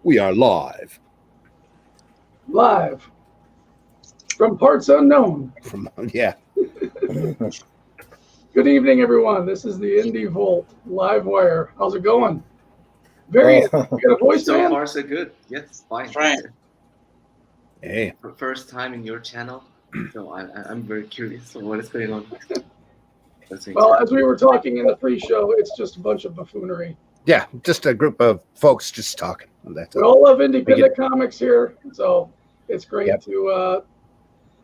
We are live. Live from parts unknown. Yeah. Good evening, everyone. This is the iNDIE Volt LiveWire. How's it going? Very. You got a voice, so man? far, so good. Yes, fine. Right. Hey. First time in your channel, so I'm very curious. So what is going on? Well, as we were talking in the pre-show, it's just a bunch of buffoonery. Yeah, just a group of folks just talking. That's We all love independent comics here, so it's great to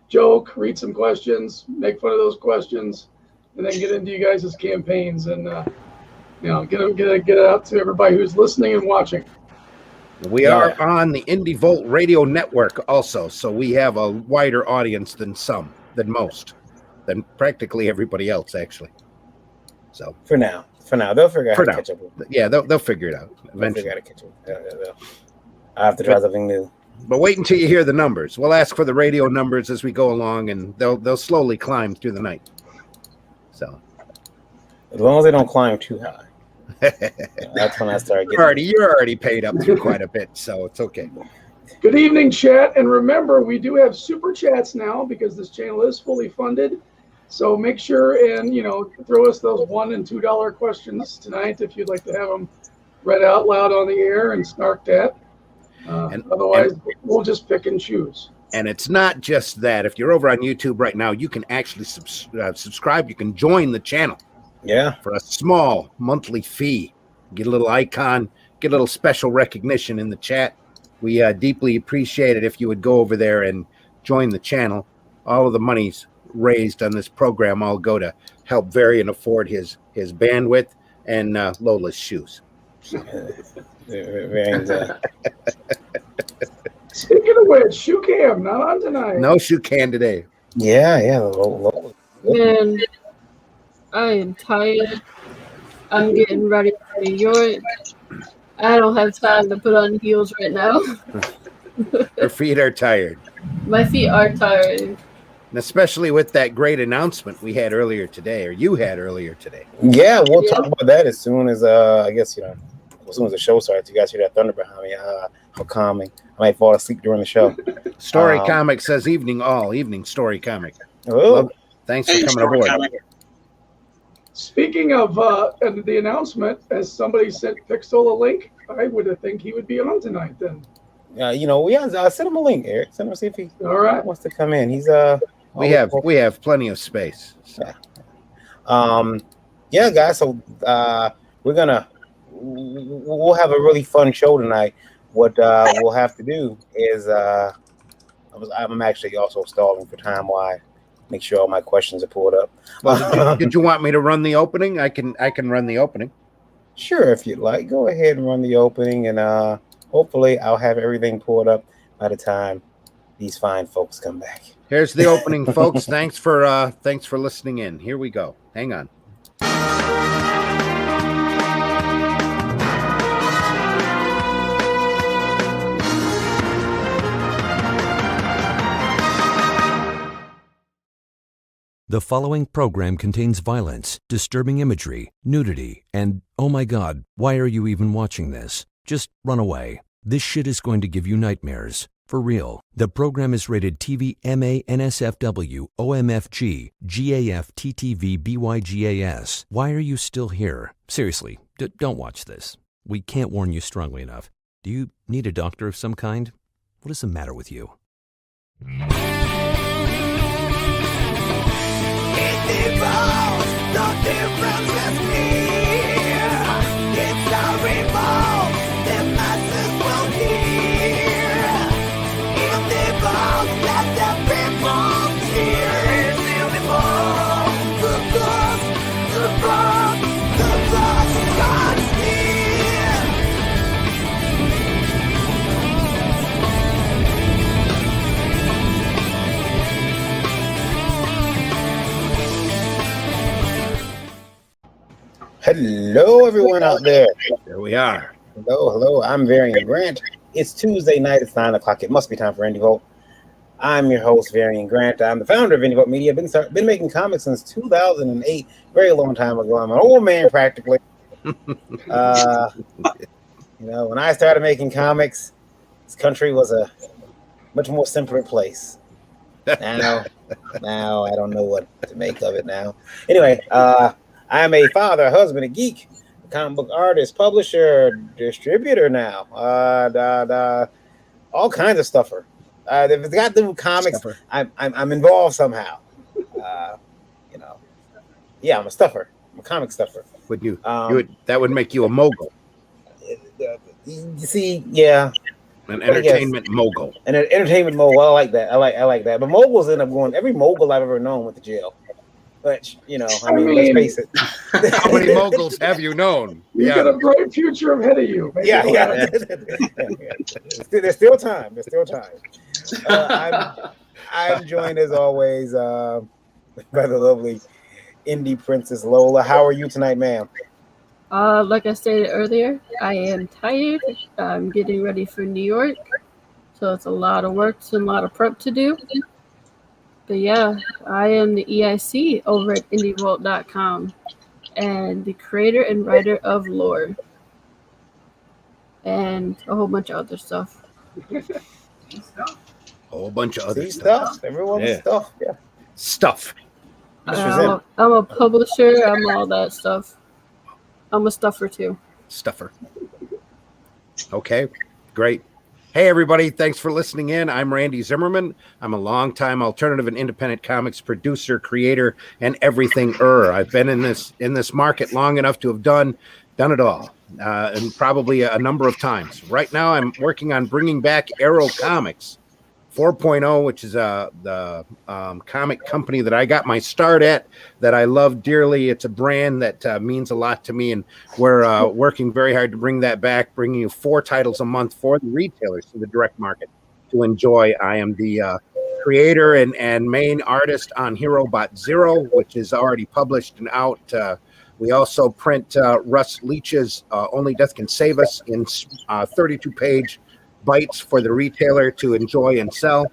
joke, read some questions, make fun of those questions, and then get into you guys' campaigns and get it out to everybody who's listening and watching. We are on the iNDIE Volt Radio Network also, so we have a wider audience than most, than practically everybody else, actually. So for now, they'll figure out how to catch up. Yeah, they'll figure it out eventually. They'll figure out how to catch up. I have to try something new. But wait until you hear the numbers. We'll ask for the radio numbers as we go along, and they'll slowly climb through the night. So, as long as they don't climb too high, that's when I start getting. You're already paid up through quite a bit, so it's okay. Good evening, chat, and remember we do have super chats now because this channel is fully funded. So make sure and throw us those $1 and $2 questions tonight if you'd like to have them read out loud on the air and snarked at. Otherwise, we'll just pick and choose. And it's not just that. If you're over on YouTube right now, you can actually subscribe. You can join the channel. Yeah. For a small monthly fee. Get a little icon, get a little special recognition in the chat. We deeply appreciate it if you would go over there and join the channel. All of the monies raised on this program all go to help Varian afford his bandwidth and Lola's shoes. Speaking of which, shoe cam not on tonight. No shoe can today. Yeah. Man, I am tired. I'm getting ready for York. I don't have time to put on heels right now. Your feet are tired. My feet are tired. And especially with that great announcement we had earlier today, or you had earlier today. Yeah, we'll talk about that as soon as I guess as soon as the show starts. You guys hear that thunder behind me? How calming! I might fall asleep during the show. Story Comic says evening Story Comic. Oh, thanks for coming aboard. Speaking of the announcement, as somebody sent Pixel a link, I would think he would be on tonight then. I sent him a link, Eric. Send him see if he wants to come in. He's we have plenty of space. So. Yeah, guys. So we'll have a really fun show tonight. What we'll have to do is I'm actually also stalling for time while I make sure all my questions are pulled up. Well, did you want me to run the opening? I can run the opening. Sure, if you'd like. Go ahead and run the opening, and hopefully I'll have everything pulled up by the time these fine folks come back. Here's the opening, folks. Thanks for listening in. Here we go. Hang on. The following program contains violence, disturbing imagery, nudity, and, oh my God, why are you even watching this? Just run away. This shit is going to give you nightmares. For real. The program is rated TV MA NSFW OMFG GAF TTV BYGAS. Why are you still here? Seriously, don't watch this. We can't warn you strongly enough. Do you need a doctor of some kind? What is the matter with you? Hello, everyone out there. There we are. Hello. I'm Varian Grant. It's Tuesday night. It's 9 o'clock. It must be time for iNDIE Volt. I'm your host, Varian Grant. I'm the founder of iNDIE Volt Media. Been making comics since 2008. Very long time ago. I'm an old man, practically. You know, when I started making comics, this country was a much more simpler place. Now I don't know what to make of it now. Anyway, I am a father, a husband, a geek, a comic book artist, publisher, distributor now. All kinds of stuffer. If it's got to do with comics, Stuffer. I'm involved somehow. You know, yeah, I'm a stuffer. I'm a comic stuffer. Would you that would make you a mogul, You see, yeah, an entertainment mogul. and an entertainment mogul. I like that. I like that. But moguls end up going. Every mogul I've ever known went to jail. But you know, I mean, let's face it. How many moguls have you known? You got a bright future ahead of you. Maybe Yeah. There's still time. I'm joined as always by the lovely indie princess Lola. How are you tonight, ma'am? Like I stated earlier, I am tired. I'm getting ready for New York, so it's a lot of work and a lot of prep to do. But yeah, I am the EIC over at indievault.com and the creator and writer of lore and a whole bunch of other stuff. A whole bunch of other See, stuff. Everyone's stuff. Yeah. Stuff. Mr. I'm a publisher. I'm all that stuff. I'm a stuffer too. Stuffer. Okay, great. Hey, everybody. Thanks for listening in. I'm Randy Zimmerman. I'm a longtime alternative and independent comics producer, creator, and everything. I've been in this market long enough to have done it all, and probably a number of times. Right now, I'm working on bringing back Arrow Comics 4.0, which is the comic company that I got my start at, that I love dearly. It's a brand that means a lot to me, and we're working very hard to bring that back, bringing you 4 titles a month for the retailers, to the direct market, to enjoy. I am the creator and main artist on HeroBot Zero, which is already published and out. We also print Russ Leach's Only Death Can Save Us in 32-page bites for the retailer to enjoy and sell.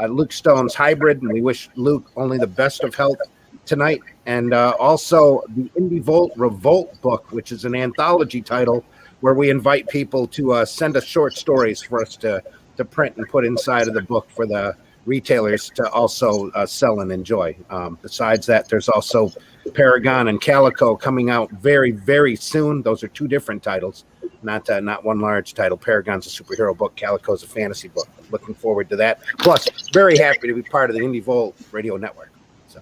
Luke Stone's Hybrid, and we wish Luke only the best of health tonight. And also the Indie Vault Revolt book, which is an anthology title where we invite people to send us short stories for us to print and put inside of the book for the retailers to also sell and enjoy. Besides that, there's also Paragon and Calico coming out very, very soon. Those are 2 different titles. Not one large title. Paragon's a superhero book. Calico's a fantasy book. Looking forward to that. Plus, very happy to be part of the Indie Vault Radio Network. So,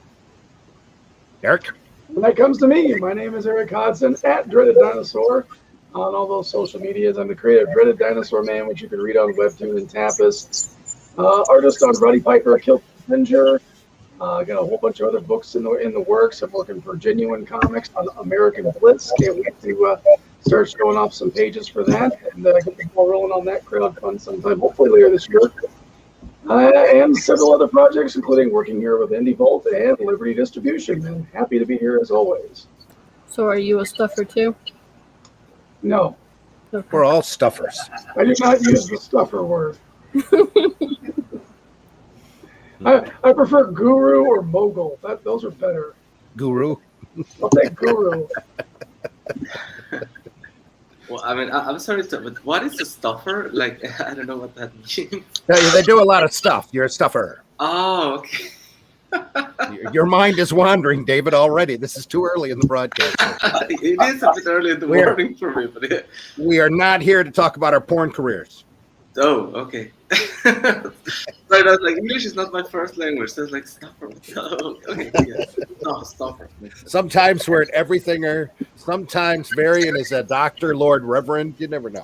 Eric? When that comes to me, my name is Eric Hodson at Dreaded Dinosaur on all those social medias. I'm the creator of Dreaded Dinosaur Man, which you can read on Webtoon and Tapas. Artist on Roddy Piper, Kill Avenger. Got a whole bunch of other books in the works. I'm working for Genuine Comics on American Blitz. Can't wait to start showing off some pages for that and get the ball rolling on that crowdfund sometime, hopefully later this year. And several other projects, including working here with Indie Vault and Liberty Distribution. And happy to be here as always. So are you a stuffer too? No, Okay. We're all stuffers. I do not use the stuffer word. I prefer guru or mogul. Those are better. Guru. I'll take guru. Well, I mean, I'm sorry, but what is a stuffer? Like, I don't know what that means. They do a lot of stuff. You're a stuffer. Oh, okay. Your mind is wandering, David, already. This is too early in the broadcast. It is a bit early in the morning for me, but yeah. We are not here to talk about our porn careers. Oh, okay. So I was like, English is not my first language, so it's like stuffer. Oh, okay, yeah. No, stuffer. Sometimes we're an everythinger. Sometimes Varian is a doctor, Lord, Reverend. You never know.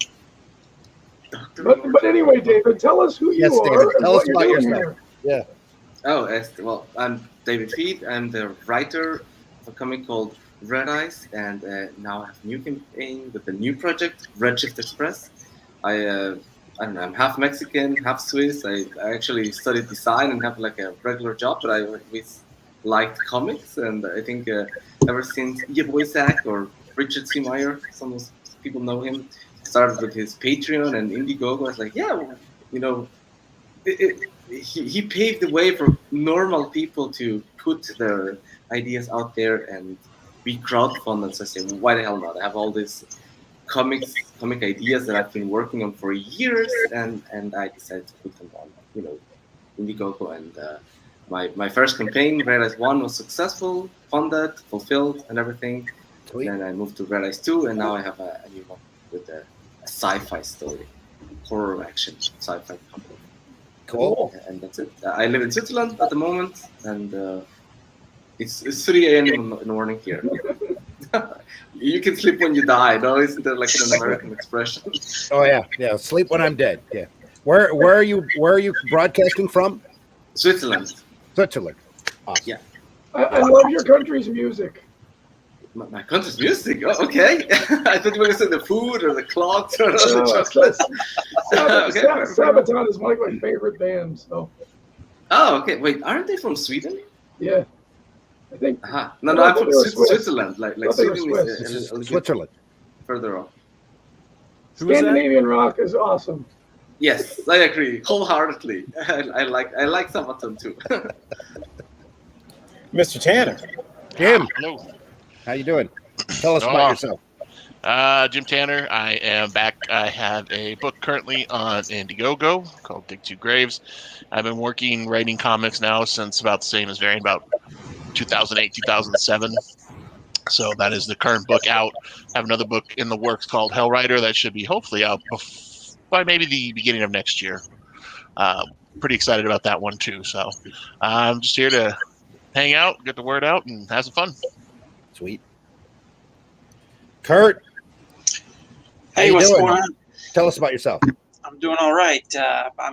But anyway, David, tell us who you Yes, are. David, and tell what us you're about doing yourself. here. Yeah. Oh, well, I'm David Feed. I'm the writer of a comic called Red Eyes, and now I have a new campaign with a new project, Redshift Express. I don't know, I'm half Mexican, half Swiss. I actually studied design and have like a regular job, but I always liked comics. And I think ever since Zach or Richard C. Meyer, some of people know him, started with his Patreon and Indiegogo. I was like, yeah, well, you know, he paved the way for normal people to put their ideas out there and be crowdfunded. So I say, why the hell not? I have all this comic ideas that I've been working on for years, and I decided to put them on, Indiegogo. And my first campaign, Red Eyes 1, was successful, funded, fulfilled, and everything. Sweet. Then I moved to Red Eyes 2, and now I have a new one with a sci-fi story, horror action sci-fi company. Cool. And that's it. I live in Switzerland at the moment, and it's 3 a.m. in the morning here. You can sleep when you die, no? Isn't there like an American expression? Oh yeah. Sleep when I'm dead. Yeah. Where are you broadcasting from? Switzerland. Switzerland. Awesome. Yeah. I love your country's music. My country's music. Oh, okay. I thought you were going to say the food or the clocks or the No, chocolates. Okay. Sabaton is one of my favorite bands. So Oh, okay. Wait, aren't they from Sweden? yeah, I think. Uh-huh. No, I'm from Switzerland. Like thought they were Sweden Swiss. is a little bit Switzerland. further off. Who was that? Scandinavian rock is awesome. Yes, I agree wholeheartedly. I like Sabaton too. Mr. Tanner. Jim, Hello. how you doing? Tell us about yourself. Jim Tanner. I am back. I have a book currently on Indiegogo called Dig Two Graves. I've been writing comics now since about the same as Varian, about 2008, 2007. So that is the current book out. I have another book in the works called Hellrider that should be hopefully out by maybe the beginning of next year. Pretty excited about that one too. So I'm just here to hang out, get the word out, and have some fun. Sweet. Kurt. How Hey, you what's doing? going on? Tell us about yourself. I'm doing all right.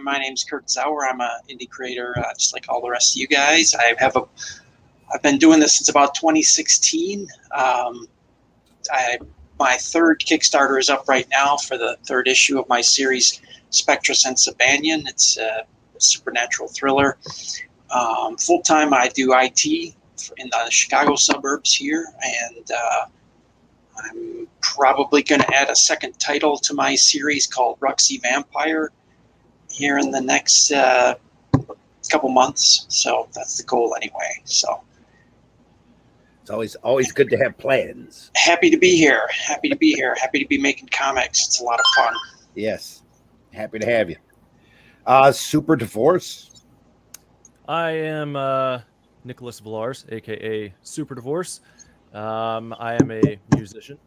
My name's Kurt Sauer. I'm an indie creator, just like all the rest of you guys. I've been doing this since about 2016. My third Kickstarter is up right now for the third issue of my series, Spectrus and Sabanian. It's a supernatural thriller. Full time, I do IT in the Chicago suburbs here, and I'm probably going to add a second title to my series called Ruxy Vampire here in the next couple months. So that's the goal anyway. So It's always good to have plans. happy to be here. Happy to be making comics. It's a lot of fun. Yes. Happy to have you. Super Divorce. I am Nicholas Villars, aka Super Divorce. I am a musician.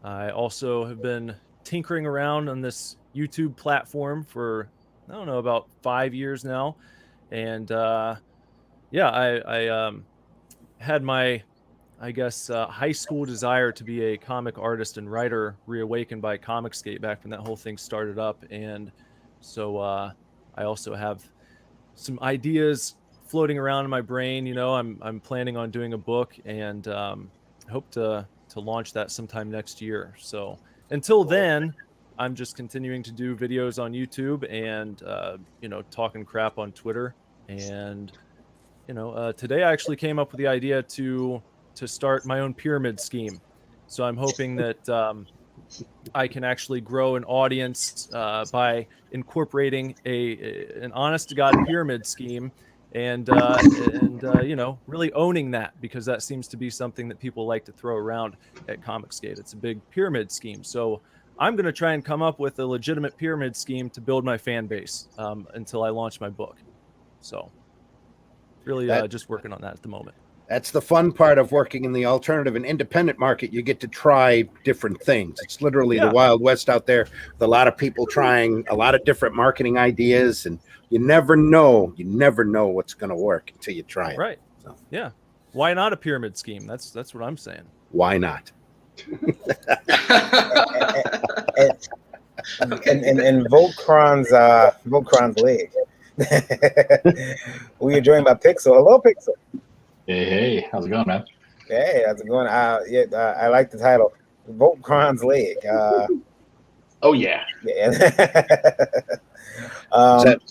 I also have been tinkering around on this YouTube platform for, I don't know, about 5 years now. And I had my, I guess, high school desire to be a comic artist and writer reawakened by Comicsgate back when that whole thing started up. And so I also have some ideas floating around in my brain. I'm planning on doing a book, and hope to launch that sometime next year. So until then, I'm just continuing to do videos on YouTube and talking crap on Twitter. And today I actually came up with the idea to start my own pyramid scheme. So I'm hoping that I can actually grow an audience by incorporating an honest to God pyramid scheme, and really owning that, because that seems to be something that people like to throw around at Comicsgate. It's a big pyramid scheme. So I'm going to try and come up with a legitimate pyramid scheme to build my fan base until I launch my book. So really just working on that at the moment. That's the fun part of working in the alternative and independent market. You get to try different things. It's literally the Wild West out there with a lot of people trying a lot of different marketing ideas, and you never know what's going to work until you try it. Right. So. Yeah. Why not a pyramid scheme? That's what I'm saying. Why not? and Voltron's leg. We are joined by Pixel. Hello, Pixel. Hey, how's it going, man? Hey, how's it going? I like the title, Voltron's leg. Oh yeah.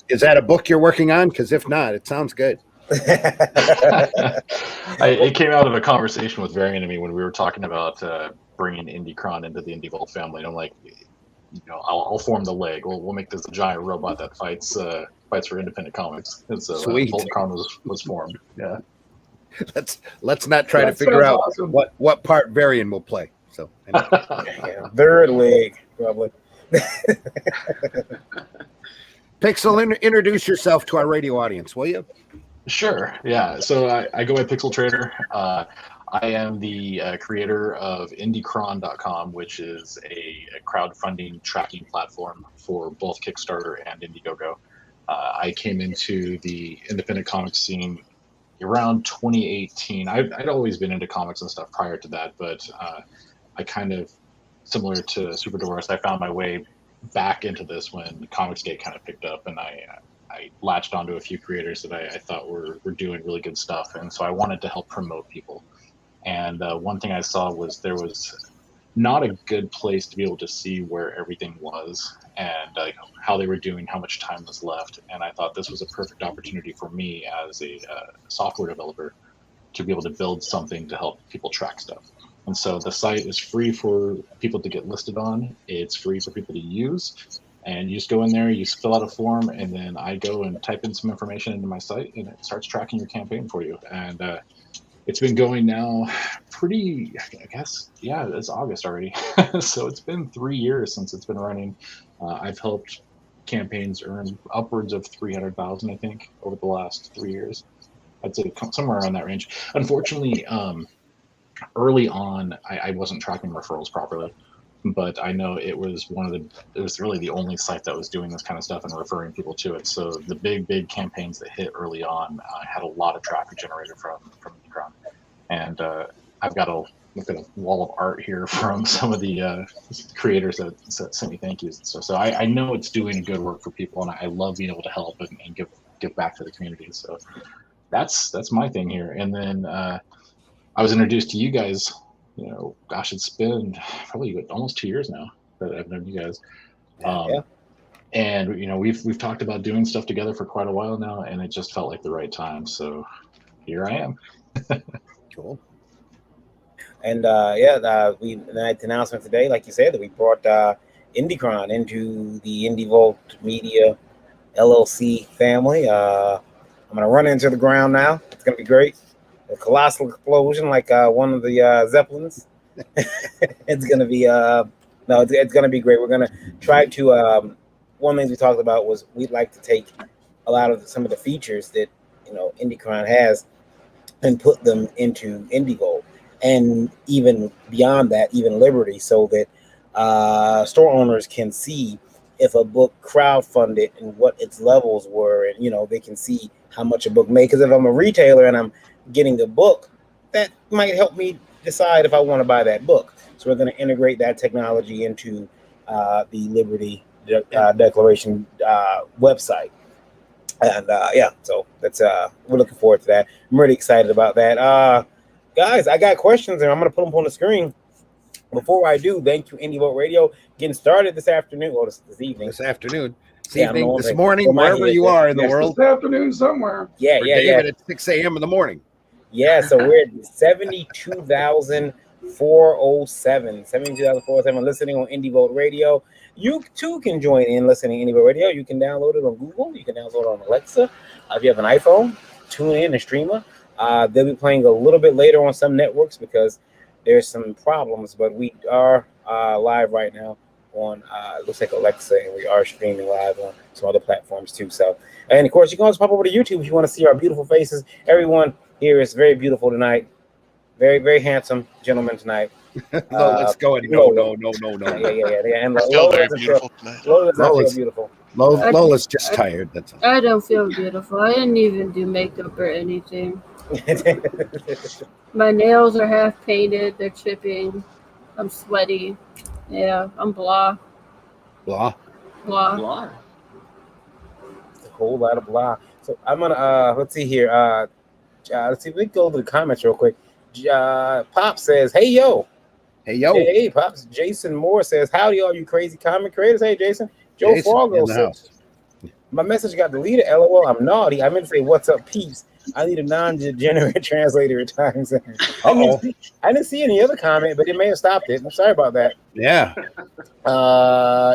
Is that a book you're working on? Because if not, it sounds good. It came out of a conversation with Varian and me when we were talking about bringing IndieCron into the Indie Vault family. And I'm like, I'll form the leg. We'll make this a giant robot that fights for independent comics. And so Voltron was formed. Yeah. Let's not try to figure out what part Varian will play. So anyway. Yeah, third leg, probably. Pixel, introduce yourself to our radio audience, will you? Sure. Yeah. So I go by Pixel Trader. I am the creator of IndieCron.com, which is a crowdfunding tracking platform for both Kickstarter and Indiegogo. I came into the independent comics scene around 2018. I'd always been into comics and stuff prior to that, but I kind of, similar to Super Doris, I found my way back into this when Comicsgate kind of picked up, and I latched onto a few creators that I thought were doing really good stuff, and so I wanted to help promote people. And one thing I saw was there was not a good place to be able to see where everything was and how they were doing, how much time was left. And I thought this was a perfect opportunity for me as a software developer to be able to build something to help people track stuff. And so the site is free for people to get listed on. It's free for people to use. And you just go in there, you fill out a form, and then I go and type in some information into my site, and it starts tracking your campaign for you. And it's been going now pretty, I guess, yeah, it's August already. So it's been 3 years since it's been running. I've helped campaigns earn upwards of 300,000, I think, over the last 3 years. I'd say somewhere around that range. Unfortunately, early on, I wasn't tracking referrals properly, but I know it was really the only site that was doing this kind of stuff and referring people to it. So the big campaigns that hit early on had a lot of traffic generated from Indicron. And I've got a wall of art here from some of the creators that sent me thank yous and stuff. So I know it's doing good work for people, and I love being able to help and give back to the community. So that's my thing here. And then I was introduced to you guys, gosh, it's been probably almost 2 years now that I've known you guys. And we've talked about doing stuff together for quite a while now, and it just felt like the right time. So here I am. Cool. And we made the announcement today, like you said, that we brought IndieCron into the IndieVolt Media LLC family. I'm gonna run into the ground now. It's gonna be great. A colossal explosion like one of the Zeppelins. It's gonna be it's gonna be great. We're gonna try to one of the things we talked about was we'd like to take a lot of some of the features that IndieCron has and put them into IndieVolt, and even beyond that, even Liberty, so that store owners can see if a book crowdfunded and what its levels were, and they can see how much a book made. Because if I'm a retailer and I'm getting a book, that might help me decide if I want to buy that book. So we're going to integrate that technology into the Liberty Declaration website. And so that's we're looking forward to that. I'm really excited about that. Guys, I got questions and I'm going to put them on the screen. Before I do, thank you, IndieVolt Radio, getting started this afternoon, or this evening. This afternoon. Evening, this morning, wherever you are in the world. This afternoon somewhere. Yeah. David at 6 a.m. in the morning. Yeah, so we're at 72,407. 72,407 listening on IndieVolt Radio. You too can join in listening to IndieVolt Radio. You can download it on Google. You can download it on Alexa. If you have an iPhone, tune in and streamer. They'll be playing a little bit later on some networks because there's some problems, but we are live right now on looks like Alexa, and we are streaming live on some other platforms too. So, and of course, you can always pop over to YouTube if you want to see our beautiful faces. Everyone here is very beautiful tonight. Very, very handsome gentlemen tonight. Let's go. No. Yeah. And Still very beautiful tonight. Lola's not feel beautiful. Lola's just tired. That's all. I don't feel beautiful. I didn't even do makeup or anything. My nails are half painted. They're chipping. I'm sweaty. Yeah, I'm blah. Blah. Blah. A whole lot of blah. So I'm gonna let's see here. Let's see. We can go to the comments real quick. Pop says, "Hey yo." Hey Pops. Jason Moore says, "Howdy, all you crazy comic creators." Hey Jason. Joe Fargo says, "My message got deleted. LOL. I'm naughty. I meant to say, what's up, peeps? I need a non-degenerate translator at times." I didn't see any other comment, but it may have stopped it. I'm sorry about that. Yeah.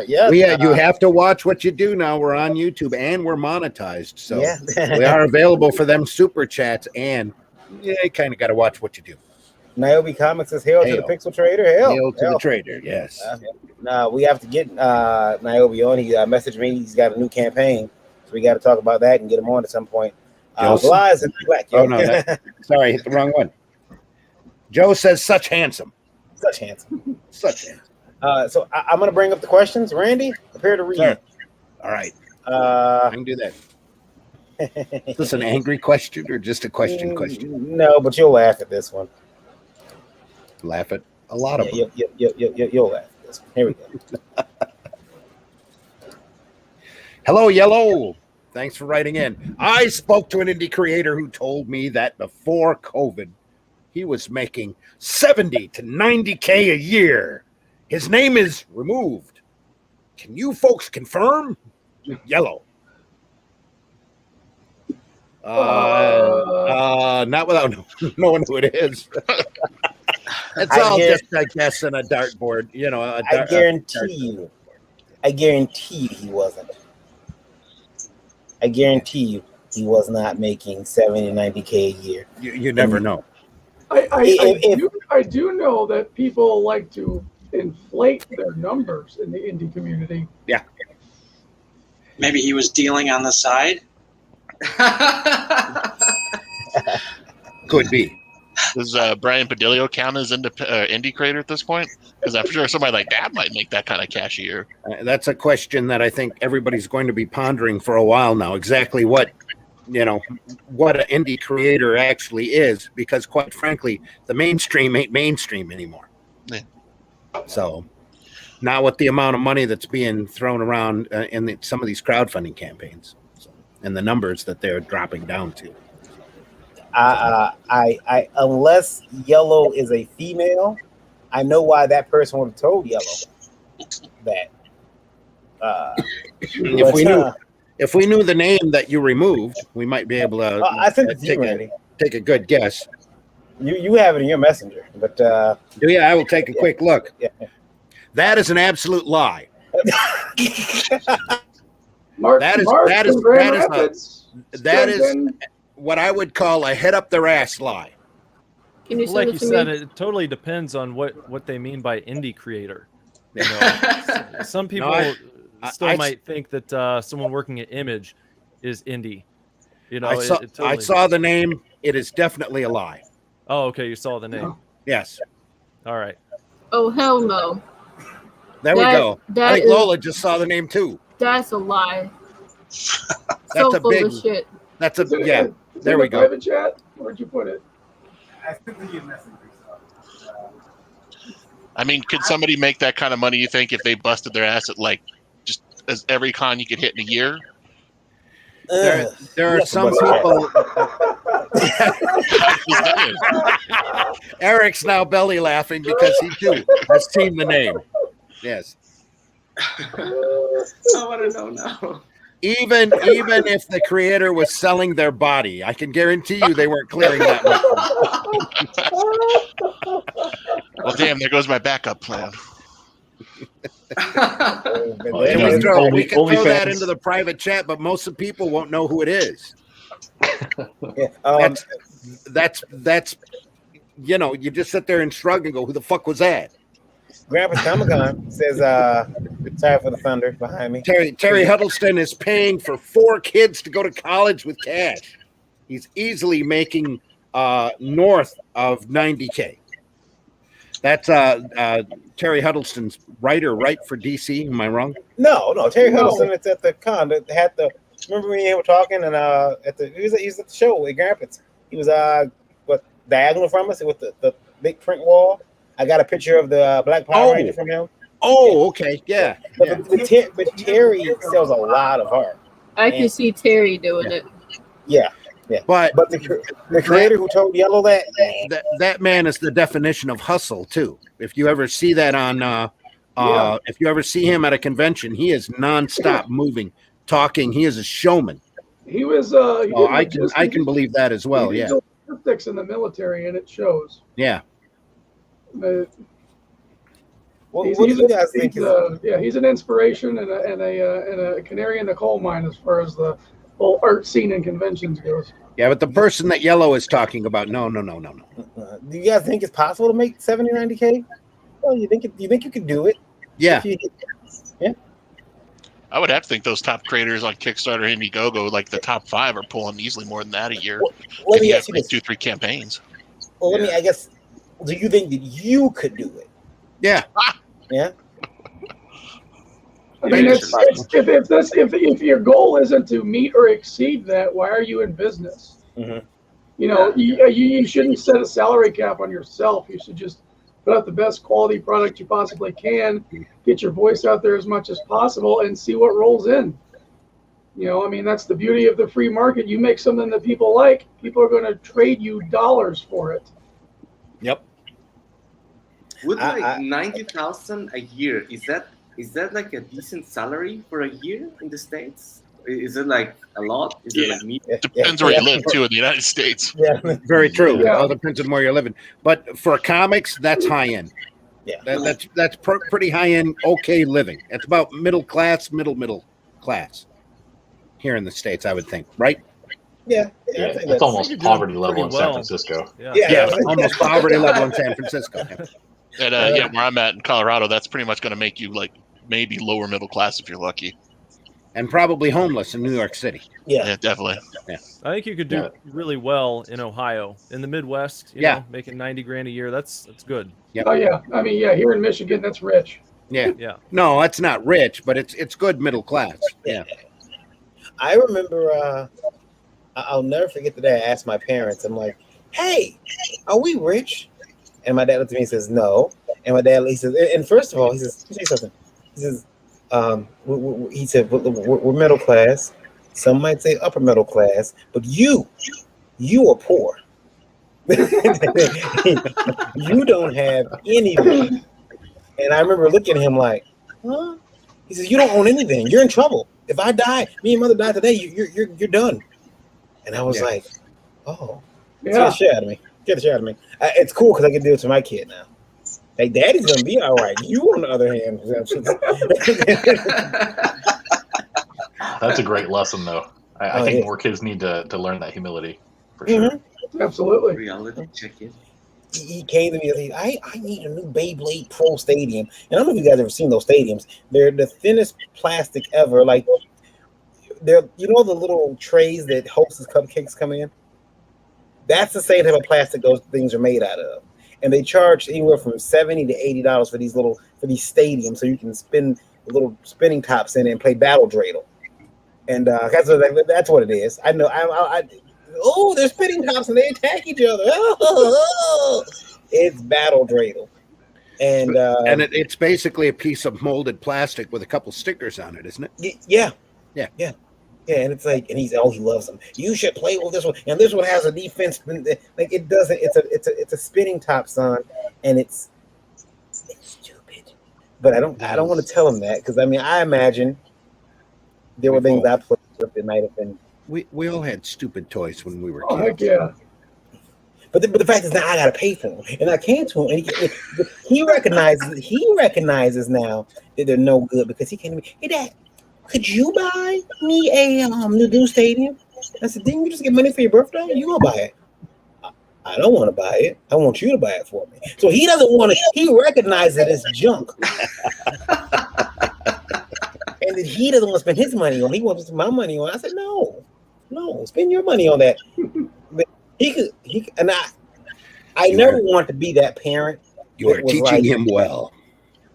You have to watch what you do now. We're on YouTube and we're monetized. So we are available for them super chats, and you kind of got to watch what you do. Niobe Comics says hail to the Hail. Pixel Trader. Hail to the trader. Yes. We have to get Niobe on. He messaged me. He's got a new campaign, so we got to talk about that and get him on at some point. Blah is in black. Oh no, sorry, hit the wrong one. Joe says such handsome. Such handsome. Such handsome. So I'm gonna bring up the questions. Randy, prepare to read. Sure. All right. I can do that. Is this an angry question or just a question? No, but you'll laugh at this one. Laugh at a lot of them. You'll laugh at this one. Here we go. Hello, Yellow. Thanks for writing in. I spoke to an indie creator who told me that before COVID, he was making 70 to 90K a year. His name is removed. Can you folks confirm? Yellow. Not without knowing who it is. It's all just a guess and a dartboard, you know. I guarantee you he wasn't. I guarantee you he was not making 70, 90K a year. You never know. I do know that people like to inflate their numbers in the indie community. Yeah. Maybe he was dealing on the side. Could be. Does Brian Padillo count as indie creator at this point? Because I'm sure somebody like that might make that kind of cash a year. That's a question that I think everybody's going to be pondering for a while now. Exactly what an indie creator actually is, because quite frankly, the mainstream ain't mainstream anymore. Yeah. So now with the amount of money that's being thrown around in some of these crowdfunding campaigns, and the numbers that they're dropping down to. I unless Yellow is a female, I know why that person would have told Yellow that. If we knew the name that you removed, we might be able to. I sent it to you, Randy. Take a good guess. You have it in your messenger, but I will take a quick look. Yeah. That is an absolute lie. That is what I would call a head up their ass lie. Can you like you said, it totally depends on what they mean by indie creator. You know, some people might think that someone working at Image is indie. You know, I saw the name. It is definitely a lie. Oh, okay. You saw the name. Yes. All right. Oh, hell no. There we go. I think Lola just saw the name too. That's a lie. That's a full big. of shit. That's a yeah. There we go. Private chat. Where'd you put it? I think you messenger. I mean, could somebody make that kind of money, you think, if they busted their ass at like just as every con you could hit in a year? There are some people. Eric's now belly laughing because he too has seen the name. Yes. I want to know now. Even if the creator was selling their body, I can guarantee you they weren't clearing that much. Well, damn, there goes my backup plan. We can throw that into the private chat, but most of the people won't know who it is. That's you just sit there and shrug and go, who the fuck was that? Grandpa's Comic-Con says, sorry for the thunder behind me. Terry Huddleston is paying for 4 kids to go to college with cash. He's easily making north of 90K. That's Terry Huddleston's writer, right, for DC? Am I wrong? No. Terry Huddleston. It's at the con. Remember when you were talking and he was at the show at Grandpa's. He was diagonal from us with the big print wall. I got a picture of the Black Power Ranger from him. Oh, okay, yeah. But Terry sells a lot of art. I can see Terry doing it. Yeah. But the creator who told Yellow that man is the definition of hustle too. If you ever see that on, if you ever see him at a convention, he is nonstop moving, talking. He is a showman. He was. I can believe that as well. Yeah. Logistics in the military, and it shows. Yeah. What do you guys think? He's an inspiration and a canary in the coal mine as far as the whole art scene and conventions goes. Yeah, but the person that Yellow is talking about, no. Do you guys think it's possible to make 70 or 90K? Well, you think you could do it? Yeah. Yeah. I would have to think those top creators on Kickstarter, Indiegogo, like the top 5 are pulling easily more than that a year. Well, let me you ask have you like this. 2-3 campaigns. Well, I guess, do you think that you could do it? Yeah. Yeah. I mean, if your goal isn't to meet or exceed that, why are you in business? Mm-hmm. You know, you shouldn't set a salary cap on yourself. You should just put out the best quality product you possibly can, get your voice out there as much as possible, and see what rolls in. You know, I mean, that's the beauty of the free market. You make something that people like, people are going to trade you dollars for it. Yep. Would like 90,000 a year, is that like a decent salary for a year in the States? Is it like a lot? Is it like me? Depends where you live too in the United States. Yeah. Very true. Yeah. All depends on where you're living. But for comics, that's high end. Yeah. That's pretty high end, okay living. It's about middle class here in the States, I would think, right? Yeah. Yeah, I think it's almost you're poverty doing level in pretty San well. Francisco. Yeah, almost poverty level in San Francisco. And where I'm at in Colorado, that's pretty much going to make you like maybe lower middle class if you're lucky. And probably homeless in New York City. Yeah, definitely. I think you could do really well in Ohio, in the Midwest. You know, making 90 grand a year. That's good. Yep. Oh yeah, I mean, yeah, here in Michigan, that's rich. Yeah. Yeah. No, that's not rich, but it's good middle class. Yeah. I remember, I'll never forget the day I asked my parents, I'm like, hey, are we rich? And my dad looked at me and says, no. And my dad, he says, and first of all, he says, let me tell you something. He says, he said, we're middle class. Some might say upper middle class, but you are poor. You don't have anything. And I remember looking at him like, huh? He says, you don't own anything. You're in trouble. If I die, me and mother die today, you're done. And I was like, oh, Yeah. get the shit out of me. Get the shit out of me. It's cool because I can do it to my kid now. Like, daddy's gonna be all right. You, on the other hand, That's a great lesson, though. I think more kids need to learn that humility for sure. Absolutely. Reality check in. He came to me and said, I need a new Beyblade Pro Stadium. And I don't know if you guys ever seen those stadiums. They're the thinnest plastic ever. Like, they're, you know, the little trays that Hostess cupcakes come in? That's the same type of plastic those things are made out of. And they charge anywhere from $70 to $80 for these stadiums, so you can spin the little spinning tops in it and play battle dreidel. And that's what it is. I know. Oh, they're spinning tops and they attack each other. Oh, it's battle dreidel. And it's basically a piece of molded plastic with a couple stickers on it, isn't it? Yeah. And it's like, and he loves them. You should play with this one, and this one has a defense. Like, it doesn't. It's a spinning top, son, and it's stupid. But I don't want to tell him that, because I mean, I imagine there were things I played with that might have been. We all had stupid toys when we were kids. Oh heck yeah. But the fact is now I gotta pay for them, and I can't to him. And he recognizes now that they're no good, because he came to me, hey Dad, could you buy me a new stadium? I said, didn't you just get money for your birthday? You gonna buy it? I don't want to buy it. I want you to buy it for me. So he doesn't want to. He recognizes it as junk, and that he doesn't want to spend his money on. He wants to spend my money on. I said, no, spend your money on that. But he could, and I never want to be that parent. You are teaching him well.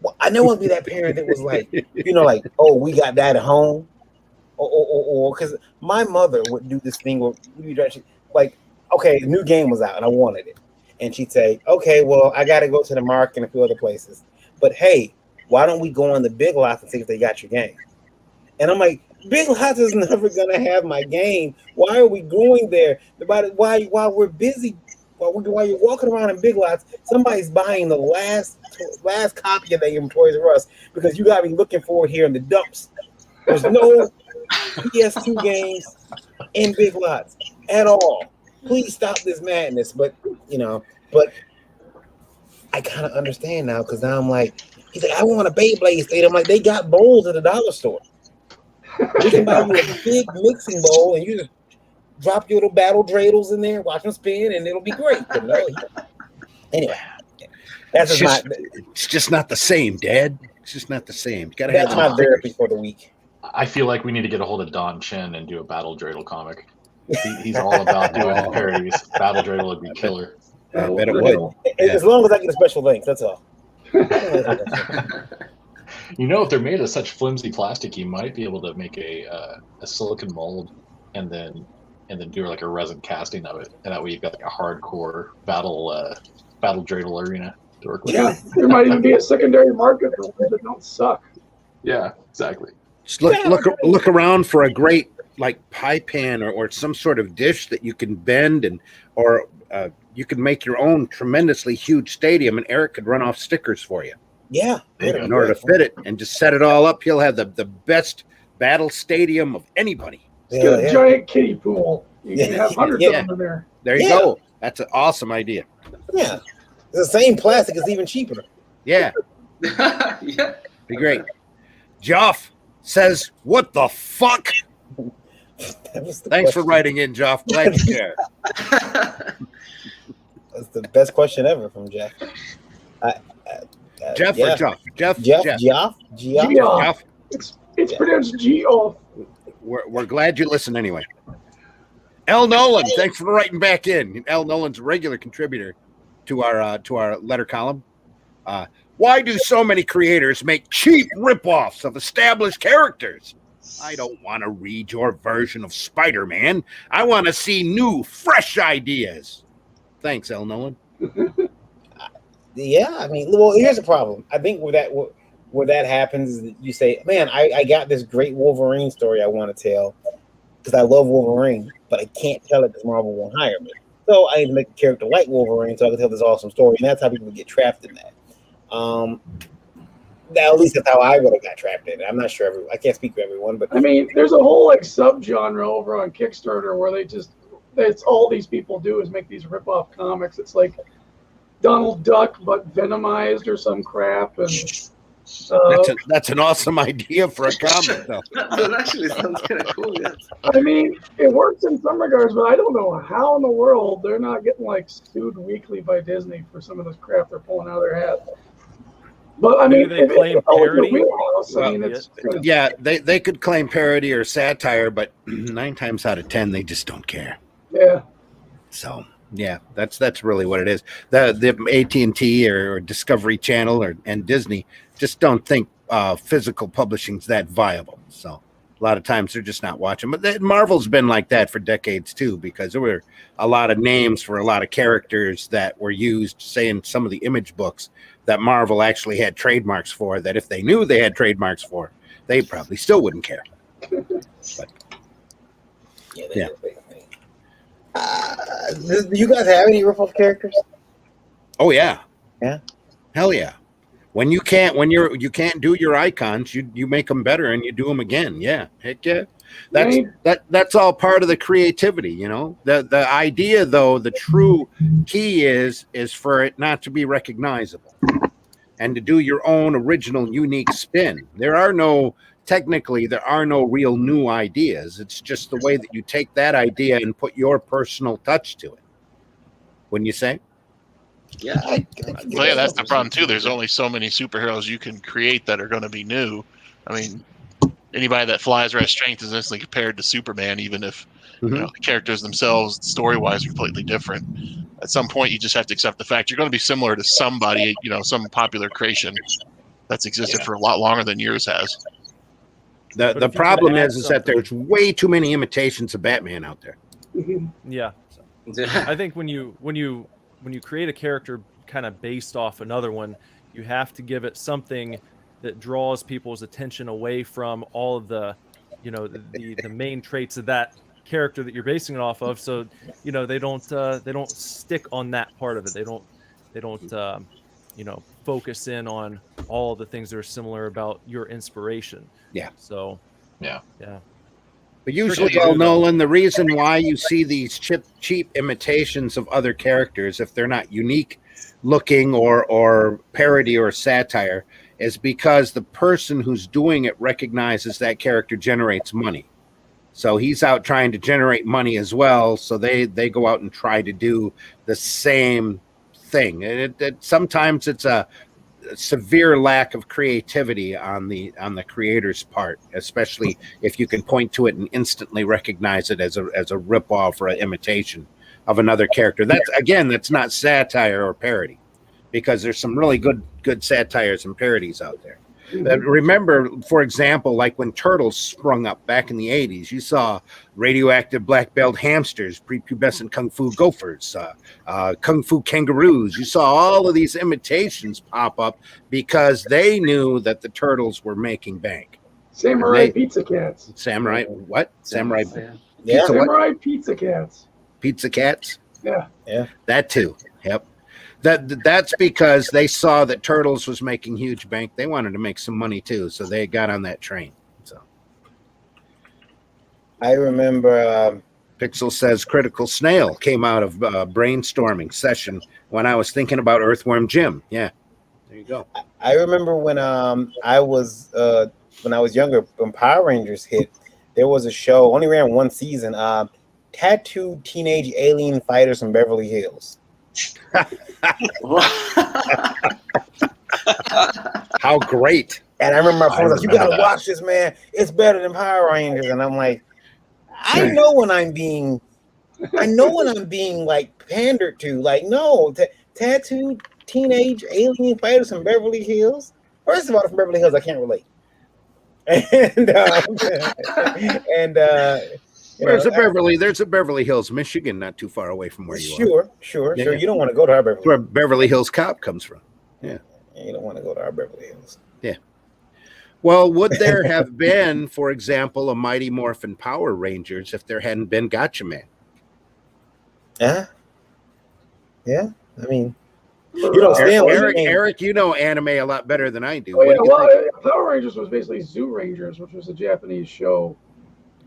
Well, I never want to be that parent that was like, like, oh, we got that at home, or because my mother would do this thing where like, okay, a new game was out and I wanted it, and she'd say, okay, well, I got to go to the market and a few other places, but hey, why don't we go on the Big Lots and see if they got your game? And I'm like, Big Lots is never gonna have my game. Why are we going there? While we're busy. While you're walking around in Big Lots, somebody's buying the last copy of that from Toys R Us, because you gotta be looking for it here in the dumps. There's no PS2 games in Big Lots at all. Please stop this madness. But I kind of understand now, because now I'm like, he's like, I want a Beyblade state. I'm like, they got bowls at the dollar store. We can buy you a big mixing bowl and you just drop your little battle dreidels in there, watch them spin, and it'll be great. But no, anyway, that's it's just not the same, Dad. It's just not the same. You gotta that's have my therapy for the week. I feel like we need to get a hold of Don Chen and do a Battle Dreidel comic. He's all about doing parodies. Battle Dreidel would be killer. I bet it would. As long as I get a special link, that's all. You know, if they're made of such flimsy plastic, you might be able to make a silicon mold and then do like a resin casting of it, and that way you've got like a hardcore battle dreidel arena to work with. Yeah, there might even be a secondary market for ones that don't suck. Yeah, exactly. Just look around for a great like pie pan or some sort of dish that you can bend or you can make your own tremendously huge stadium, and Eric could run off stickers for you. Yeah. In order to fit it and just set it all up, he'll have the best battle stadium of anybody. Just get a giant kiddie pool. You can have hundreds of them in there. There you go. That's an awesome idea. Yeah. It's the same plastic. It's even cheaper. Yeah. Yeah. Be great. Joff says, "What the fuck?" Thanks for writing in, Joff. Glad you care. That's the best question ever from Jeff. Jeff or Joff? Jeff. Geoff. It's pronounced Geoff. We're glad you listen anyway. L. Nolan, thanks for writing back in. L. Nolan's a regular contributor to our letter column. Why do so many creators make cheap ripoffs of established characters? I don't want to read your version of Spider-Man. I want to see new, fresh ideas. Thanks, L. Nolan. Yeah, I mean, well, here's the problem. I think where that happens is you say, man, I got this great Wolverine story I want to tell because I love Wolverine, but I can't tell it because Marvel won't hire me. So I need to make a character like Wolverine so I can tell this awesome story, and that's how people get trapped in that. At least that's how I would have got trapped in it. I'm not sure. I can't speak for everyone, but I mean, there's a whole like subgenre over on Kickstarter where it's all these people do is make these rip-off comics. It's like Donald Duck but venomized or some crap, and that's an awesome idea for a comic, though. That actually sounds kind of cool. Yeah. I mean, it works in some regards, but I don't know how in the world they're not getting like sued weekly by Disney for some of this crap they're pulling out of their hat. But I mean, they claim parody. They could claim parody or satire, but 9 times out of 10 they just don't care. Yeah. So yeah, that's really what it is. The AT&T or Discovery Channel and Disney just don't think physical publishing's that viable. So a lot of times they're just not watching. But Marvel's been like that for decades too, because there were a lot of names for a lot of characters that were used, say in some of the Image books, that Marvel actually had trademarks for, that if they knew they had trademarks for, they probably still wouldn't care. But, yeah. Do you guys have any ripoff characters? Oh yeah. Yeah. Hell yeah. When you can't do your icons, you make them better and you do them again. Yeah. Heck yeah. That's all part of the creativity, you know. The idea though, the true key is for it not to be recognizable and to do your own original unique spin. There are no real new ideas. It's just the way that you take that idea and put your personal touch to it. Wouldn't you say? Yeah. Well, yeah, that's the problem too. There's only so many superheroes you can create that are going to be new. I mean, anybody that flies or has strength is instantly compared to Superman, even if the characters themselves, story-wise, are completely different. At some point, you just have to accept the fact you're going to be similar to somebody, some popular creation that's existed for a lot longer than yours has. The problem is that there's way too many imitations of Batman out there. Yeah. I think when you create a character kind of based off another one, you have to give it something that draws people's attention away from all of the main traits of that character that you're basing it off of. So, they don't stick on that part of it. They don't focus in on all the things that are similar about your inspiration. Yeah. So, yeah. But usually, Nolan, the reason why you see these cheap imitations of other characters, if they're not unique looking or parody or satire, is because the person who's doing it recognizes that character generates money. So he's out trying to generate money as well. So they go out and try to do the same thing. And sometimes it's a severe lack of creativity on the creator's part, especially if you can point to it and instantly recognize it as a ripoff or an imitation of another character. That's not satire or parody, because there's some really good satires and parodies out there. Remember, for example, like when Turtles sprung up back in the 80s, you saw radioactive black-billed hamsters, prepubescent kung fu gophers, kung fu kangaroos. You saw all of these imitations pop up because they knew that the Turtles were making bank. Samurai pizza cats. Samurai what? Samurai Yeah. Samurai pizza cats. Pizza cats? Yeah. Yeah. That too. Yep. That's because they saw that Turtles was making huge bank. They wanted to make some money too, so they got on that train. So I remember Pixel says Critical Snail came out of brainstorming session when I was thinking about Earthworm Jim. Yeah, there you go. I remember when I was younger, when Power Rangers hit, there was a show, only ran one season, Tattooed Teenage Alien Fighters from Beverly Hills. How great. And I remember my friends like, you gotta watch this, man. It's better than Power Rangers. And I'm like, I know when I'm being like pandered to. Like, no, Tattooed Teenage Alien Fighters from Beverly Hills. First of all, from Beverly Hills, I can't relate. There's a Beverly Hills, Michigan, not too far away from where you are. Sure. You don't want to go to our Beverly Hills. Where Beverly Hills Cop comes from. Yeah. You don't want to go to our Beverly Hills. Yeah. Well, would there have been, for example, a Mighty Morphin Power Rangers if there hadn't been Gotcha Man? Yeah. I mean, you don't stand Eric, you know anime a lot better than I do. Oh, yeah, well, Power Rangers was basically Zoo Rangers, which was a Japanese show.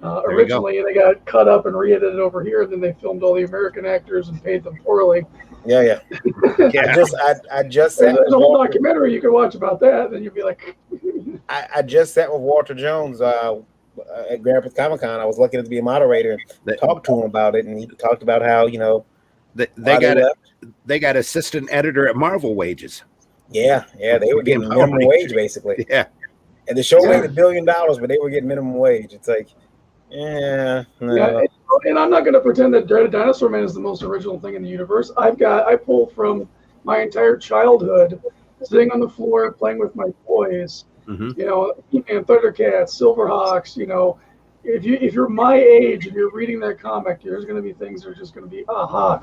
Originally, they got cut up and re-edited over here, and then they filmed all the American actors and paid them poorly. Yeah. I just there's a whole documentary you can watch about that, and you'll be like, I just sat with Walter Jones at Grand Rapids Comic Con. I was lucky to be a moderator and talk to him about it, and he talked about how they got assistant editor at Marvel wages. Yeah, they were getting minimum wage basically. Yeah, and the show made $1 billion, but they were getting minimum wage. It's like, no. Yeah, and I'm not going to pretend that Dreaded Dinosaur Man is the most original thing in the universe. I pull from my entire childhood, sitting on the floor playing with my toys. Mm-hmm. You know, and Thundercats, Silverhawks. You know, if you're my age and you're reading that comic, there's going to be things that are just going to be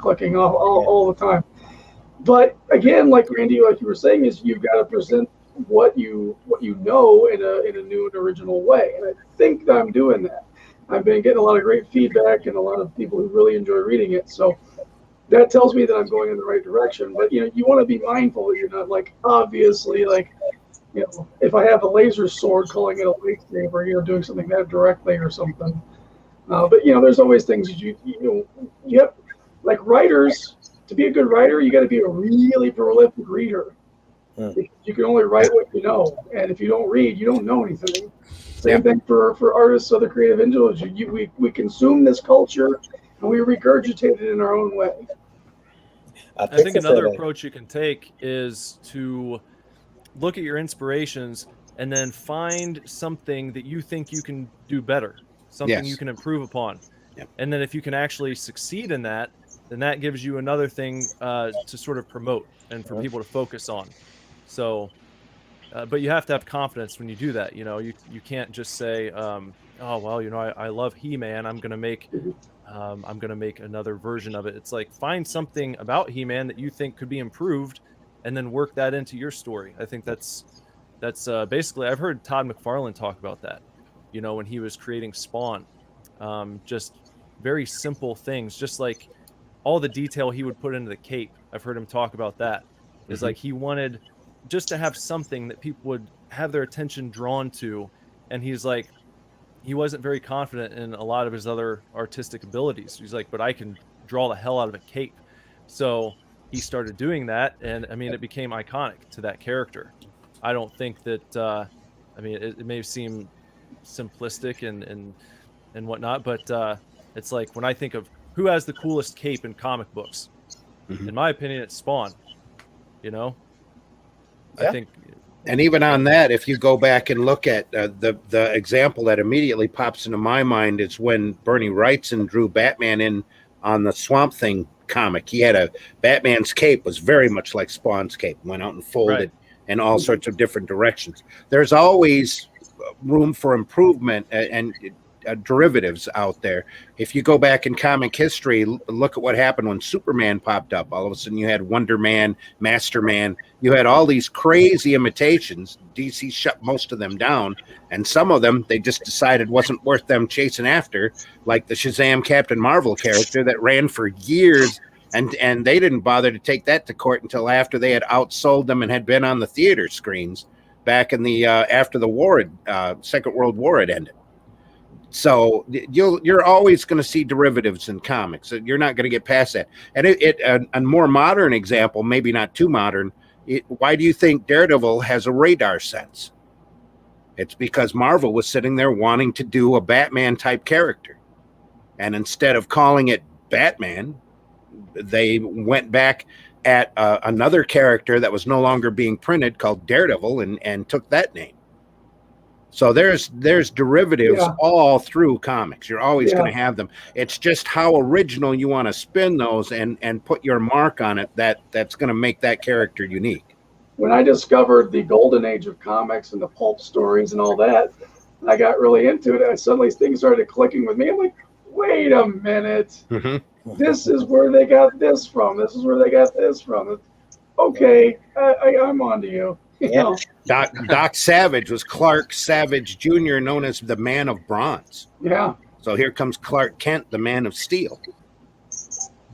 clicking off all the time. But again, like Randy, like you were saying, is you've got to present what you know in a new and original way, and I think that I'm doing that. I've been getting a lot of great feedback and a lot of people who really enjoy reading it. So that tells me that I'm going in the right direction. But, you know, you want to be mindful that you're not like, obviously, like, you know, if I have a laser sword calling it a lightsaber, you know, doing something that directly or something. But, you know, there's always things you have, like writers, to be a good writer, you got to be a really prolific reader. You can only write what you know. And if you don't read, you don't know anything. Same thing for artists, other creative individuals. We consume this culture and we regurgitate it in our own way. I think another approach you can take is to look at your inspirations and then find something that you think you can do better, something you can improve upon. Yep. And then if you can actually succeed in that, then that gives you another thing to sort of promote and for people to focus on. So, but you have to have confidence when you do that. You know, you can't just say, oh, well, you know, I love He-Man. I'm going to make another version of it. It's like, find something about He-Man that you think could be improved and then work that into your story. I think that's basically, I've heard Todd McFarlane talk about that, you know, when he was creating Spawn, just very simple things, just like all the detail he would put into the cape. I've heard him talk about that. It's like he wanted just to have something that people would have their attention drawn to. And he's like, he wasn't very confident in a lot of his other artistic abilities. He's like, but I can draw the hell out of a cape. So he started doing that. And I mean, it became iconic to that character. I don't think that. I mean, it may seem simplistic and whatnot, but it's like when I think of who has the coolest cape in comic books, in my opinion, it's Spawn. You know, Yeah. I think. And even on that, if you go back and look at the example that immediately pops into my mind is when Bernie Wrightson drew Batman in on the Swamp Thing comic. He had Batman's cape was very much like Spawn's cape, went out and folded in all sorts of different directions. There's always room for improvement and derivatives out there. If you go back in comic history, look at what happened when Superman popped up. All of a sudden you had Wonder Man, Master Man. You had all these crazy imitations. DC shut most of them down, and some of them they just decided wasn't worth them chasing after, like the Shazam Captain Marvel character that ran for years, and they didn't bother to take that to court until after they had outsold them and had been on the theater screens back in the after the war, Second World War had ended. So you're always going to see derivatives in comics. You're not going to get past that. And a more modern example, maybe not too modern. Why do you think Daredevil has a radar sense? It's because Marvel was sitting there wanting to do a Batman type character, and instead of calling it Batman, they went back at another character that was no longer being printed called Daredevil and took that name. So there's derivatives all through comics. You're always going to have them. It's just how original you want to spin those and put your mark on it that's going to make that character unique. When I discovered the golden age of comics and the pulp stories and all that, and I got really into it, suddenly things started clicking with me. I'm like, wait a minute. Mm-hmm. This is where they got this from. This is where they got this from. Okay, I'm on to you. You know? Doc Savage was Clark Savage Jr., known as the Man of Bronze. Yeah. So here comes Clark Kent, the Man of Steel.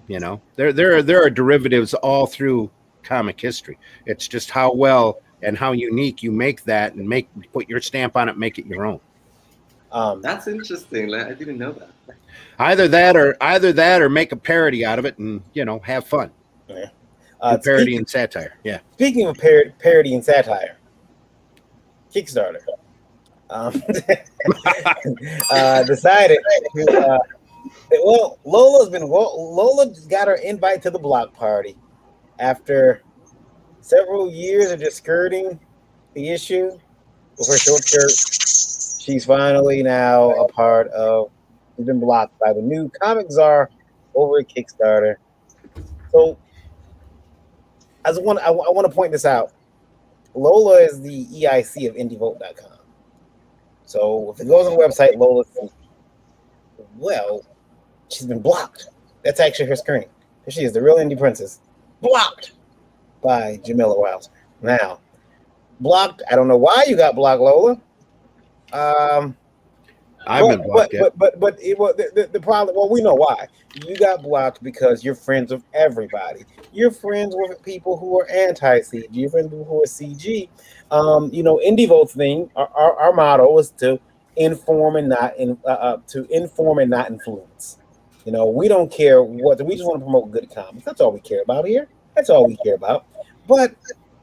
You know, there are derivatives all through comic history. It's just how well and how unique you make that and put your stamp on it, make it your own. That's interesting. I didn't know that. Either that or make a parody out of it and have fun. Yeah. Parody and satire. Yeah. Speaking of parody and satire, Kickstarter decided to, Lola got her invite to the block party after several years of just skirting the issue with her short shirt. She's finally now a part of. She's been blocked by the new Comic Czar over at Kickstarter. So I want to point this out. Lola is the EIC of IndieVote.com. So if it goes on the website, Lola, she's been blocked. That's actually her screen. She is the real indie princess. Blocked by Jamila Wiles. Now, blocked. I don't know why you got blocked, Lola. I've been blocked. But the problem. Well, we know why. You got blocked because you're friends with everybody. You're friends with people who are anti-CG. You're friends with people who are CG. IndieVote's thing. Our motto is to inform and not influence. We don't care what. We just want to promote good comics. That's all we care about here. That's all we care about. But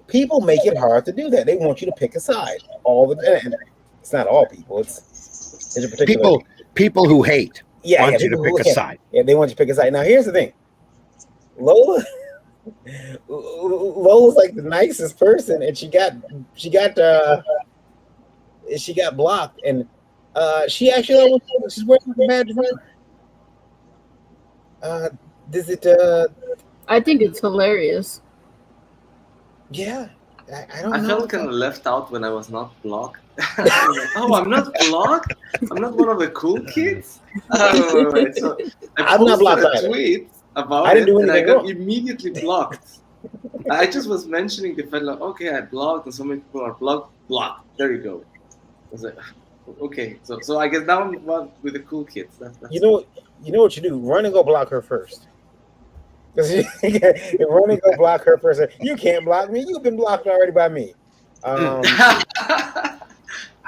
people make it hard to do that. They want you to pick a side all the time. It's not all people. It's a particular people who hate. Want you to pick a side. Yeah, they want you to pick a side. Now, here's the thing. Lola's like the nicest person, and she got blocked, and she actually she's wearing a badge. Does it? I think it's hilarious. Yeah, I don't know. I felt kind of left out when I was not blocked. I'm not blocked. I'm not one of the cool kids. So I I'm not blocked posted a either. tweet about I didn't do it, and I anything got immediately blocked. I just was mentioning the fact, like, okay, I blocked, and so many people are blocked. There you go. I was like, okay, so I guess now I'm one with the cool kids. That's you know what you do? Run and go block her first. Run and go block her first. You can't block me. You've been blocked already by me.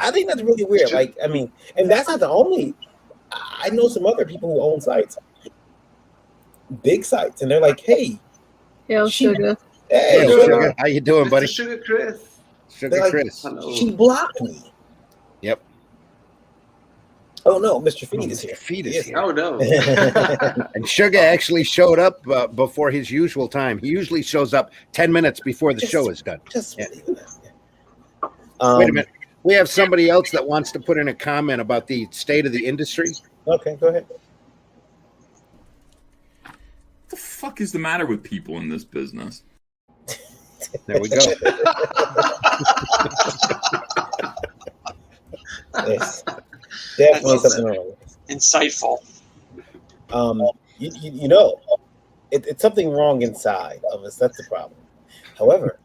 I think that's really weird. And that's not the only. I know some other people who own sites, big sites, and they're like, "Hey, Sugar. Hey, Sugar. How you doing, buddy?" Sugar Chris. Sugar They're like, Chris. Hello. she blocked me. Yep. Oh no, Mr. Feed is Mr. here. Feed He is here. Oh no. And Sugar actually showed up before his usual time. He usually shows up 10 minutes before the show is done. Just Yeah. believe it. Wait a minute. We have somebody else that wants to put in a comment about the state of the industry. Okay, go ahead. What the fuck is the matter with people in this business? There we go. Yes. Definitely That's something wrong. insightful. You know, it's something wrong inside of us. That's the problem. However,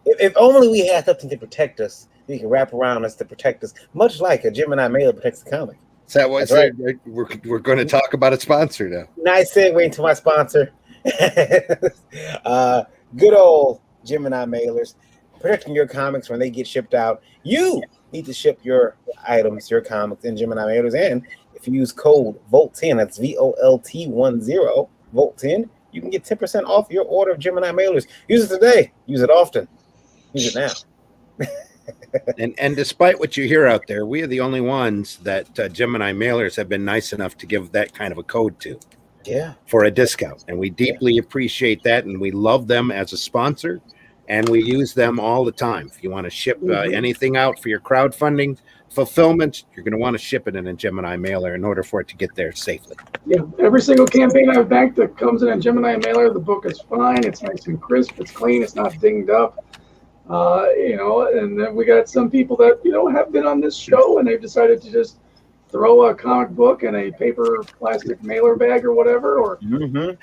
if only we had something to protect us, we can wrap around us to protect us, much like a Gemini mailer protects the comic. Is that what That's we're going to talk about a sponsor now? Nice segue into my sponsor. Good old Gemini mailers, protecting your comics when they get shipped out. You need to ship your items, your comics in Gemini mailers. And if you use code VOLT10, that's VOLT10, VOLT10, you can get 10% off your order of Gemini mailers. Use it today. Use it often. Use it now. And despite what you hear out there, we are the only ones that Gemini mailers have been nice enough to give that kind of a code to. Yeah. For a discount. And we deeply appreciate that. And we love them as a sponsor. And we use them all the time. If you want to ship anything out for your crowdfunding fulfillment, you're going to want to ship it in a Gemini mailer in order for it to get there safely. Yeah, every single campaign I've banked that comes in a Gemini mailer, the book is fine. It's nice and crisp. It's clean. It's not dinged up. And then we got some people that, have been on this show and they've decided to just throw a comic book in a paper plastic mailer bag or whatever, or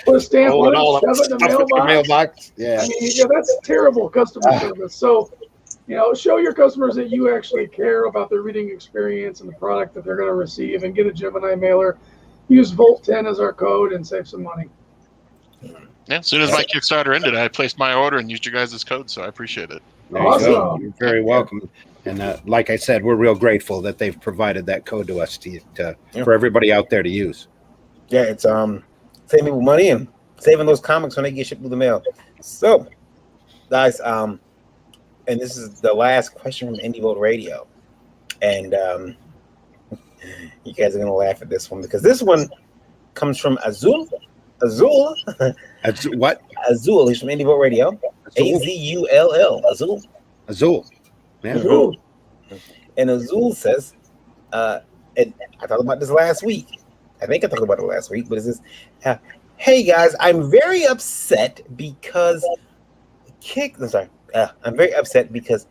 put a stamp on it, shove it in the mailbox. Yeah. I mean, that's terrible customer service. So, show your customers that you actually care about their reading experience and the product that they're going to receive, and get a Gemini mailer. Use VOLT10 as our code and save some money. Yeah, as soon as my Kickstarter ended, I placed my order and used your guys' code, so I appreciate it. There you go. You're very welcome. And like I said, we're real grateful that they've provided that code to us for everybody out there to use. Yeah, it's saving people money and saving those comics when they get shipped through the mail. So, guys, and this is the last question from Indie Vote Radio, and you guys are gonna laugh at this one because this one comes from Azul. What? Azul. He's from Indie Vote Radio. Azull. Azul. Yeah. Azul. And Azul says, and I talked about this last week. I think I talked about it last week, but it says, hey guys, I'm very upset because I'm very upset because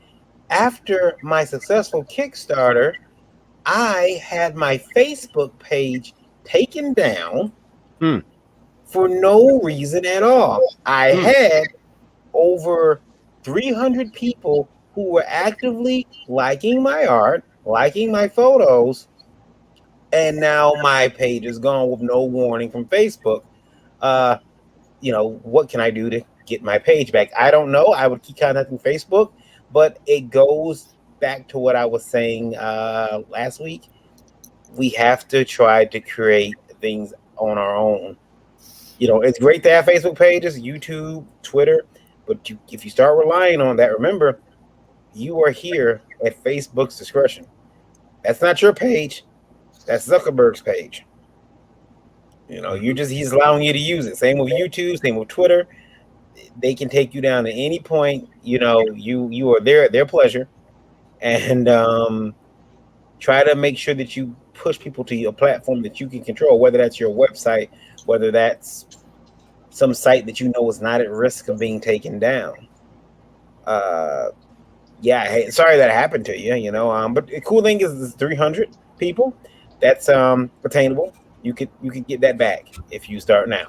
after my successful Kickstarter, I had my Facebook page taken down for no reason at all. I had over 300 people who were actively liking my art, liking my photos, and now my page is gone with no warning from Facebook. What can I do to get my page back? I don't know. I would keep contacting Facebook, but it goes back to what I was saying last week. We have to try to create things on our own. It's great to have Facebook pages, YouTube, Twitter, but if you start relying on that, remember, you are here at Facebook's discretion. That's not your page. That's Zuckerberg's page. He's allowing you to use it. Same with YouTube, same with Twitter. They can take you down at any point. You are there at their pleasure. And try to make sure that you push people to your platform that you can control, whether that's your website, whether that's some site that is not at risk of being taken down. Hey, sorry that happened to you, but the cool thing is 300 people. That's attainable. You could get that back if you start now.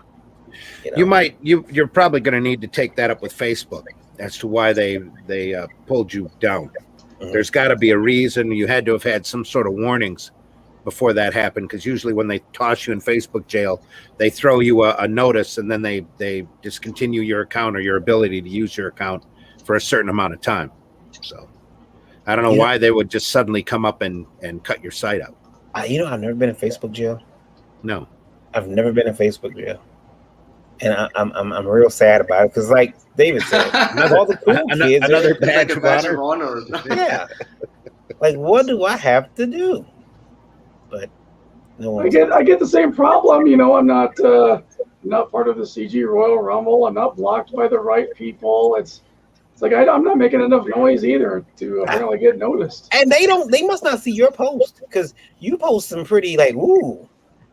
You're probably going to need to take that up with Facebook as to why they pulled you down. There's got to be a reason. You had to have had some sort of warnings before that happened, because usually when they toss you in Facebook jail, they throw you a notice and then they discontinue your account or your ability to use your account for a certain amount of time. So I don't know why they would just suddenly come up and cut your site out. I've never been in Facebook jail. No, I've never been in Facebook jail. and I'm real sad about it because, like David said, all the cool kids, another It's like badge a of badge honor. of honor. yeah. Like, what do I have to do? But no one. I get the same problem. You know, I'm not part of the CG Royal Rumble. I'm not blocked by the right people. It's like I'm not making enough noise either to apparently get noticed. And they must not see your post because you post some pretty like ooh.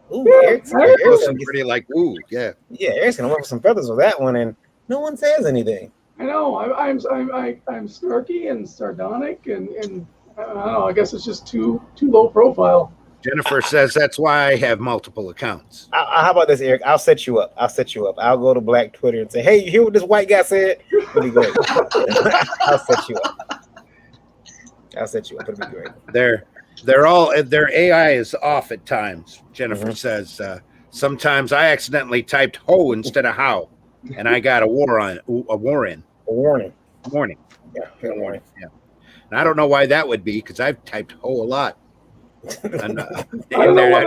Yeah, Eric's Some pretty like ooh, yeah. Yeah, Eric's gonna ruffle some feathers with that one, and no one says anything. I know. I'm snarky and sardonic, and I don't know. I guess it's just too low profile. Jennifer says that's why I have multiple accounts. How about this, Eric? I'll set you up. I'll go to Black Twitter and say, "Hey, you hear what this white guy said?" It'll be great. I'll set you up. It'll be great. Their AI is off at times. Jennifer says sometimes I accidentally typed "ho" instead of "how," and I got a warning. Yeah, a warning. Yeah. And I don't know why that would be because I've typed "ho" a lot. And, I don't know what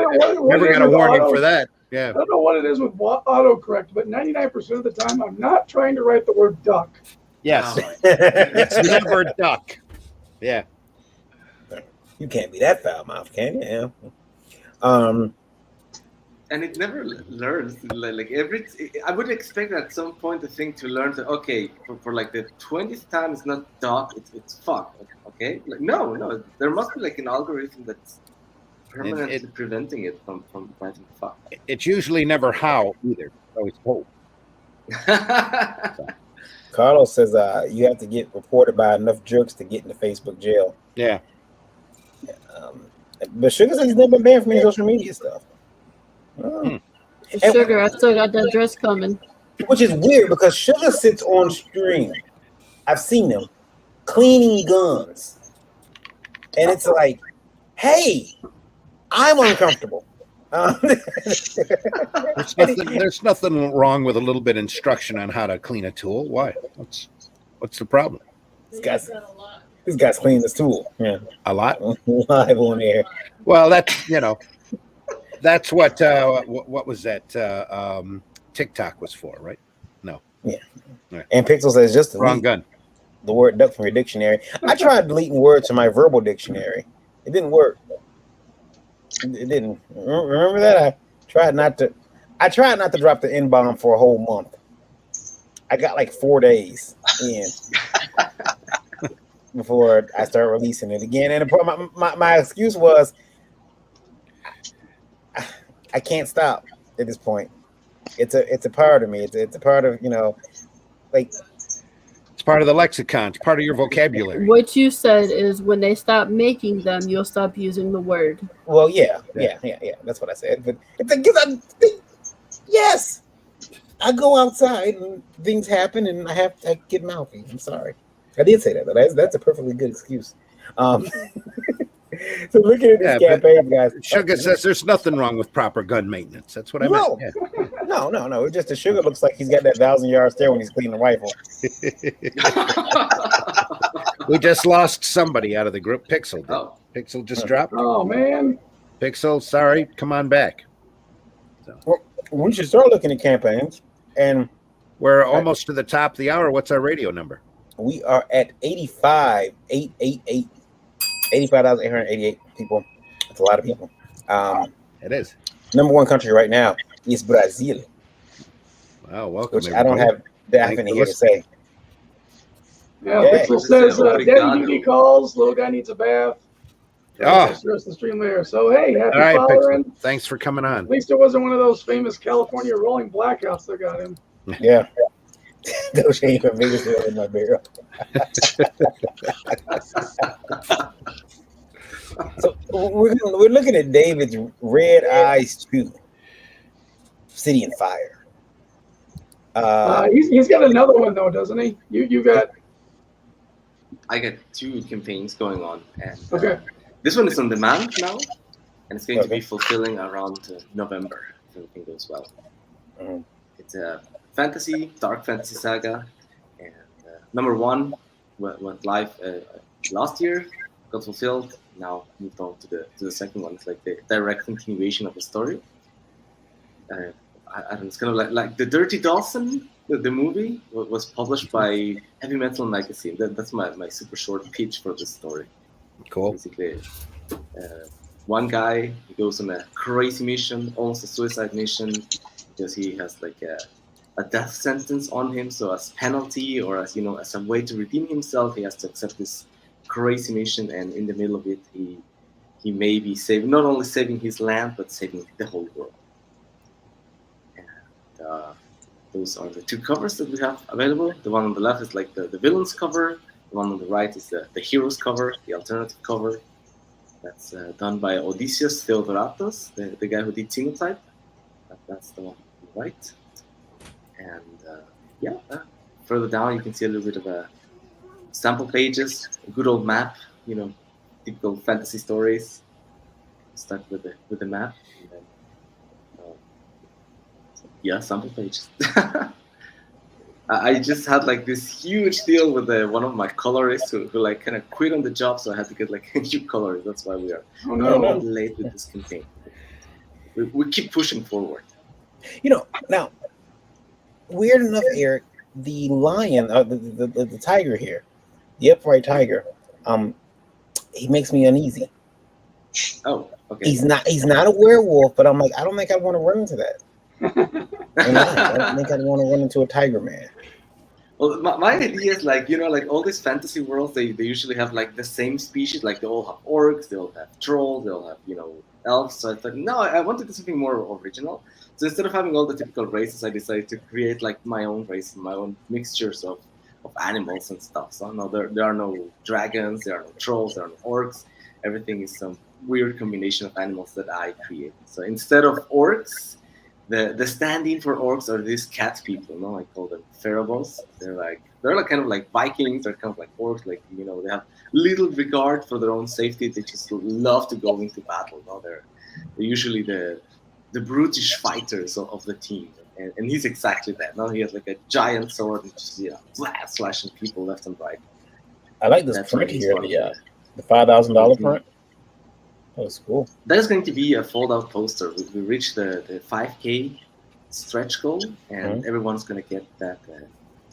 never got a warning for that. Yeah. I don't know what it is with autocorrect, but 99% of the time, I'm not trying to write the word duck. Yes. It's never duck. Yeah. You can't be that foul mouth, can you? And it never learns. Like I would expect at some point the thing to learn that okay, for like the 20th time, it's not duck, it's fuck. Okay, like no, there must be like an algorithm that's permanently preventing it from writing fuck. It's usually never how either. It's always ho. Carlos says you have to get reported by enough jerks to get into Facebook jail. Yeah. But Sugar says he's never been banned from any social media stuff. Sugar, I still got that dress coming. Which is weird because Sugar sits on stream. I've seen him cleaning guns. And it's like, hey, I'm uncomfortable. There's nothing wrong with a little bit of instruction on how to clean a tool. Why? What's the problem? This guy's cleaning this tool. Yeah. A lot? Live on air. Well, that's what was that TikTok was for, right? No. Yeah. And Pixel says just wrong gun. The word duck from your dictionary. I tried deleting words from my verbal dictionary. It didn't work. It didn't. Remember that? I tried not to drop the N-bomb for a whole month. I got like 4 days in before I started releasing it again. And my excuse was I can't stop at this point. It's a part of me. It's a part of, like it's part of the lexicon. It's part of your vocabulary. What you said is when they stop making them, you'll stop using the word. Well, yeah. That's what I said. But it's like, yes, I go outside and things happen and I get mouthy. I'm sorry. I did say that, but that's a perfectly good excuse. So looking at this campaign, guys. Sugar says there's nothing wrong with proper gun maintenance. That's what I meant. Yeah. No. It's just the Sugar looks like he's got that 1,000-yard stare when he's cleaning the rifle. We just lost somebody out of the group. Pixel. Pixel just dropped. Oh man. Pixel, sorry. Come on back. Well, we should start looking at campaigns, and we're almost to the top of the hour. What's our radio number? We are at 85,888. 85,888 people. That's a lot of people. It is. Number one country right now is Brazil. Wow, welcome. Which I don't have that many here to say. Yeah, Pixel says daddy duty calls, little guy needs a bath. The rest of the stream there. So hey, happy following. Thanks for coming on. At least it wasn't one of those famous California rolling blackouts that got him. Yeah. Those ain't even biggest deal in my barrel. So we're looking at David's Red Eyes 2, City and Fire. He's got another one though, doesn't he? You got. I got 2 campaigns going on, and okay. This one is on demand now, and it's going to be fulfilling around November if everything goes well. Mm-hmm. It's a dark fantasy saga, and number 1 went live last year, got fulfilled. Now moved on to the second one. It's like the direct continuation of the story. I don't know, it's kind of like the Dirty Dawson, the movie was published by Heavy Metal Magazine. That's my super short pitch for this story. Cool. Basically, one guy, he goes on a crazy mission, almost a suicide mission, because he has like a death sentence on him. So as penalty, or as as a way to redeem himself, he has to accept this crazy mission. And in the middle of it, he may be not only saving his land, but saving the whole world. And those are the two covers that we have available. The one on the left is like the villain's cover. The one on the right is the hero's cover, the alternative cover. That's done by Odysseus Theodoratos, the guy who did Xenotype. That's the one on the right. And further down you can see a little bit of sample pages, a good old map, typical fantasy stories. Start with the map. And then, sample pages. I just had like this huge deal with one of my colorists who like kind of quit on the job, so I had to get like a new colorist. That's why we are late with this campaign. We keep pushing forward. Now, weird enough, Eric, the lion, the tiger here, the upright tiger, he makes me uneasy. Oh, okay. He's not a werewolf, but I'm like, I don't think I want to run into that. I don't think I'd want to run into a tiger man. Well, my idea is like all these fantasy worlds, they usually have like the same species. Like they all have orcs, they all have trolls, they all have elves. So I thought, no, I want to do something more original. So instead of having all the typical races, I decided to create like my own race, my own mixtures of animals and stuff. So no, there are no dragons, there are no trolls, there are no orcs. Everything is some weird combination of animals that I created. So instead of orcs, the stand-in for orcs are these cat people. I call them Pharaohs. They're like kind of like Vikings. They're kind of like orcs. Like they have little regard for their own safety. They just love to go into battle. They're usually the brutish fighters of the team. And he's exactly that. He has like a giant sword and just slashing people left and right. I like this print here. The $5,000 print. That was cool. That is going to be a fold-out poster. We reached the 5K stretch goal, and everyone's going to get that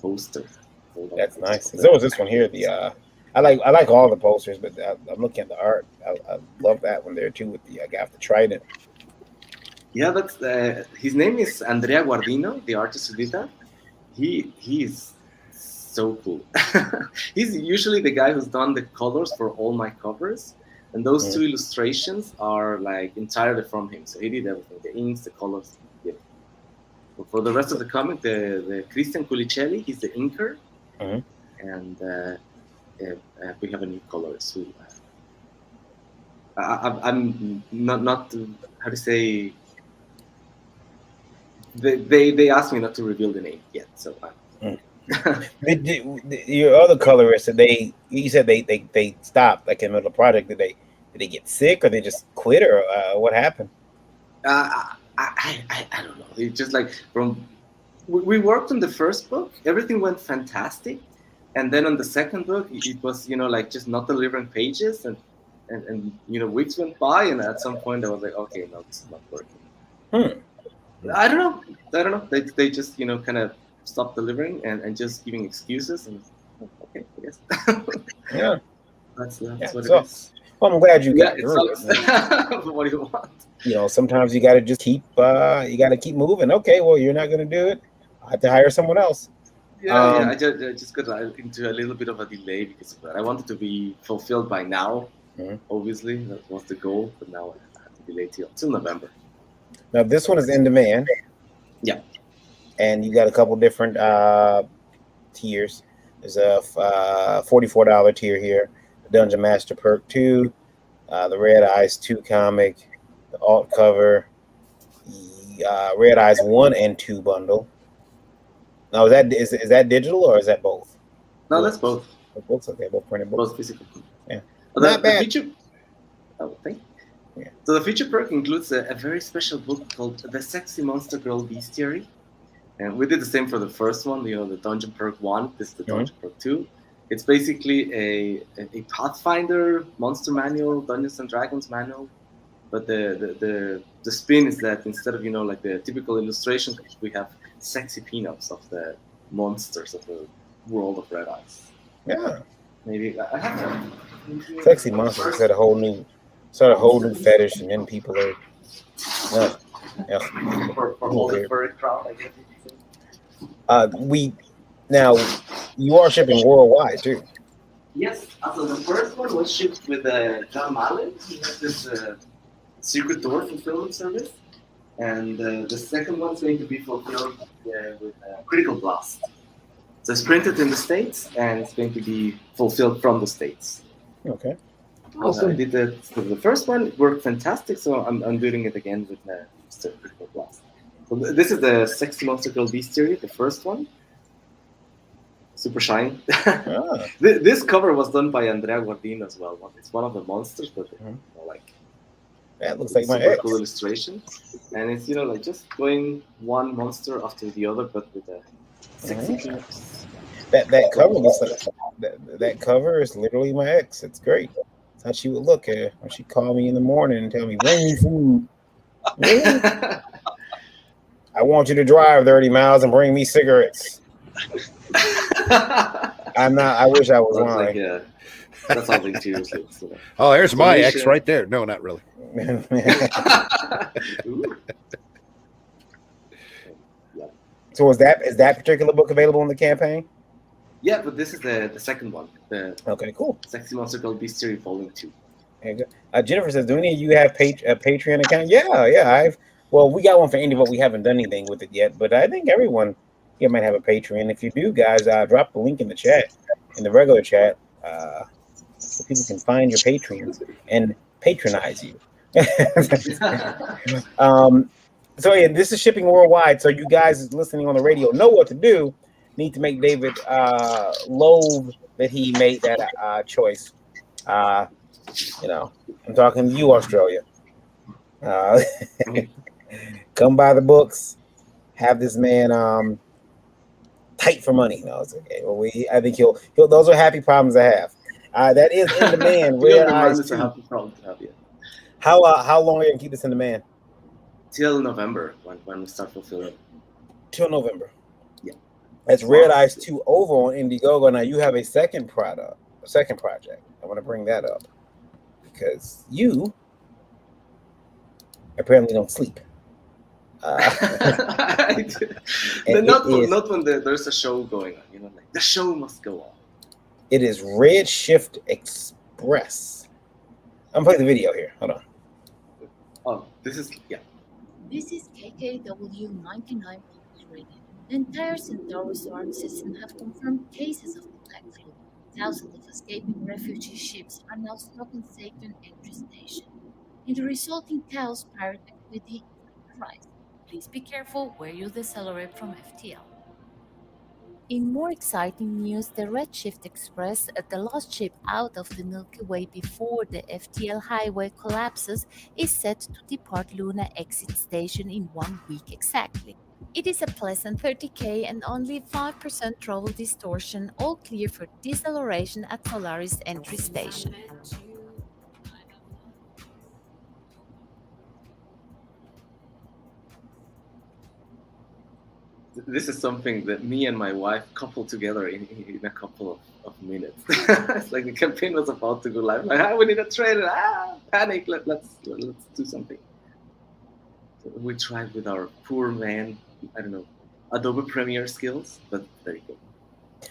poster. That's nice. There was this one here. I like all the posters, but I'm looking at the art. I love that one there too with the guy with the trident. Yeah, that's his name is Andrea Guardino, the artist who did that. He's so cool. He's usually the guy who's done the colors for all my covers. And those two illustrations are like entirely from him. So he did everything, the inks, the colors. Yeah. But for the rest of the comic, the Christian Culicelli, he's the inker. And we have a new colorist who I'm not how to say. They asked me not to reveal the name yet, so. Your other colorists, you said they stopped like in the middle of the project. Did they get sick, or they just quit, or what happened? I don't know. It's just like we worked on the first book, everything went fantastic, and then on the second book it was like just not delivering pages, and weeks went by, and at some point I was like, okay, no, this is not working. I don't know. They just kind of stopped delivering and just giving excuses, and okay, I guess. Yeah, that's what it is. Well, I'm glad you got through it. What do you want? Sometimes you got to just keep moving. Okay, well, you're not going to do it. I have to hire someone else. I just got into a little bit of a delay because of that. I wanted to be fulfilled by now. Obviously, that was the goal, but now I have to delay till November. Now, this one is in demand. Yeah. And you got a couple different tiers. There's a $44 tier here, the Dungeon Master Perk 2, the Red Eyes 2 comic, the alt cover, the Red Eyes 1 and 2 bundle. Now, is that digital or is that both? No, that's both. Both, okay, both printed books. Both physical. Yeah. Not bad. Thank you. Yeah. So the feature perk includes a very special book called The Sexy Monster Girl Bestiary. And we did the same for the first one, the Dungeon Perk 1. This is the Dungeon Perk 2. It's basically a Pathfinder monster manual, Dungeons and Dragons manual. but the spin is that instead of like the typical illustration, we have sexy pinups of the monsters of the world of Red Eyes. Yeah. Maybe I have to. Sexy monsters set a whole new fetish, and then people are For all the furry crowd, I guess you could say. You are shipping worldwide too. Yes, so the first one was shipped with John Malin. He has this secret door fulfillment service, and the second one's going to be fulfilled with Critical Blast. So it's printed in the States, and it's going to be fulfilled from the States. Okay. Awesome. I did the first one; it worked fantastic. So I'm doing it again with Mr. Critical Blast. So this is the Sexy Monster Girl Bestiary, the first one. Super shiny. This cover was done by Andrea Guardino as well. It's one of the monsters, but that looks like my super ex. cool illustration, and it's like just going one monster after the other, but with a sexy pinups. That cover looks like that cover is literally my ex. It's great. That's how she would look at when she called me in the morning and tell me, "Bring me food." Really? I want you to drive 30 miles and bring me cigarettes. I'm not. I wish I was lying. That's all being seriously. Oh, there's my ex right there. No, not really. So is that particular book available in the campaign? Yeah, but this is the second one. Okay, cool. Sexy Monster Girl Bestiary Volume 2. Jennifer says, "Do any of you have a Patreon account?" Yeah. We got one for Indie, but we haven't done anything with it yet. But I think everyone here might have a Patreon. If you do, guys, drop the link in the chat, in the regular chat, so people can find your Patreons and patronize you. So yeah, this is shipping worldwide. So you guys listening on the radio know what to do. Need to make David loathe that he made that choice. I'm talking to you, Australia. Come buy the books. Have this man tight for money. No, it's okay. Well, I think he'll. Those are happy problems to have. That is in demand. Red Eyes 2. Happy problem to have, yeah. How long are you gonna keep this in demand? Till November when we start fulfilling. Till November. Yeah. That's Red Eyes 2 over on Indiegogo. Now you have a second project. I want to bring that up because you apparently don't sleep. Not when there's a show going on. The show must go on. It is Red Shift Express. I'm playing the video here. Hold on. Oh, this is This is KKW-99 Radio. The entire Centauri storm system have confirmed cases of the Black Flu. Thousands of escaping refugee ships are now stuck in Saturn entry station. In the resulting chaos, pirate activity is rise. Please be careful where you decelerate from FTL. In more exciting news, the Redshift Express, the last ship out of the Milky Way before the FTL highway collapses, is set to depart Luna exit station in 1 week exactly. It is a pleasant 30K and only 5% travel distortion, all clear for deceleration at Solaris entry station. This is something that me and my wife coupled together in a couple of minutes. It's like the campaign was about to go live. Like, we need a trailer. Panic. Let's do something. So we tried with our poor man, Adobe Premiere skills, but very good.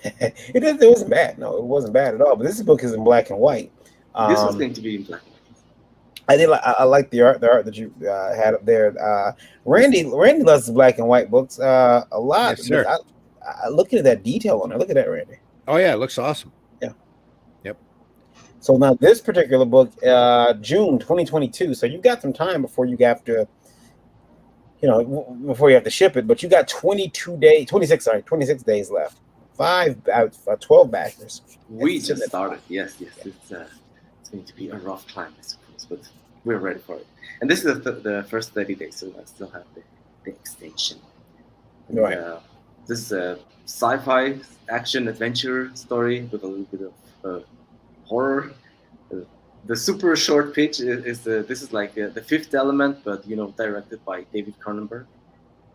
It wasn't bad. No, it wasn't bad at all. But this book is in black and white. This was going to be in black and white. I like the art that you had up there. Randy loves the black and white books a lot. Yes, sir. I looking at that detail on it. Look at that, Randy. Oh yeah, it looks awesome. Yeah. Yep. So now this particular book, June 2022. So you've got some time before you have to, before you have to ship it. But you got 26 days left. 12 backers. We just started. Yes. It's going to be a rough climb, I suppose, but we're ready for it. And this is the first 30 days, so I still have the extension. And, right. This is a sci-fi action adventure story with a little bit of horror. the super short pitch is this is like the Fifth Element, but directed by David Cronenberg.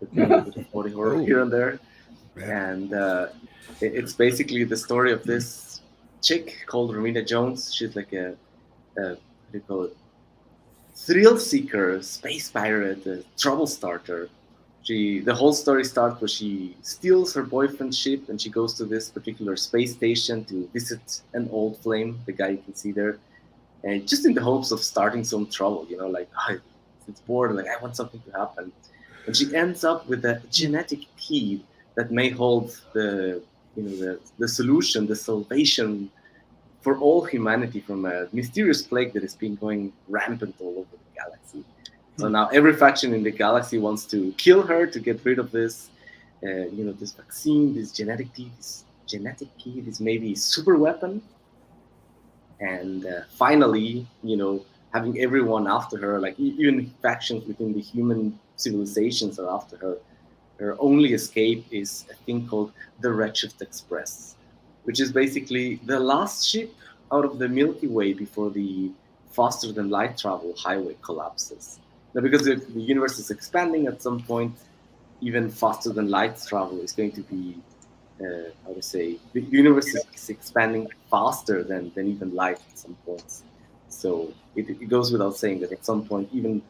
With the body horror here and there, and it's basically the story of this chick called Romina Jones. She's like a what do you call it? Thrill seeker, space pirate, trouble starter. The whole story starts where she steals her boyfriend's ship and she goes to this particular space station to visit an old flame, the guy you can see there, and just in the hopes of starting some trouble, like it's bored, like I want something to happen. And she ends up with a genetic key that may hold the solution, the salvation for all humanity from a mysterious plague that has been going rampant all over the galaxy. So now every faction in the galaxy wants to kill her to get rid of this, this vaccine, this genetic key, this maybe super weapon. And finally, having everyone after her, like even factions within the human civilizations are after her. Her only escape is a thing called the Redshift Express, which is basically the last ship out of the Milky Way before the faster than light travel highway collapses. Now, because the universe is expanding at some point, even faster than light travel is going to be, the universe is expanding faster than even light at some points. So it goes without saying that at some point, even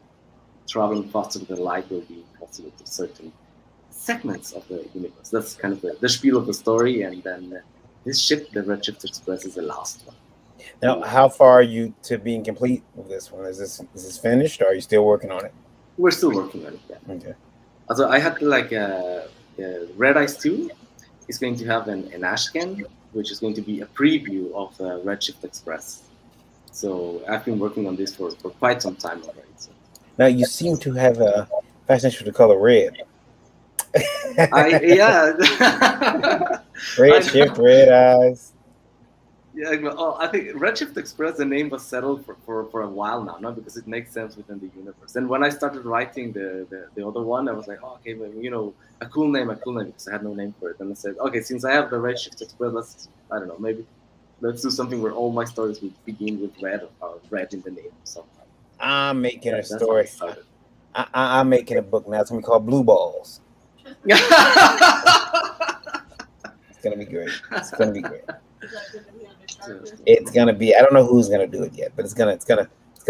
traveling faster than light will be possible to certain segments of the universe. That's kind of the spiel of the story, and then this ship, the Redshift Express, is the last one. Now, how far are you to being complete with this one? Is this finished, or are you still working on it? We're still working on it. Yeah. Okay. Also, I had Red Eyes 2 is going to have an Ashcan, which is going to be a preview of Redshift Express. So I've been working on this for quite some time already. So. Now you seem to have a fascination with the color red. Red shift, red eyes. Yeah, well, I think Redshift Express, the name was settled for a while now, not because it makes sense within the universe. And when I started writing the other one, I was like, oh, okay, well, a cool name, because I had no name for it. And I said, okay, since I have the Redshift Express, let's do something where all my stories would begin with red or red in the name. So I'm making a story. I'm making a book now. It's gonna be called Blue Balls. It's gonna be great. It's gonna be great. It's gonna be. I don't know who's gonna do it yet, but it's gonna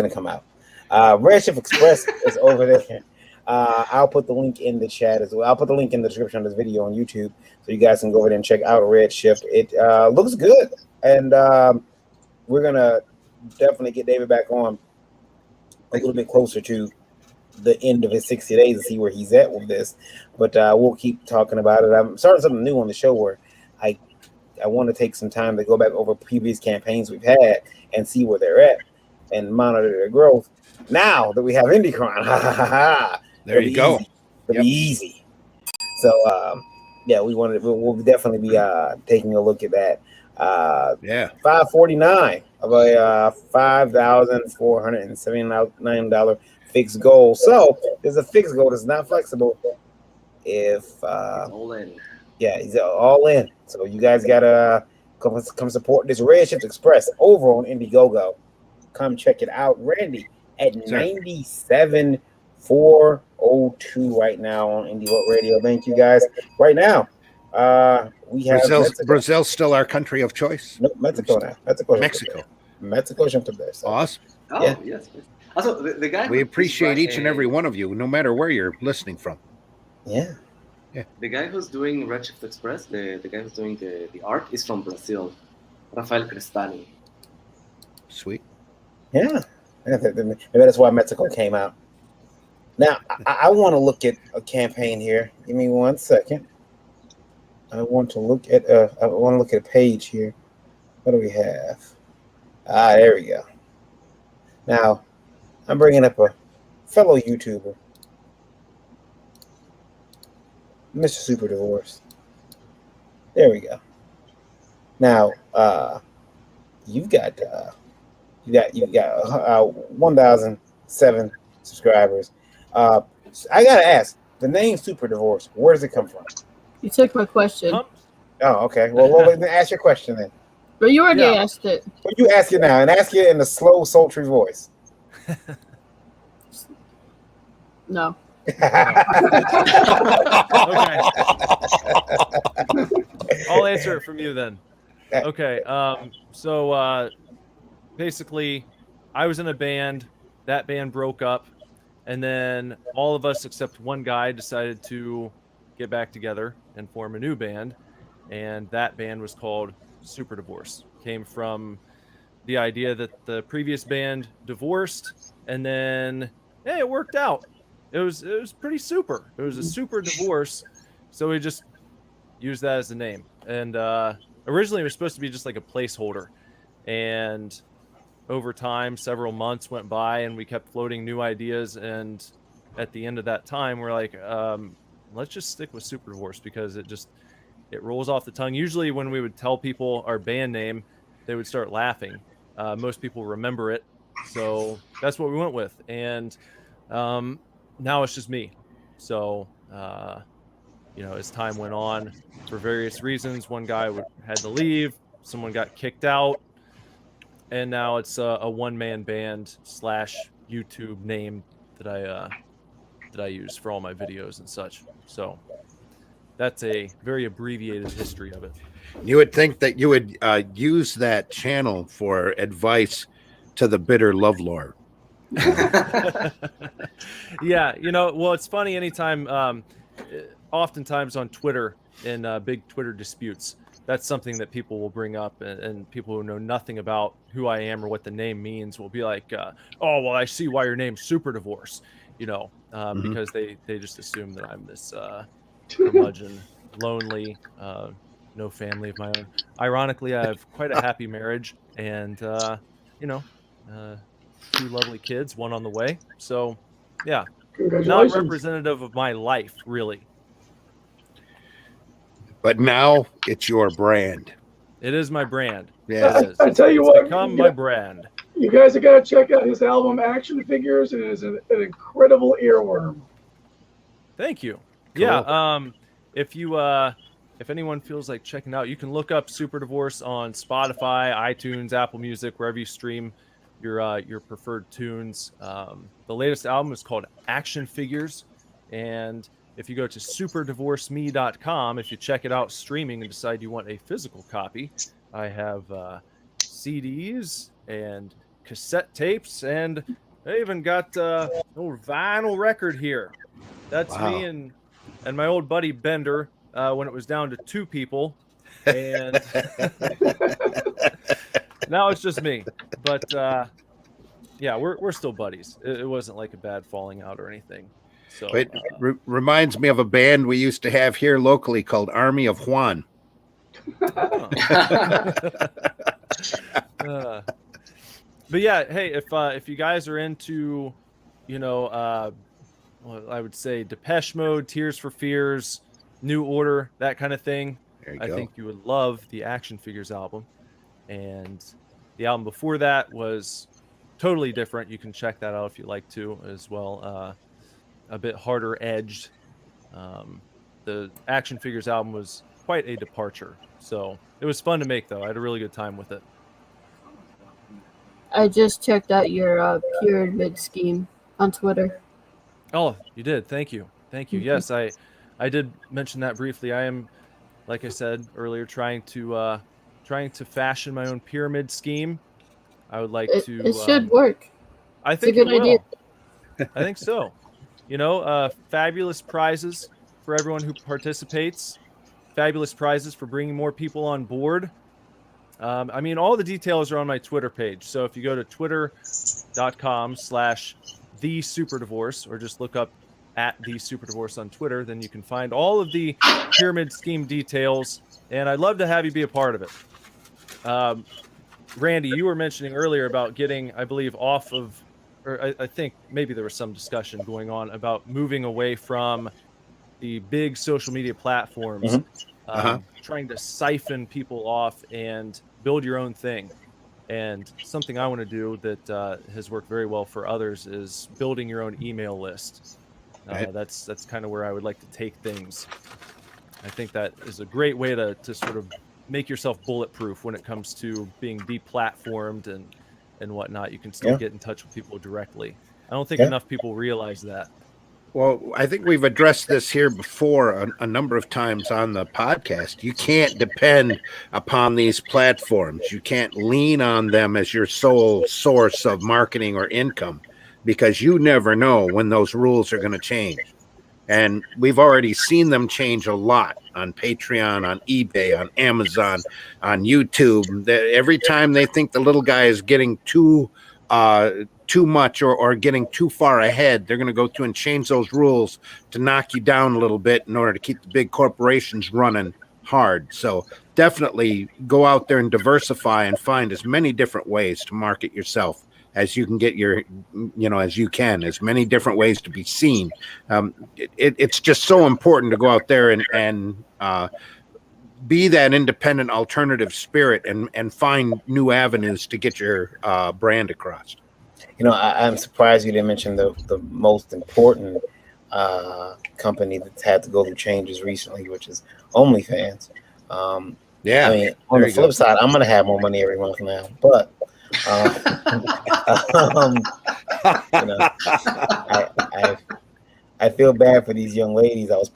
come out. Redshift Express is over there. I'll put the link in the chat as well. I'll put the link in the description of this video on YouTube, so you guys can go over there and check out Redshift. It looks good, and we're gonna definitely get David back on a little bit closer to the end of his 60 days to see where he's at with this. But we'll keep talking about it. I'm starting something new on the show where I want to take some time to go back over previous campaigns we've had and see where they're at and monitor their growth. Now that we have IndieCron, there you go. It'll be easy. So we'll definitely be taking a look at that. $549 of a $5,479 fixed goal. So there's a fixed goal that's not flexible. If all in. Yeah, he's all in. So you guys gotta come support this Redshift Express over on Indiegogo. Come check it out. Randy at 97,402 right now on Indie Vote Radio. Thank you guys. Right now, we have Brazil's still our country of choice. No, Mexico now. Mexico jumped up there. So. Awesome. Oh, yeah. Yes. Also, the guy. We appreciate each and every one of you, no matter where you're listening from. Yeah. Yeah. The guy who's doing Redshift Express, the guy who's doing the art, is from Brazil, Rafael Crestani. Sweet. Yeah. Maybe that's why Mexico came out. Now, I want to look at a campaign here. Give me 1 second. I want to look at a page here. What do we have? There we go. Now, I'm bringing up a fellow YouTuber, Mr. Super Divorce. There we go. Now, you've got 1,007 subscribers. I gotta ask, the name Super Divorce, where does it come from? You took my question. Oh, okay. Well, let me ask your question then. But you already Yeah. asked it. Well, you ask it now, and ask it in a slow, sultry voice. No. Okay. I'll answer it from you then. Okay. So basically, I was in a band. That band broke up, and then all of us except one guy decided to get back together and form a new band, and that band was called Super Divorce. Came from the idea that the previous band divorced, and then hey, it worked out. It was pretty super. It was a super divorce, so we just used that as the name. And originally it was supposed to be just like a placeholder, and over time, several months went by, and we kept floating new ideas. And at the end of that time, we're like, let's just stick with Super Divorce because it rolls off the tongue. Usually, when we would tell people our band name, they would start laughing. Most people remember it, so that's what we went with. And now it's just me. So as time went on, for various reasons, one guy had to leave, someone got kicked out, and now it's a one-man band / YouTube name that I use for all my videos and such. So that's a very abbreviated history of it. You would think that you would use that channel for advice to the bitter lovelore. Yeah, well, it's funny anytime, oftentimes on Twitter, in big Twitter disputes, that's something that people will bring up, and people who know nothing about who I am or what the name means will be like, oh, well, I see why your name's Super Divorce, because they just assume that I'm this curmudgeon, lonely, no family of my own. Ironically, I have quite a happy marriage, and 2 lovely kids, 1 on the way. So, yeah, not Congratulations. representative of my life, really. But now it's your brand. It is my brand. Yeah. It is. I tell you It's what, become my brand. You guys have got to check out his album Action Figures. It is an incredible earworm. Thank you. Cool. Yeah. If anyone feels like checking out, you can look up Super Divorce on Spotify, iTunes, Apple Music, wherever you stream your preferred tunes. The latest album is called Action Figures, and if you go to superdivorceme.com, if you check it out streaming and decide you want a physical copy, I have CDs and cassette tapes, and I even got a little vinyl record here. That's me and my old buddy Bender when it was down to 2 people, and now it's just me. But yeah, we're still buddies. It wasn't like a bad falling out or anything. So It reminds me of a band we used to have here locally called Army of Juan. But yeah, hey, if you guys are into, well, I would say Depeche Mode, Tears for Fears, New Order, that kind of thing, I think you would love the Action Figures album. And the album before that was totally different. You can check that out if you like to as well. A bit harder edged. The Action Figures album was quite a departure. So it was fun to make, though. I had a really good time with it. I just checked out your pyramid scheme on Twitter. Oh, you did. Thank you. Thank you. Yes, I did mention that briefly. I am, like I said earlier, trying to fashion my own pyramid scheme. I would like to. It should work. I think it's a good idea. I think so. Fabulous prizes for everyone who participates. Fabulous prizes for bringing more people on board. All the details are on my Twitter page. So if you go to twitter.com/thesuperddivorce or just look up @thesuperddivorce on Twitter, then you can find all of the pyramid scheme details. And I'd love to have you be a part of it. Randy, you were mentioning earlier about getting, I believe, off of, or I think maybe there was some discussion going on about moving away from the big social media platforms, trying to siphon people off and build your own thing. And something I want to do that has worked very well for others is building your own email list. That's kind of where I would like to take things. I think that is a great way to sort of make yourself bulletproof when it comes to being deplatformed and whatnot. You can still get in touch with people directly. I don't think enough people realize that. Well, I think we've addressed this here before a number of times on the podcast. You can't depend upon these platforms. You can't lean on them as your sole source of marketing or income, because you never know when those rules are going to change. And we've already seen them change a lot on Patreon, on eBay, on Amazon, on YouTube. Every time they think the little guy is getting too much or getting too far ahead, they're going to go through and change those rules to knock you down a little bit in order to keep the big corporations running hard. So definitely go out there and diversify and find as many different ways to market yourself as you can get as many different ways to be seen. It's just so important to go out there and be that independent alternative spirit and find new avenues to get your brand across. I'm surprised you didn't mention the most important company that's had to go through changes recently, which is OnlyFans. I mean, on the flip side, I'm going to have more money every month now, but I feel bad for these young ladies. I was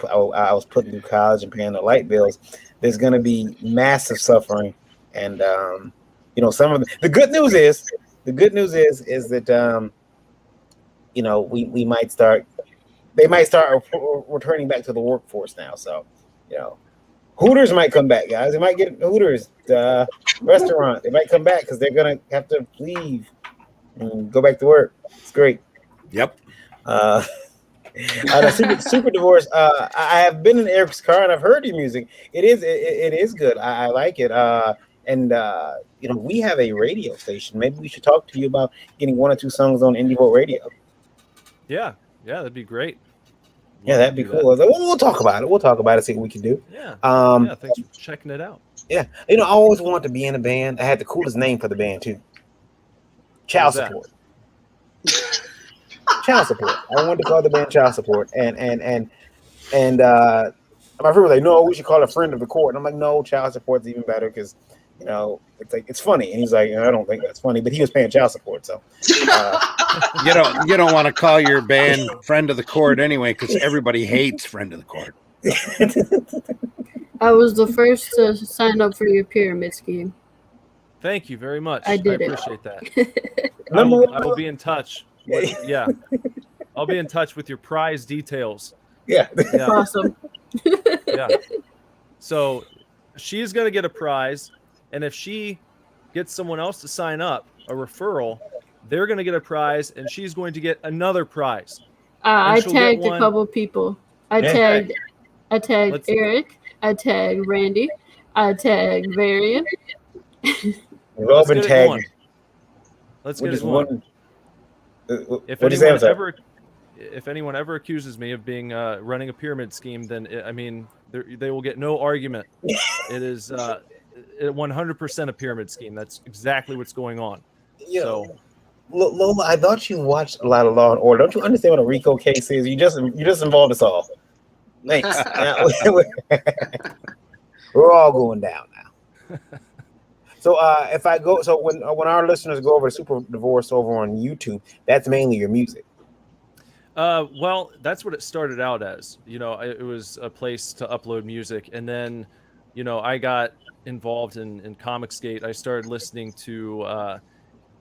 putting through college and paying the light bills. There's going to be massive suffering, and some of the good news is that we might start. They might start returning back to the workforce now. So Hooters might come back, guys. They might get Hooters restaurant. They might come back because they're gonna have to leave and go back to work. It's great. Yep. Super Divorce. I have been in Eric's car and I've heard your music. It is good. I like it. We have a radio station. Maybe we should talk to you about getting 1 or 2 songs on Indie Vote Radio. Yeah, that'd be great. Yeah, that'd be cool. We'll talk about it. We'll talk about it, see what we can do. Yeah. Thanks for checking it out. Yeah. I always wanted to be in a band. I had the coolest name for the band too. Child Support. Child Support. I wanted to call the band Child Support. And my friend was like, no, we should call it Friend of the Court. And I'm like, no, Child Support's even better because it's funny. And he's like, I don't think that's funny, but he was paying child support. So you don't want to call your band Friend of the Court anyway, because everybody hates Friend of the Court. I was the first to sign up for your pyramid scheme. Thank you very much. I did appreciate that. I will be in touch. Yeah. I'll be in touch with your prize details. Yeah. Awesome. Yeah. So she's going to get a prize. And if she gets someone else to sign up, a referral, they're going to get a prize, and she's going to get another prize. I tagged a couple people. I tagged Eric. I tagged Randy. I tagged Varian. We've all been tagged. Let's get one. If anyone ever accuses me of being running a pyramid scheme, then they will get no argument. It is 100% a pyramid scheme. That's exactly what's going on. Lola, I thought you watched a lot of Law and Order. Don't you understand what a RICO case is? You just involved us all. Thanks. We're all going down now. So when our listeners go over to Super Divorce over on YouTube, that's mainly your music. Well, that's what it started out as. It was a place to upload music, and then I got involved in Comicsgate. I started listening to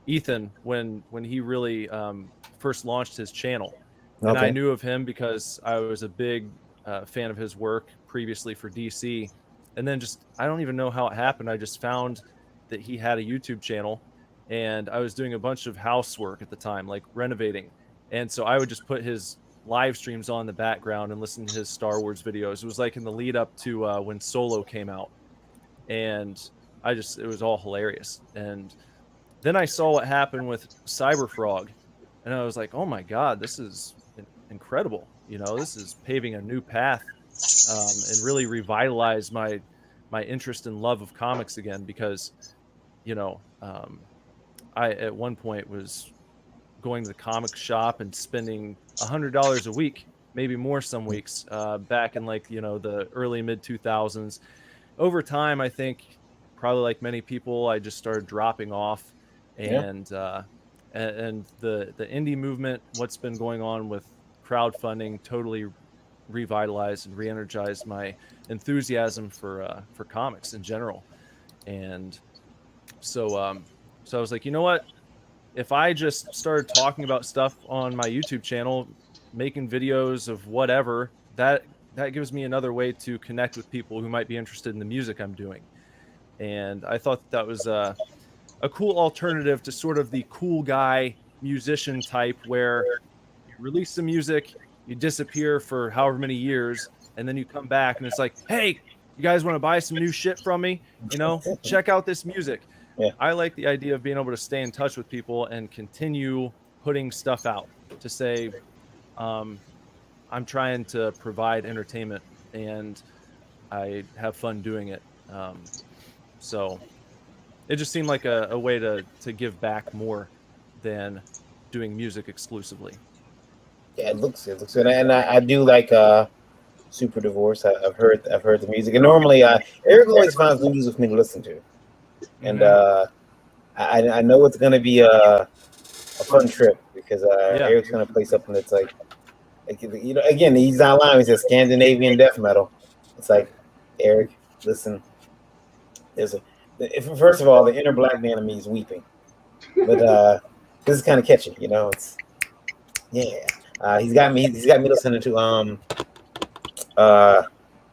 Ethan when he really first launched his channel. And I knew of him because I was a big fan of his work previously for DC. And then I don't even know how it happened. I just found that he had a YouTube channel, and I was doing a bunch of housework at the time, like renovating. And so I would just put his live streams on in the background and listen to his Star Wars videos. It was like in the lead up to when Solo came out. And it was all hilarious. And then I saw what happened with Cyberfrog, and I was like, oh my God, this is incredible. This is paving a new path, and really revitalized my interest and love of comics again, because, I at one point was going to the comic shop and spending $100 a week, maybe more some weeks, back in the early mid 2000s. Over time, I think probably like many people, I just started dropping off, Yeah. and the indie movement, what's been going on with crowdfunding, totally revitalized and re-energized my enthusiasm for comics in general. And so I was like, you know what, if I just started talking about stuff on my YouTube channel, making videos of whatever, that gives me another way to connect with people who might be interested in the music I'm doing. And I thought that was a cool alternative to sort of the cool guy musician type, where you release some music, you disappear for however many years, and then you come back and it's like, hey, you guys want to buy some new shit from me? You know, check out this music. Yeah. I like the idea of being able to stay in touch with people and continue putting stuff out to say, I'm trying to provide entertainment and I have fun doing it. So it just seemed like a way to give back more than doing music exclusively. Yeah, it looks good, and I do like Super Divorce. I've heard the music, and normally Eric always finds new music for me to listen to, and I know it's gonna be a fun trip because Eric's gonna play something that's like you know, again, he's not lying. He says Scandinavian death metal. It's like, Eric, listen, first of all, the inner black man of me is weeping, but this is kind of catchy, you know. It's he's got me listening to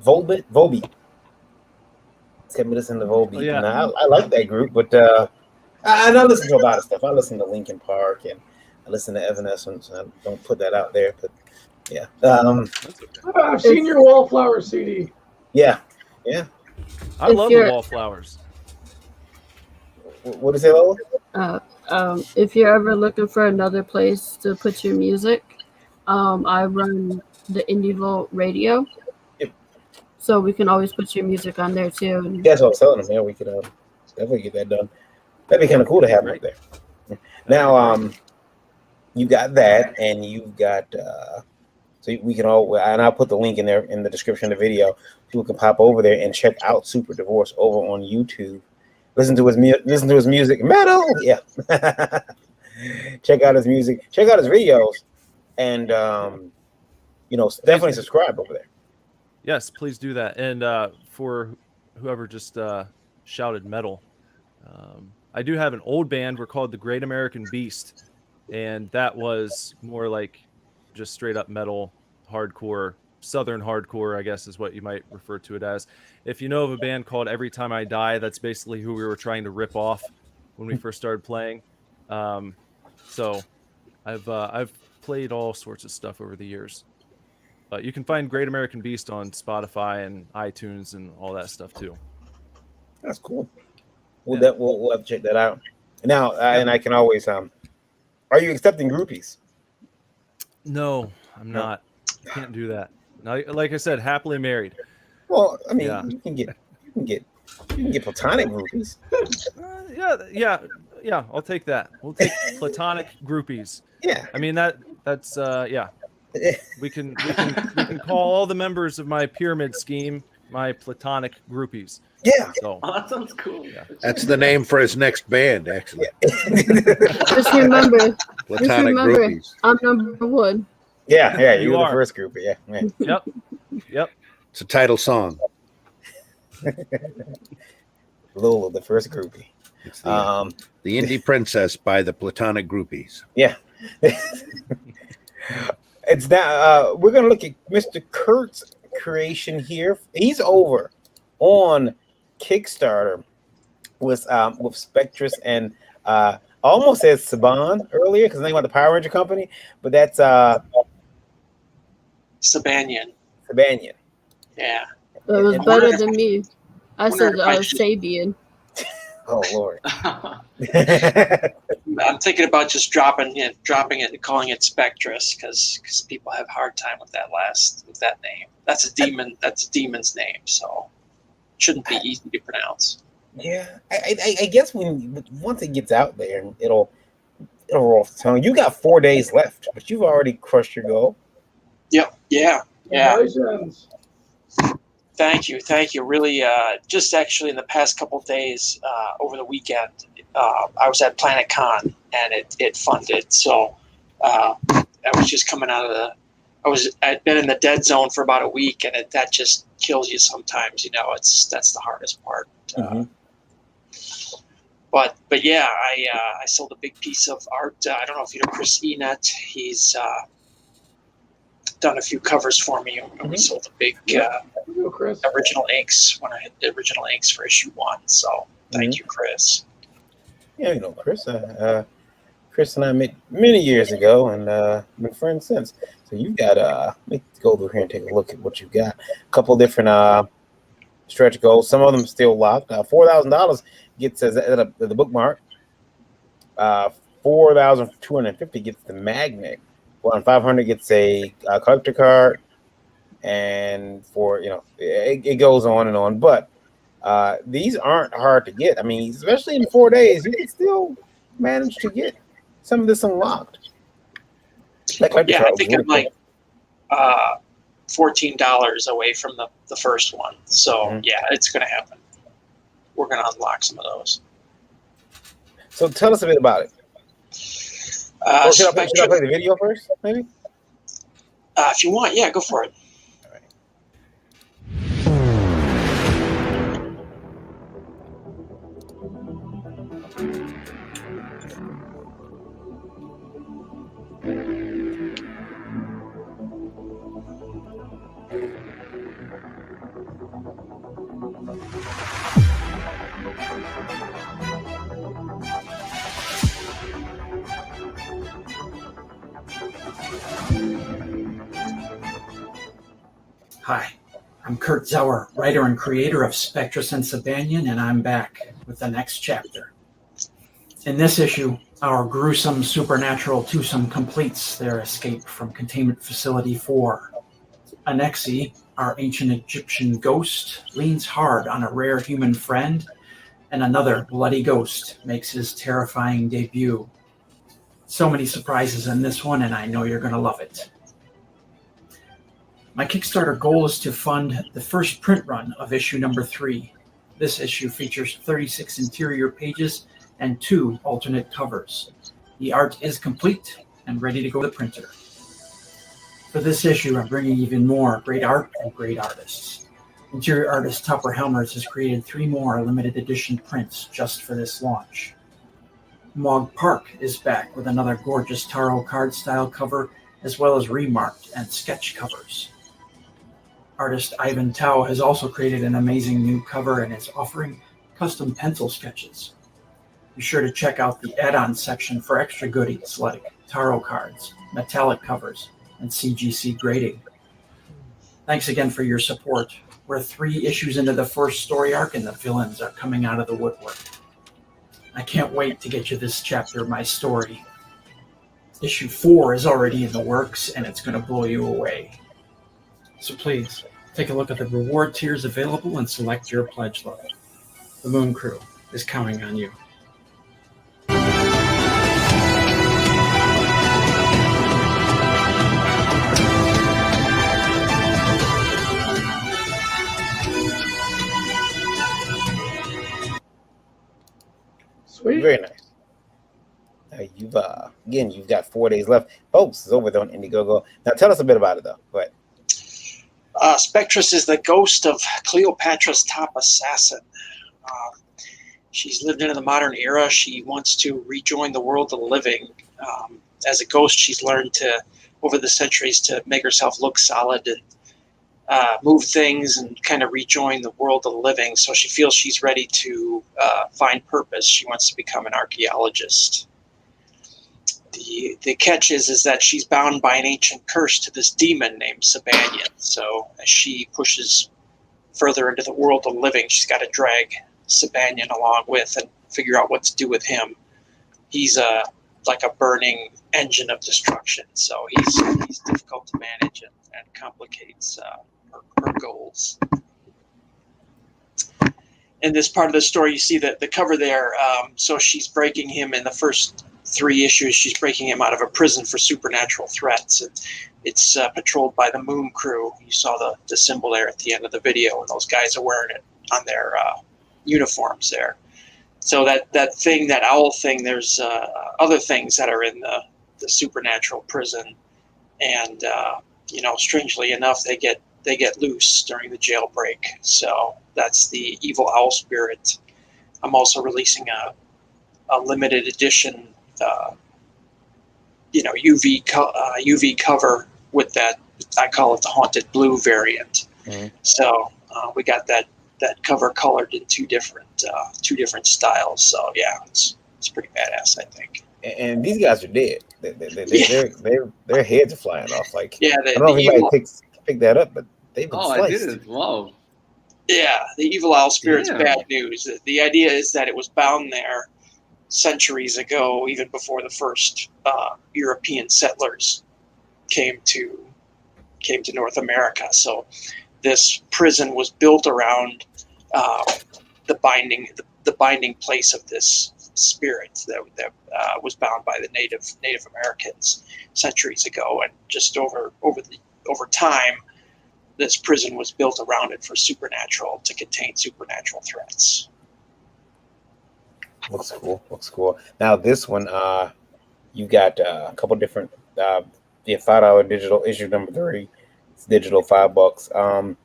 Volbeat. He's got me listening to Volbeat. Oh, yeah. And I like that group, but I listen to a lot of stuff. I listen to Linkin Park and I listen to Evanescence. I don't put that out there, but yeah. I've seen your Wallflower CD. Yeah. I love the Wallflowers. What is it, Lola? If you're ever looking for another place to put your music, I run the Indie Vault Radio. Yep. So we can always put your music on there too. Yeah, that's what I was telling them. Yeah, we could definitely get that done. That'd be kind of cool to have up there. Now, you got that, and you've got so we can all, and I'll put the link in there in the description of the video. People can pop over there and check out Super Divorce over on YouTube. Listen to his music, metal. Yeah. Check out his music. Check out his videos, and definitely subscribe over there. Yes, please do that. And for whoever just shouted metal, I do have an old band. We're called the Great American Beast, and that was more like just straight up metal, hardcore, southern hardcore, I guess is what you might refer to it as. If you know of a band called Every Time I Die, that's basically who we were trying to rip off when we first started playing. So I've played all sorts of stuff over the years. But you can find Great American Beast on Spotify and iTunes and all that stuff too. That's cool. We'll have to check that out. Now, and I can always are you accepting groupies? No, I'm not. I can't do that. Now, like I said, happily married. Well, I mean, you can get platonic groupies. Yeah, I'll take that. We'll take platonic groupies. Yeah. I mean that's yeah. We can call all the members of my pyramid scheme my platonic groupies. Yeah. So that sounds cool. Yeah. That's the name for his next band, actually. Just remember, Platonic groupies. I'm number one. Yeah, you were are the first groupie. Yeah. Yep. It's a title song. Lola, the first groupie. It's the Indie Princess by the Platonic Groupies. Yeah. It's now we're gonna look at Mr. Kurt's creation here. He's over on Kickstarter with Spectrus and I almost said Saban earlier because they want the Power Ranger company, but that's Sabanian. Yeah. It was better than me. I said Sabian. Oh Lord. I'm thinking about just dropping it and calling it Spectrus because people have a hard time with that name. That's a demon. That's a demon's name, so it shouldn't be easy to pronounce. Yeah, I guess once it gets out there, it'll roll off the tongue. You got 4 days left, but you've already crushed your goal. Yep. Yeah. Congratulations. Thank you. Really, just actually in the past couple of days, over the weekend, I was at Planet Con and it funded. So I was just coming out of I'd been in the dead zone for about a week, and that just kills you sometimes. That's the hardest part. But yeah, I sold a big piece of art. I don't know if you know Chris Enet. He's done a few covers for me, and we sold a big original inks when I had the original inks for issue 1. So thank you, Chris. Yeah, Chris. Chris and I met many years ago, and been friends since. So you've got let's go over here and take a look at what you've got. A couple different stretch goals. Some of them still locked. $4,000 gets at the bookmark. $4,250 gets the magnet. 500 gets a collector card, and for it goes on and on. But these aren't hard to get. I mean, especially in 4 days, you can still manage to get some of this unlocked. Yeah, I think I'm like $14 away from the first one. So yeah, it's going to happen. We're going to unlock some of those. So tell us a bit about it. Should I play the video first, maybe? If you want, yeah, go for it. All right. Hi, I'm Kurt Zauer, writer and creator of Spectrus and Sabanian, and I'm back with the next chapter. In this issue, our gruesome supernatural twosome completes their escape from Containment Facility 4. Anexi, our ancient Egyptian ghost, leans hard on a rare human friend, and another bloody ghost makes his terrifying debut. So many surprises in this one, and I know you're going to love it. My Kickstarter goal is to fund the first print run of issue number 3. This issue features 36 interior pages and 2 alternate covers. The art is complete and ready to go to the printer. For this issue, I'm bringing even more great art and great artists. Interior artist Topper Helmers has created 3 more limited edition prints just for this launch. Mog Park is back with another gorgeous tarot card style cover, as well as remarked and sketch covers. Artist Ivan Tao has also created an amazing new cover and is offering custom pencil sketches. Be sure to check out the add-on section for extra goodies like tarot cards, metallic covers, and CGC grading. Thanks again for your support. We're 3 issues into the first story arc, and the villains are coming out of the woodwork. I can't wait to get you this chapter of my story. Issue 4 is already in the works, and it's going to blow you away. So please, take a look at the reward tiers available and select your pledge level. The Moon Crew is counting on you. Sweet. Very nice. You've got 4 days left. Folks, it's over there on Indiegogo. Now tell us a bit about it, though. Go ahead. Spectrus is the ghost of Cleopatra's top assassin. She's lived into the modern era. She wants to rejoin the world of the living. As a ghost, she's learned over the centuries, to make herself look solid and move things and kind of rejoin the world of the living. So she feels she's ready to find purpose. She wants to become an archaeologist. The catch is that she's bound by an ancient curse to this demon named Sabanian. So as she pushes further into the world of the living, she's got to drag Sabanian along with and figure out what to do with him. He's like a burning engine of destruction. So he's difficult to manage and complicates her goals. In this part of the story, you see the cover there. So she's breaking him in the first 3 issues, she's breaking him out of a prison for supernatural threats. And it's patrolled by the Moon Crew. You saw the symbol there at the end of the video, and those guys are wearing it on their uniforms there. So that thing, that owl thing, there's other things that are in the supernatural prison, and strangely enough, they get loose during the jailbreak. So that's the evil owl spirit. I'm also releasing a limited edition, UV cover with that. I call it the Haunted Blue variant. Mm-hmm. So we got that cover colored in two different styles. So yeah, it's pretty badass, I think. And these guys are dead. Their heads are flying off. Like, yeah, I don't know if anybody picked that up, but they've been sliced. I didn't. Wow. Yeah, the evil owl spirit's bad news. The idea is that it was bound there centuries ago, even before the first European settlers came to North America. So this prison was built around the binding place of this spirit that was bound by the Native Americans centuries ago, and just over time, this prison was built around it to contain supernatural threats. Looks cool. Now this one, you got a couple different, $5 digital issue number 3. It's digital, $5.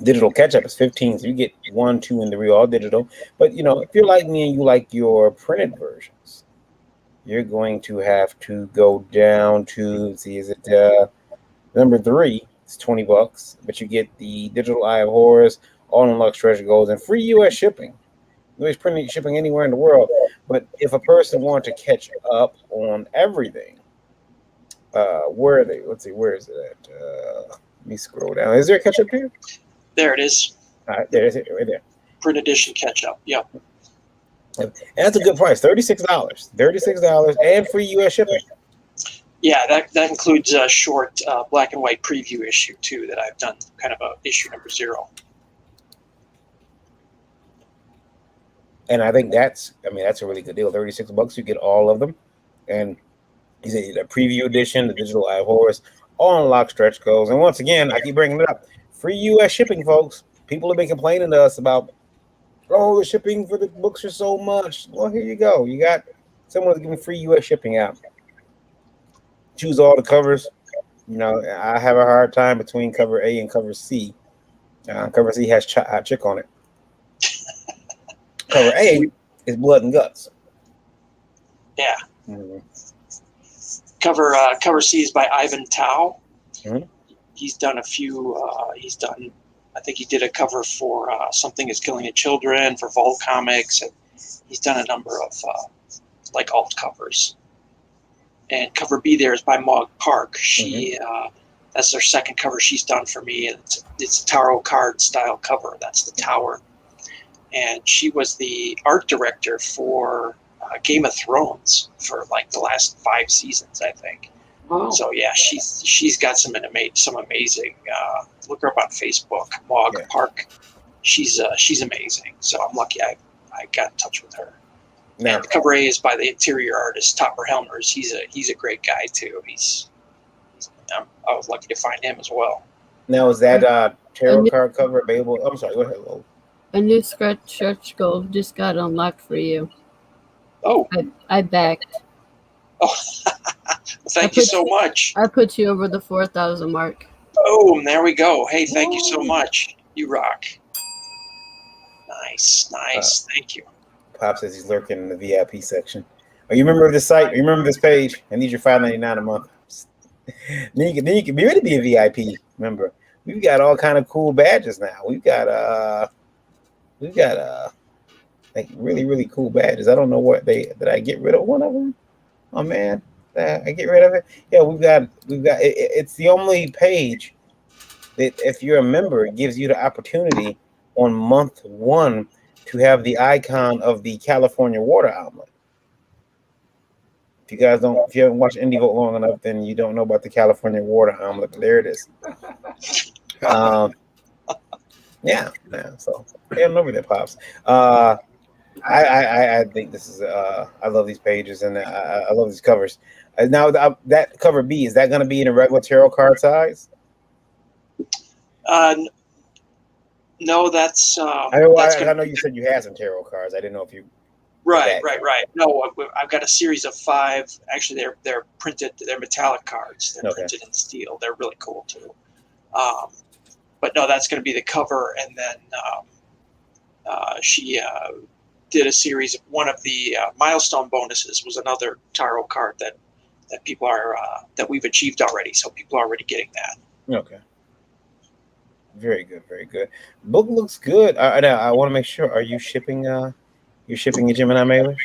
Digital catch-up is 15, so you get 1, 2, and 3 all digital. But if you're like me and you like your printed versions, you're going to have to go down to number 3. It's $20, but you get the digital Eye of Horrors, all in luxe stretch goals, and free U.S. shipping. Nobody's printing shipping anywhere in the world. But if a person wanted to catch up on everything, where are they? Let's see, where is it at? Let me scroll down. Is there a catch up here? There it is. All right, there is it right there. Print edition catch up. Yep. And that's a good price, $36, and free U.S. shipping. Yeah, that includes a short black and white preview issue too that I've done, kind of a issue number 0. And I think that's a really good deal. $36, you get all of them, and you say the preview edition, the digital Eye of Horrors, all unlock stretch goals. And once again, I keep bringing it up, free U.S. shipping, folks. People have been complaining to us about, the shipping for the books are so much. Well, here you go. You got someone giving free U.S. shipping out. Choose all the covers. I have a hard time between cover A and cover C. Cover C has chick on it. Cover A is blood and guts. Yeah. Mm-hmm. Cover C is by Ivan Tao. Mm-hmm. He's done a few. I think he did a cover for Something Is Killing the Children for Vault Comics, and he's done a number of alt covers. And cover B there is by Maud Park. She that's their second cover she's done for me. It's a tarot card style cover. That's the Tower. And she was the art director for Game of Thrones for the last 5 seasons, I think. Wow. So yeah, she's got some amazing. Look her up on Facebook, Maud Park. She's amazing. So I'm lucky I got in touch with her. Now, and cover A is by the interior artist Topper Helmers. He's a great guy too. I was lucky to find him as well. Now, is that tarot card cover available? I'm sorry. Go ahead, Lo. A new stretch goal just got unlocked for you. Oh, I backed. Oh, thank you so much. I put you over the 4,000 mark. Oh, there we go. Hey, thank you so much. You rock. Nice. Thank you. Pop says he's lurking in the VIP section. Oh, you remember this site? You remember this page? I need your $5.99 a month. Then you can really be a VIP member. We've got all kind of cool badges now. We've got really, really cool badges. I don't know did I get rid of one of them? Oh man, I get rid of it. Yeah, we've got it's the only page that if you're a member, it gives you the opportunity on month 1 to have the icon of the California water omelet. If you haven't watched Indie Vote long enough, then you don't know about the California water omelet. But there it is. Yeah. So I don't know where that pops. I think this is I love these pages and I love these covers. Now that cover B, is that going to be in a regular tarot card size? No, that's I gonna know you said you had some tarot cards. I didn't know if you right. No, I've got a series of 5. Actually, they're printed. They're metallic cards. They're printed in steel. They're really cool too. But no, that's going to be the cover, and then she did a series. One of the milestone bonuses was another tarot card that people are that we've achieved already. So people are already getting that. Okay. Very good, very good. Book looks good. I want to make sure. Are you shipping? You're shipping your Gemini mailers?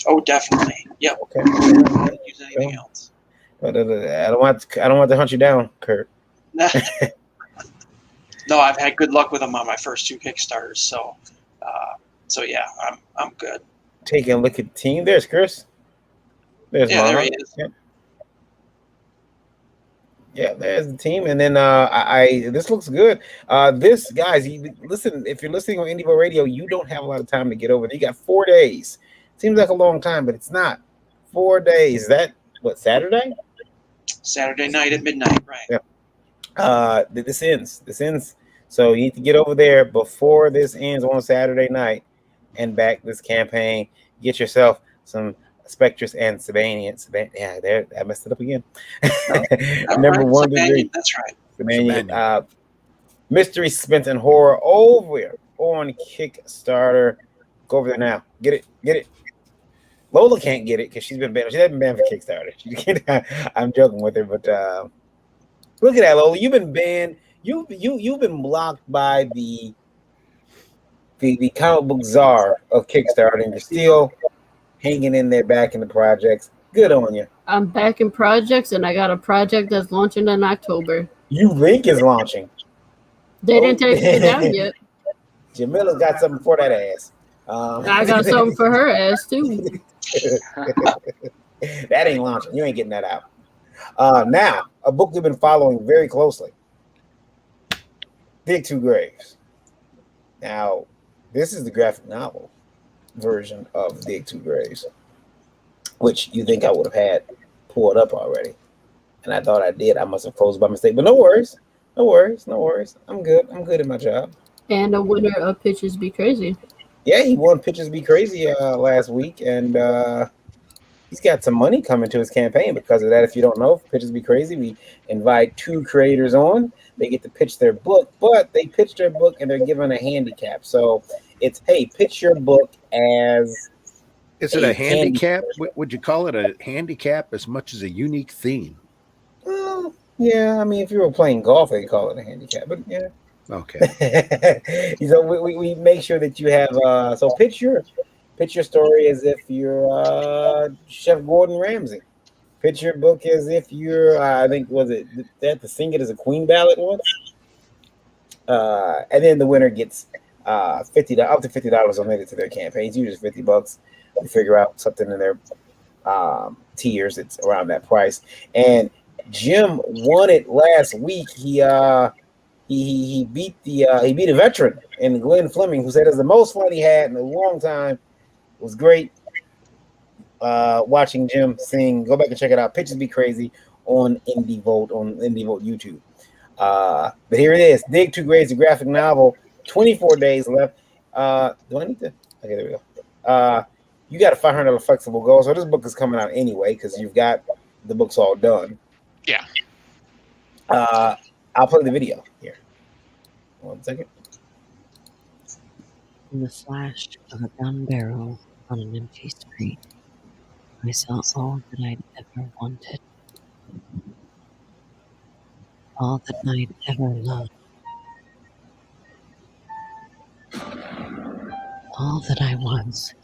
Oh, definitely. Yep. Okay. Can't use anything else. But I don't want to hunt you down, Kurt. No, I've had good luck with them on my first 2 Kickstarters. So yeah, I'm good. Taking a look at the team. There's Chris. There's Mama. There he is. Yep. Yeah, there's the team, and then this looks good. This guys, listen. If you're listening on IndieVille Radio, you don't have a lot of time to get over there. You got 4 days. Seems like a long time, but it's not. 4 days. Is that what, Saturday? Saturday night at midnight, right? Yeah. This ends. So you need to get over there before this ends on Saturday night, and back this campaign. Get yourself some Spectrus and Sabanian. Yeah, there I messed it up again. Number right. 1 to 3. That's right. Sabanian. Mystery, suspense, and horror over on Kickstarter. Go over there now. Get it. Lola can't get it because she's been banned. She hasn't been banned for Kickstarter. She can't, I'm joking with her, but look at that, Lola. You've been banned. You've been blocked by the comic book czar of Kickstarter, and you're still hanging in there back in the projects. Good on you. I'm back in projects, and I got a project that's launching in October. You think it's launching? They didn't take it down yet. Jamila's got something for that ass. I got something for her ass too. That ain't launching. You ain't getting that out. Now, a book we've been following very closely. Dig Two Graves. Now, this is the graphic novel version of Dig Two Graves, which you think I would have had pulled up already. And I thought I did. I must have closed by mistake. But no worries. I'm good in my job. And the winner of Pitches Be Crazy. Yeah, he won Pitches Be Crazy last week, and he's got some money coming to his campaign because of that. If you don't know, for Pitches Be Crazy, we invite 2 creators on. They get to pitch their book, but they pitch their book and they're given a handicap. So it's, hey, pitch your book as... Is it a handicap? Would you call it a handicap as much as a unique theme? Yeah, I mean, if you were playing golf, they'd call it a handicap, but yeah. Okay. So we make sure that you have so pitch your story as if you're Chef Gordon Ramsay. Pitch your book as if you're I think they have to sing it as a Queen ballad once. And then the winner gets up to $50 donated to their campaigns, usually $50. We figure out something in their tiers. It's around that price. And Jim won it last week. He beat a veteran in Glenn Fleming, who said it's the most fun he had in a long time. It was great watching Jim sing. Go back and check it out. Pitches Be Crazy on Indie Vote YouTube. But here it is. Dig Two Graves, a graphic novel. 24 days left. Do I need to? Okay, there we go. You got a $500 flexible goal, so this book is coming out anyway because you've got the books all done. Yeah. I'll play the video here. 1 second. In the flash of a gun barrel on an empty street, I saw all that I'd ever wanted, all that I'd ever loved, all that I was,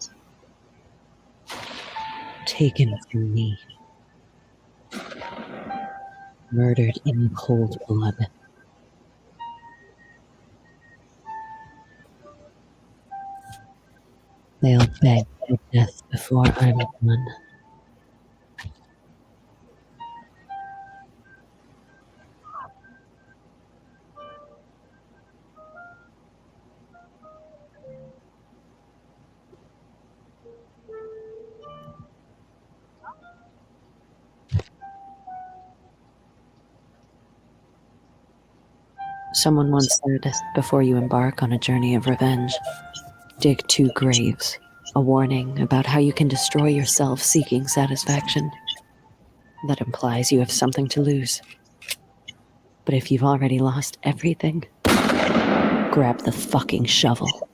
taken from me, murdered in cold blood. They'll beg for death before I'm done. Someone once said, before you embark on a journey of revenge, dig 2 graves. A warning about how you can destroy yourself seeking satisfaction. That implies you have something to lose. But if you've already lost everything, grab the fucking shovel.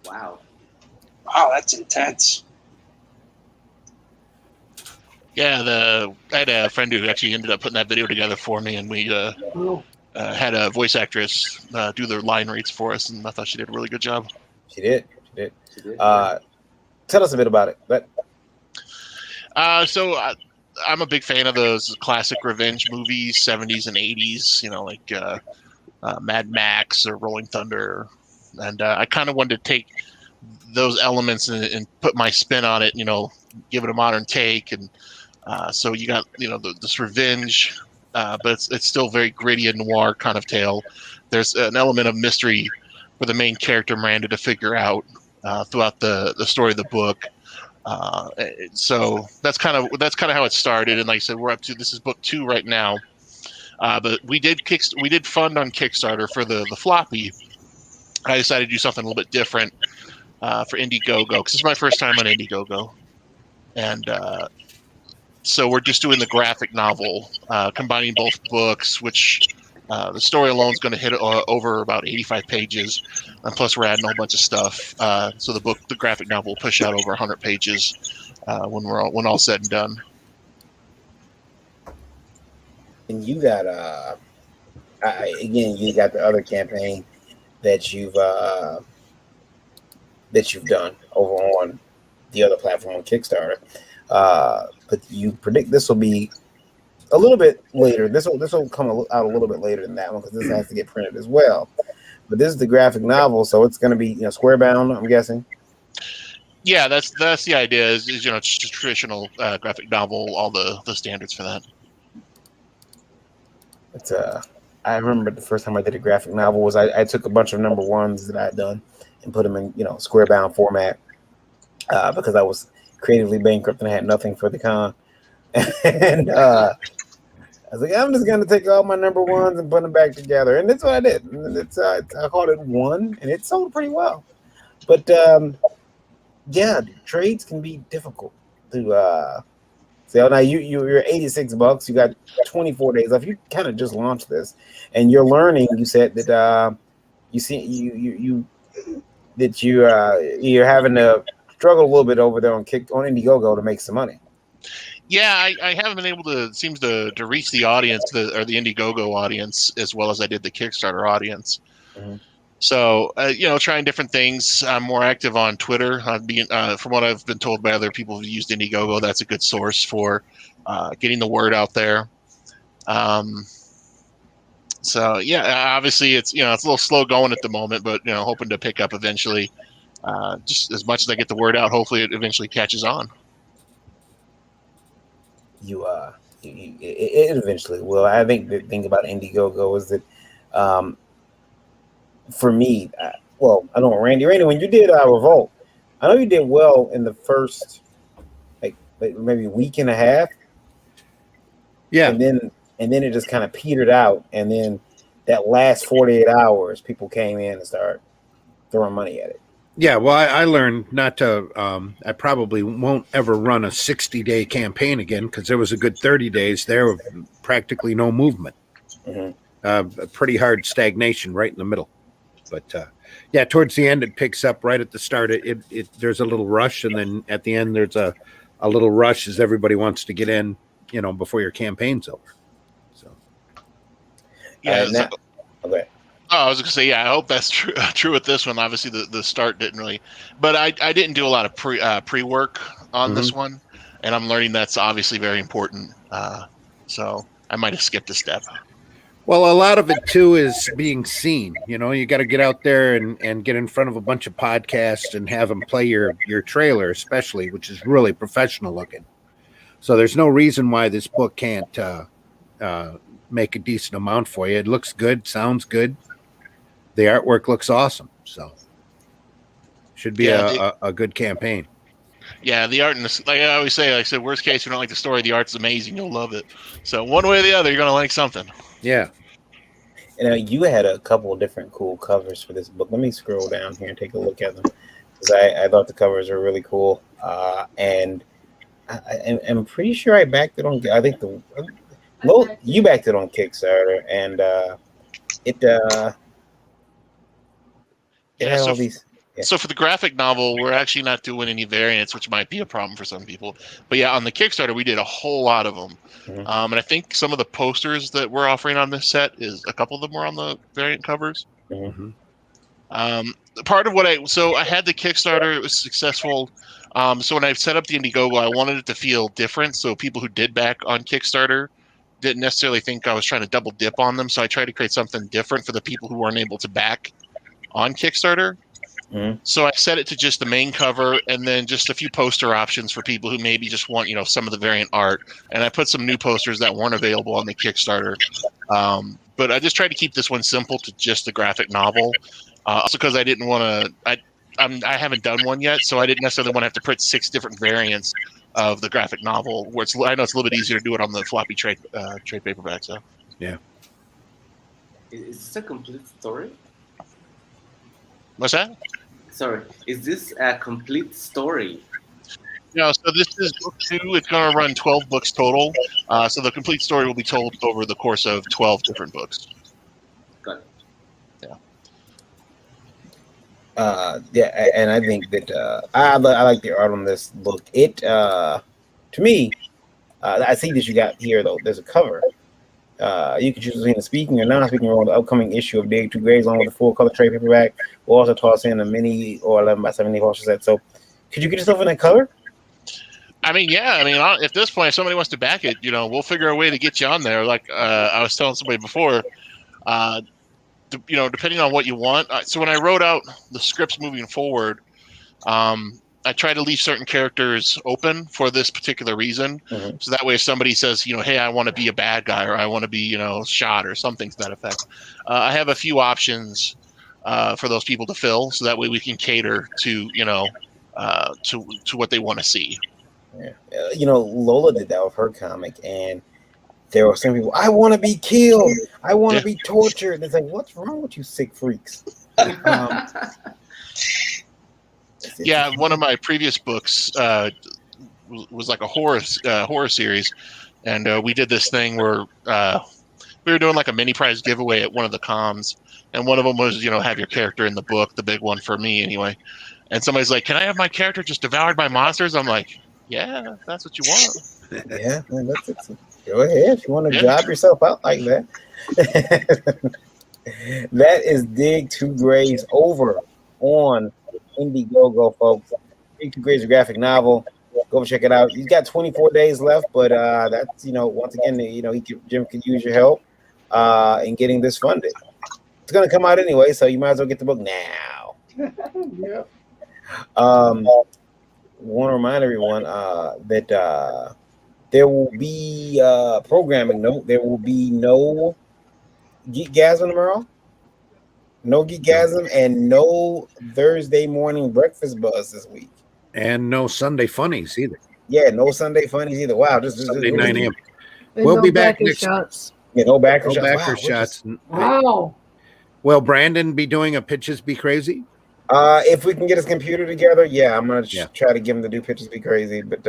Wow. Wow, that's intense. Yeah, I had a friend who actually ended up putting that video together for me, and we had a voice actress do their line reads for us, and I thought she did a really good job. She did. Tell us a bit about it. But I'm a big fan of those classic revenge movies, 70s and 80s, like Mad Max or Rolling Thunder. And I kind of wanted to take those elements and put my spin on it, give it a modern take. And so you got, this revenge, but it's still very gritty and noir kind of tale. There's an element of mystery for the main character, Miranda, to figure out throughout the story of the book. So that's kind of how it started. And like I said, we're up to, this is book 2 right now. But we did fund on Kickstarter for the floppy. I decided to do something a little bit different for Indiegogo, because it's my first time on Indiegogo. And so we're just doing the graphic novel, combining both books, which the story alone is going to hit over about 85 pages. And plus we're adding a whole bunch of stuff. So the graphic novel will push out over 100 pages when all said and done. And you got again, you got the other campaign that you've done over on the other platform on Kickstarter. But you predict this will be a little bit later. This will come out a little bit later than that one, because this has to get printed as well. But this is the graphic novel, so it's going to be square bound, I'm guessing. Yeah, that's the idea. Is it's just a traditional graphic novel, all the standards for that. It's I remember the first time I did a graphic novel was I took a bunch of number 1s that I had done and put them in square bound format because I was creatively bankrupt and I had nothing for the con. And I was like, I'm just going to take all my number 1s and put them back together. And that's what I did. And I called it 1, and it sold pretty well. But yeah, trades can be difficult to sell. Now you're $86. You got 24 days left. You kind of just launched this, and you're learning. You said that you're having to struggle a little bit over there on Indiegogo to make some money. Yeah, I haven't been able to, it seems to reach the audience, or the Indiegogo audience, as well as I did the Kickstarter audience. Mm-hmm. So, trying different things. I'm more active on Twitter. From what I've been told by other people who've used Indiegogo, that's a good source for getting the word out there. So, yeah, obviously it's a little slow going at the moment, but, hoping to pick up eventually. Just as much as I get the word out, hopefully it eventually catches on. It eventually will. I think the thing about Indiegogo is that for me, I don't know, Randy, when you did Revolt, I know you did well in the first like maybe week and a half. Yeah. And then it just kind of petered out, and then that last 48 hours people came in and started throwing money at it. Yeah, well, I learned not to. I probably won't ever run a 60-day campaign again, because there was a good 30 days there of practically no movement. Mm-hmm. A pretty hard stagnation right in the middle. But yeah, towards the end it picks up. Right at the start, there's a little rush, and then at the end there's a little rush as everybody wants to get in, before your campaign's over. So yeah. Okay. Oh, I was going to say, yeah, I hope that's true with this one. Obviously, the start didn't really, but I didn't do a lot of pre-work on this one, and I'm learning that's obviously very important. So I might have skipped a step. Well, a lot of it too is being seen. You got to get out there and get in front of a bunch of podcasts and have them play your trailer, especially, which is really professional looking. So there's no reason why this book can't make a decent amount for you. It looks good, sounds good. The artwork looks awesome. So Should be a good campaign. Yeah, the art, like I always say, like I said, worst case, you don't like the story, the art's amazing, you'll love it. So one way or the other, you're going to like something. Yeah. And you had a couple of different cool covers for this book. Let me scroll down here and take a look at them, because I thought the covers were really cool. And I'm pretty sure I backed it on. I think you backed it on Kickstarter, and it had all these. Yeah. So for the graphic novel, we're actually not doing any variants, which might be a problem for some people. But yeah, on the Kickstarter, we did a whole lot of them. Mm-hmm. And I think some of the posters that we're offering on this set is a couple of them were on the variant covers. Mm-hmm. Part of what I had the Kickstarter, it was successful. So when I set up the Indiegogo, I wanted it to feel different. So people who did back on Kickstarter didn't necessarily think I was trying to double dip on them. So I tried to create something different for the people who weren't able to back on Kickstarter. Mm-hmm. So I set it to just the main cover and then just a few poster options for people who maybe just want, some of the variant art. And I put some new posters that weren't available on the Kickstarter. But I just tried to keep this one simple to just the graphic novel. Also because I didn't want to, I haven't done one yet, so I didn't necessarily want to have to print 6 different variants of the graphic novel, where I know it's a little bit easier to do it on the floppy trade paperback. So yeah. Is this a complete story? What's that? Sorry, is this a complete story? No, so this is book 2. It's going to run 12 books total. So the complete story will be told over the course of 12 different books. Got it. Yeah, and I think that I like the art on this book. It to me, I see that you got here though. There's a cover. You can choose between the speaking or non-speaking role in the upcoming issue of Dig 2 Graves, along with a full color trade paperback. We'll also toss in a mini or 11 by 70 poster set. So, could you get yourself in that color? I mean, yeah. I mean, at this point, if somebody wants to back it, we'll figure a way to get you on there. Like I was telling somebody before, depending on what you want. So when I wrote out the scripts moving forward, I try to leave certain characters open for this particular reason. Mm-hmm. So that way, if somebody says, hey, I want to be a bad guy, or I want to be, shot, or something to that effect, I have a few options for those people to fill. So that way, we can cater to, to what they want to see. Yeah. Lola did that with her comic, and there were some people, I want to be killed. I want to be tortured. And it's like, what's wrong with you sick freaks? Yeah, one of my previous books was like a horror series, and we did this thing where we were doing like a mini prize giveaway at one of the comms, and one of them was have your character in the book, the big one for me anyway. And somebody's like, "Can I have my character just devoured by monsters?" I'm like, "Yeah, if that's what you want." Yeah, go ahead. If you want to job yourself out like that. That is Dig 2 Graves over on Indiegogo, folks. Dig 2 Graves, a graphic novel. Go check it out. He's got 24 days left, but that's once again, Jim could use your help in getting this funded. It's gonna come out anyway, so you might as well get the book now. Yeah. Want to remind everyone that there will be programming note. There will be no Geekgasm tomorrow. No Geekgasm and no Thursday morning breakfast buzz this week. And no Sunday funnies either. Yeah, no Sunday funnies either. Wow, just Sunday 9 a.m. We'll be back next. shots. Yeah, no backer shots. Wow. Will Brandon be doing a Pitches Be Crazy? If we can get his computer together, yeah, I'm gonna try to get him to do Pitches Be Crazy, but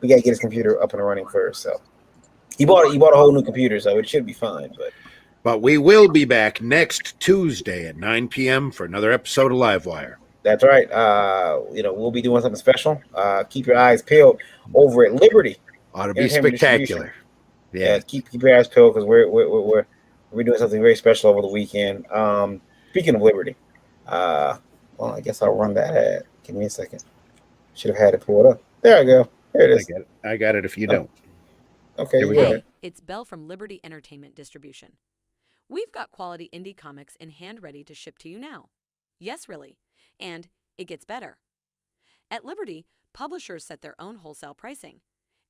we gotta get his computer up and running first. So he bought a whole new computer, so it should be fine. But we will be back next Tuesday at 9 p.m. for another episode of Livewire. That's right. We'll be doing something special. Keep your eyes peeled over at Liberty. Ought to be spectacular. Yeah, keep your eyes peeled because we're doing something very special over the weekend. Speaking of Liberty, well, I guess I'll run that ad. Give me a second. Should have had it pulled up. There I go. There it is. I got it if you don't. Okay. Hey, it's Belle from Liberty Entertainment Distribution. We've got quality indie comics in hand ready to ship to you now. Yes, really. And it gets better. At Liberty, publishers set their own wholesale pricing,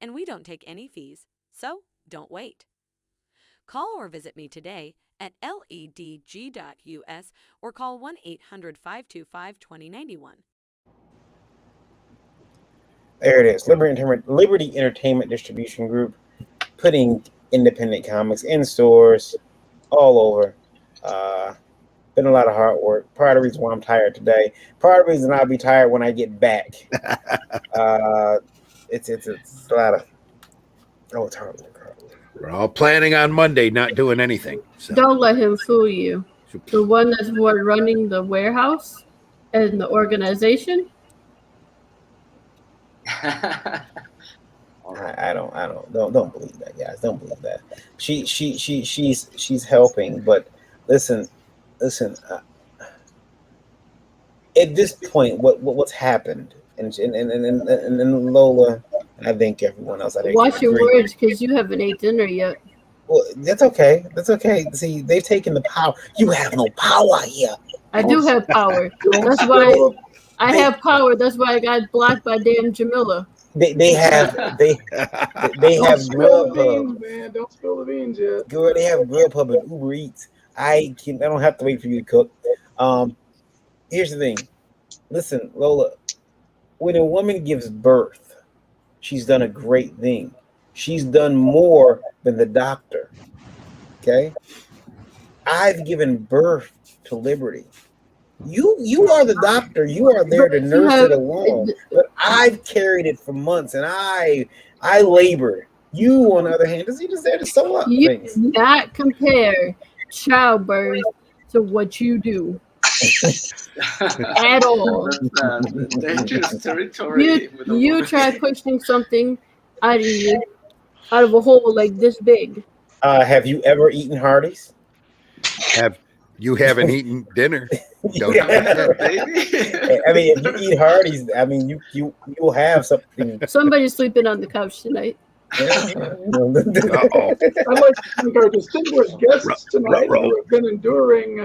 and we don't take any fees, so don't wait. Call or visit me today at ledg.us or call 1-800-525-2091. There it is. Liberty Entertainment Distribution Group, putting independent comics in stores all over. Been a lot of hard work. Part of the reason why I'm tired today. Part of the reason I'll be tired when I get back. It's a lot of it's hard work. We're all planning on Monday not doing anything. So. Don't let him fool you. The one that's running the warehouse and the organization. I don't believe that, guys. Don't believe that. She's helping, but listen. At this point, what's happened, and Lola, I think everyone else. Watch your words, because you haven't ate dinner yet. Well, that's okay. That's okay. See, they've taken the power. You have no power here. I do have power. That's why I have power. That's why I got blocked by damn Jamila. They have Grubhub. Man, don't spill the beans yet. Girl, they have Grubhub and Uber Eats. I don't have to wait for you to cook. Here's the thing. Listen, Lola, when a woman gives birth, she's done a great thing. She's done more than the doctor. Okay? I've given birth to Liberty. You are the doctor. You are there to nurse it along. But I've carried it for months, and I labored. You, on the other hand, you're just there to sew up things. You cannot compare childbirth to what you do. At all. Dangerous territory. You try pushing something out of a hole like this big. Have you ever eaten Hardee's? You haven't eaten dinner? Don't I mean, if you eat Hardee's, I mean, you'll have something. Somebody's sleeping on the couch tonight. I'd like to thank our distinguished guests tonight who have been enduring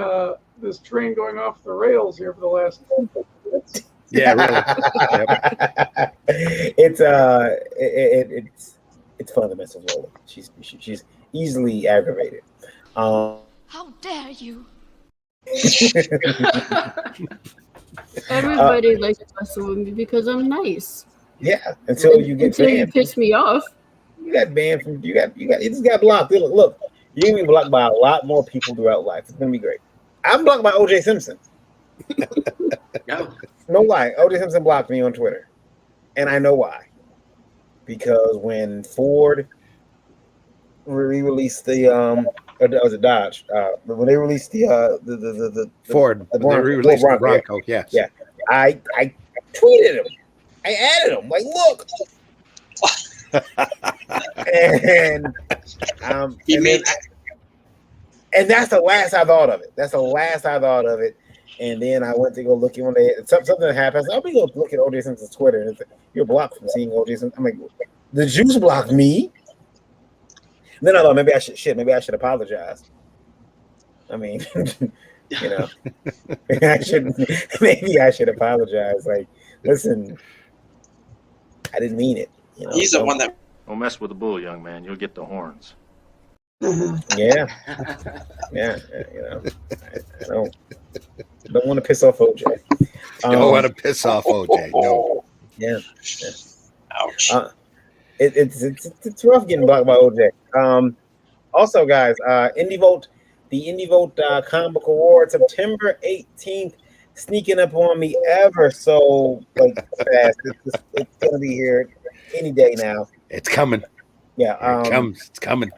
this train going off the rails here for the last 10 minutes. Yeah, really. It's fun to mess with Lola. She's easily aggravated. How dare you? Everybody likes to mess with me because I'm nice. Yeah, until you get banned. You piss me off. You got banned from you just got blocked. Look, you're gonna be blocked by a lot more people throughout life. It's gonna be great. I'm blocked by OJ Simpson. No lie, OJ Simpson blocked me on Twitter, and I know why. Because when Ford re-released the or was it Dodge? When they released the Ford, they re-released the Bronco. Yeah. I tweeted him. I added him. Like, look. And that's the last I thought of it. And then I went to go look at when something happened. So I'll be go look at OJ Simpson's Twitter. And you're blocked from seeing OJ Simpson. I'm like, the Jews blocked me. Then I thought maybe I should apologize. I mean, maybe I should apologize. Like, listen, I didn't mean it. He's the one that don't mess with the bull, young man. You'll get the horns. Yeah. I don't want to piss off OJ. Don't want to piss off OJ. No. Yeah. Ouch. It's rough getting blocked by OJ. Also, guys, the Indie Vote Comic Book Award, September 18th, sneaking up on me ever so fast. It's gonna be here any day now. It's coming. Yeah, it's coming.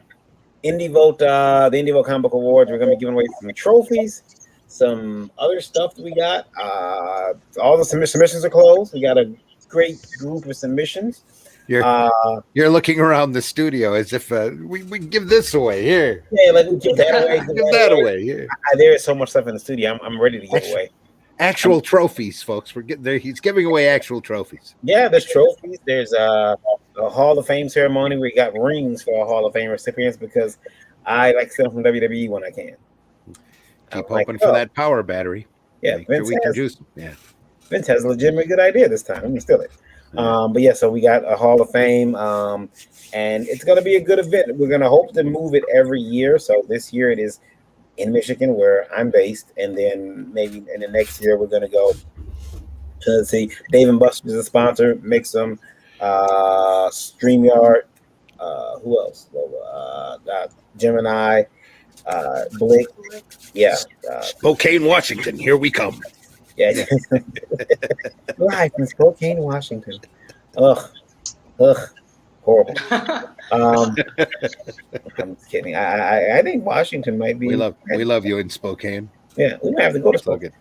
Indie Vote, the Indie Vote Comic Book Awards. We're gonna be giving away some trophies, some other stuff that we got. All the submissions are closed. We got a great group of submissions. You're looking around the studio as if we give this away here. Yeah, like we give that away. Give that away. Yeah. There is so much stuff in the studio. I'm ready to give away. Actual trophies, folks. We're getting there. He's giving away actual trophies. Yeah, there's trophies. There's a Hall of Fame ceremony where we got rings for our Hall of Fame recipients because I like to send them from WWE when I can. Keep hoping for that power battery. Yeah, Vince has a legitimate good idea this time. Let me steal it. But yeah, so we got a Hall of Fame, and it's going to be a good event. We're going to hope to move it every year. So this year it is in Michigan, where I'm based, and then maybe in the next year we're going to go to see Dave and Buster's a sponsor, make some StreamYard. Who else? Gemini, Blake. Yeah. Spokane, Washington. Here we come. Yeah. Live from Spokane, Washington. Ugh. Horrible. I'm just kidding. I think Washington might be. We love you in Spokane. Yeah, we might have to go to Spokane.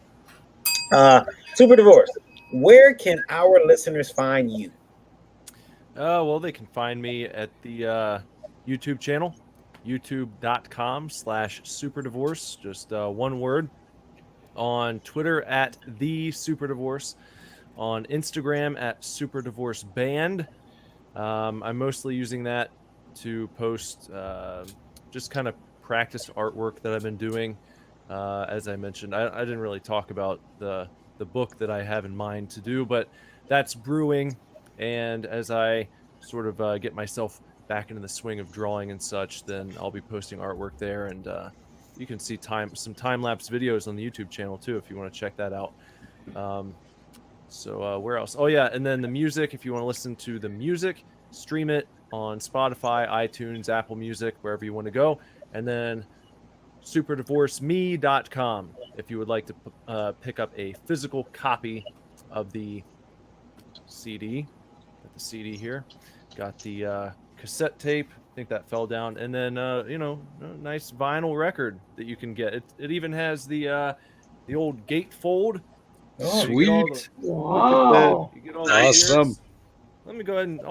Super Divorce. Where can our listeners find you? Well, they can find me at the YouTube channel, youtube.com/superdivorce, just one word. On Twitter at the Super Divorce, on Instagram at superdivorceband. I'm mostly using that to post just kind of practice artwork that I've been doing. As I mentioned, I didn't really talk about the book that I have in mind to do, but that's brewing. And as I sort of get myself back into the swing of drawing and such, then I'll be posting artwork there. And you can see some time-lapse videos on the YouTube channel too, if you want to check that out. So where else? Oh yeah, and then the music, if you want to listen to the music, stream it on Spotify, iTunes, Apple Music, wherever you want to go. And then superdivorceme.com if you would like to pick up a physical copy of the CD. Got the CD here. Got the cassette tape. I think that fell down. And then, a nice vinyl record that you can get. It even has the old gatefold. Oh, sweet. Wow. You get all Awesome. Ears. Let me go ahead and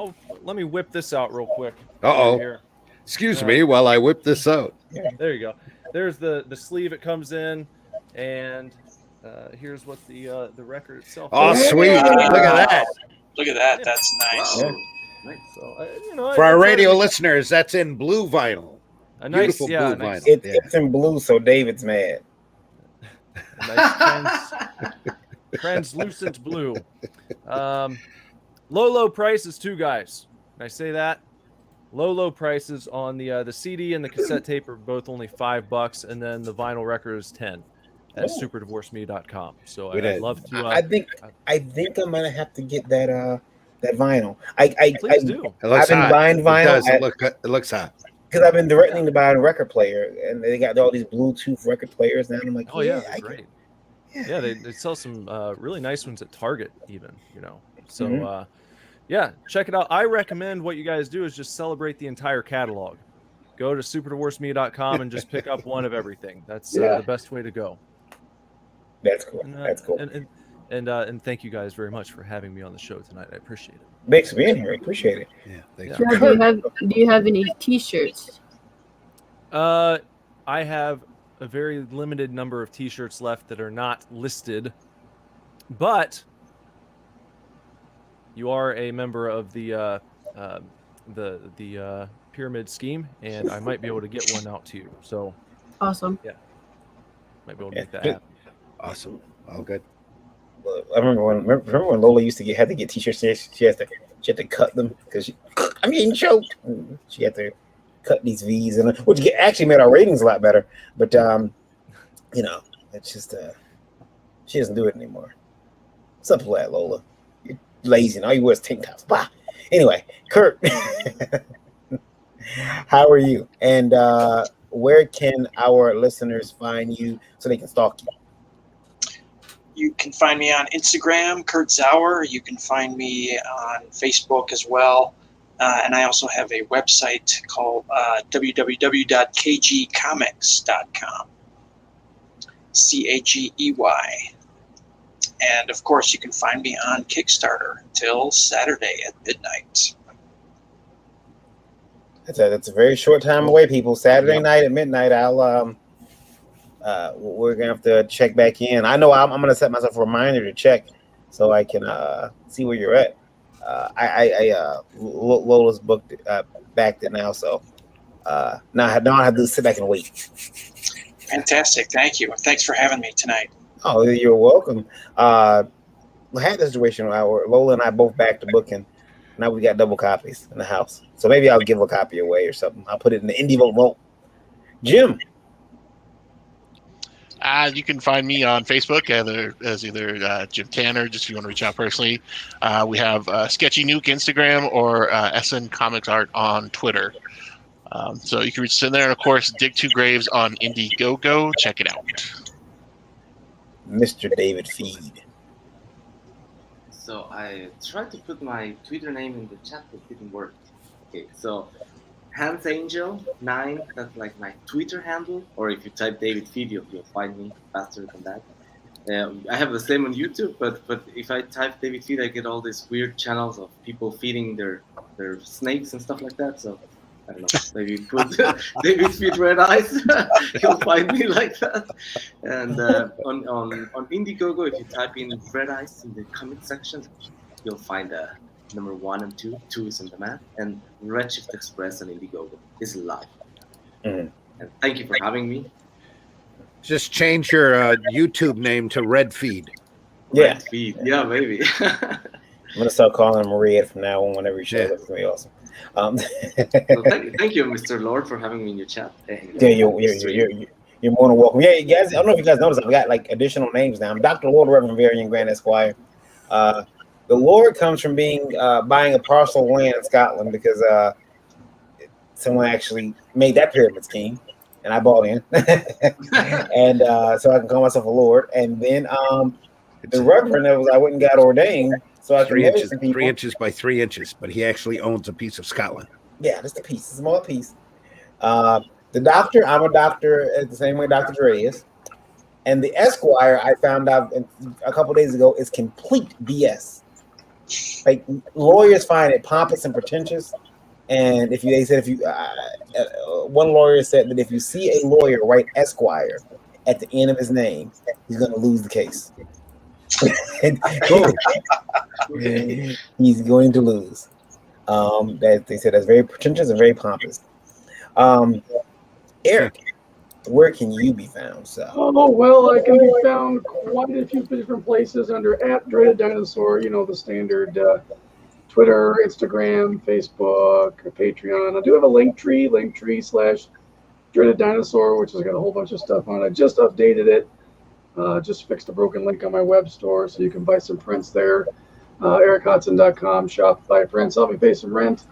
let me whip this out real quick. Uh-oh. Here. Excuse me while I whip this out. There you go. There's the sleeve it comes in, and here's what the record itself. Oh, sweet! Look at that. Look at that. That's nice. Wow. Nice. So, for our radio listeners, that's in blue vinyl. A nice, Beautiful blue vinyl. It's in blue, so David's mad. A nice translucent blue. Low prices too, guys. Can I say that? Low prices on the CD and the cassette tape are both only $5, and then the vinyl record is $10 at superdivorceme.com. So I'd love to. I think I'm gonna have to get that vinyl. Please do. I've been buying vinyl. It looks hot. Because I've been directing to buy a record player, and they got all these Bluetooth record players now. And I'm like, oh yeah, that's great. Yeah, they sell some really nice ones at Target, even. So. Yeah, check it out. I recommend what you guys do is just celebrate the entire catalog. Go to superdivorceme.com and just pick up one of everything. That's the best way to go. That's cool. That's cool. And thank you guys very much for having me on the show tonight. I appreciate it. Thanks for being here. I appreciate it. Yeah, thanks. Do you have any T-shirts? I have a very limited number of T-shirts left that are not listed, but you are a member of the pyramid scheme, and I might be able to get one out to you. So awesome. Yeah, might be able to make that happen. Awesome. All good. I remember when Lola used to had to get T-shirts. She had to cut them because I'm getting choked. She had to cut these V's, which actually made our ratings a lot better. But it's just she doesn't do it anymore. Something like that, Lola. Lazy and all you wear is tank tops. Bah. Anyway, Kurt, how are you? And where can our listeners find you so they can stalk you? You can find me on Instagram, Kurt Zauer. You can find me on Facebook as well. And I also have a website called www.kgcomics.com. CAGEY. And of course, you can find me on Kickstarter until Saturday at midnight. That's a very short time away, people. Saturday night at midnight. We're gonna have to check back in. I know I'm gonna set myself a reminder to check so I can see where you're at. Lola's booked backed it now, so now I have to sit back and wait. Fantastic, thank you. Thanks for having me tonight. Oh, you're welcome. We had this situation where Lola and I both backed the book, and now we got double copies in the house. So maybe I'll give a copy away or something. I'll put it in the indie vault. Jim. You can find me on Facebook as either Jim Tanner, just if you want to reach out personally. We have Sketchy Nuke Instagram or SN Comics Art on Twitter. So you can reach us in there. And, of course, Dig Two Graves on Indiegogo. Check it out. Mr. David Feed. So I tried to put my Twitter name in the chat, but it didn't work. Okay, so HansAngel9, that's like my Twitter handle, or if you type David Feed, you'll find me faster than that. I have the same on YouTube, but if I type David Feed, I get all these weird channels of people feeding their snakes and stuff like that. So I don't know, maybe put David Feed Red Eyes, you'll find me like that. And on Indiegogo, if you type in Red Eyes in the comment section, you'll find number 1 and 2. 2 is in the map, and Redshift Express on Indiegogo is live. And thank you for having me. Just change your YouTube name to Red Feed. Yeah. Red Feed. Yeah, maybe. I'm gonna start calling him Maria from now on whenever he shows up. It's gonna be awesome. Well, thank you, Mr. Lord, for having me in your chat. Yeah, you're more than welcome. Yeah, you guys. I don't know if you guys noticed, I've got like additional names now. I'm Dr. Lord Reverend Varian Grant Esquire. The Lord comes from buying a parcel of land in Scotland because someone actually made that pyramid scheme, and I bought in, and so I can call myself a Lord. And then the Reverend, I went and got ordained. So I 3 inches, 3 inches by 3 inches, but he actually owns a piece of Scotland. Yeah, just a piece, a small piece. The doctor, I'm a doctor the same way Dr. Dre is. And the Esquire, I found out a couple days ago, is complete BS. Like, lawyers find it pompous and pretentious. And one lawyer said that if you see a lawyer write Esquire at the end of his name, he's going to lose the case. He's going to lose. That they said that's very pretentious and very pompous. Eric, where can you be found? Oh, well, I can be found quite a few different places under @DreadedDinosaur, the standard Twitter, Instagram, Facebook, Patreon. I do have a Linktree /DreadedDinosaur, which has got a whole bunch of stuff on it. I just updated it. Just fixed a broken link on my web store, so you can buy some prints there. EricHudson.com, shop, buy prints, help me pay some rent.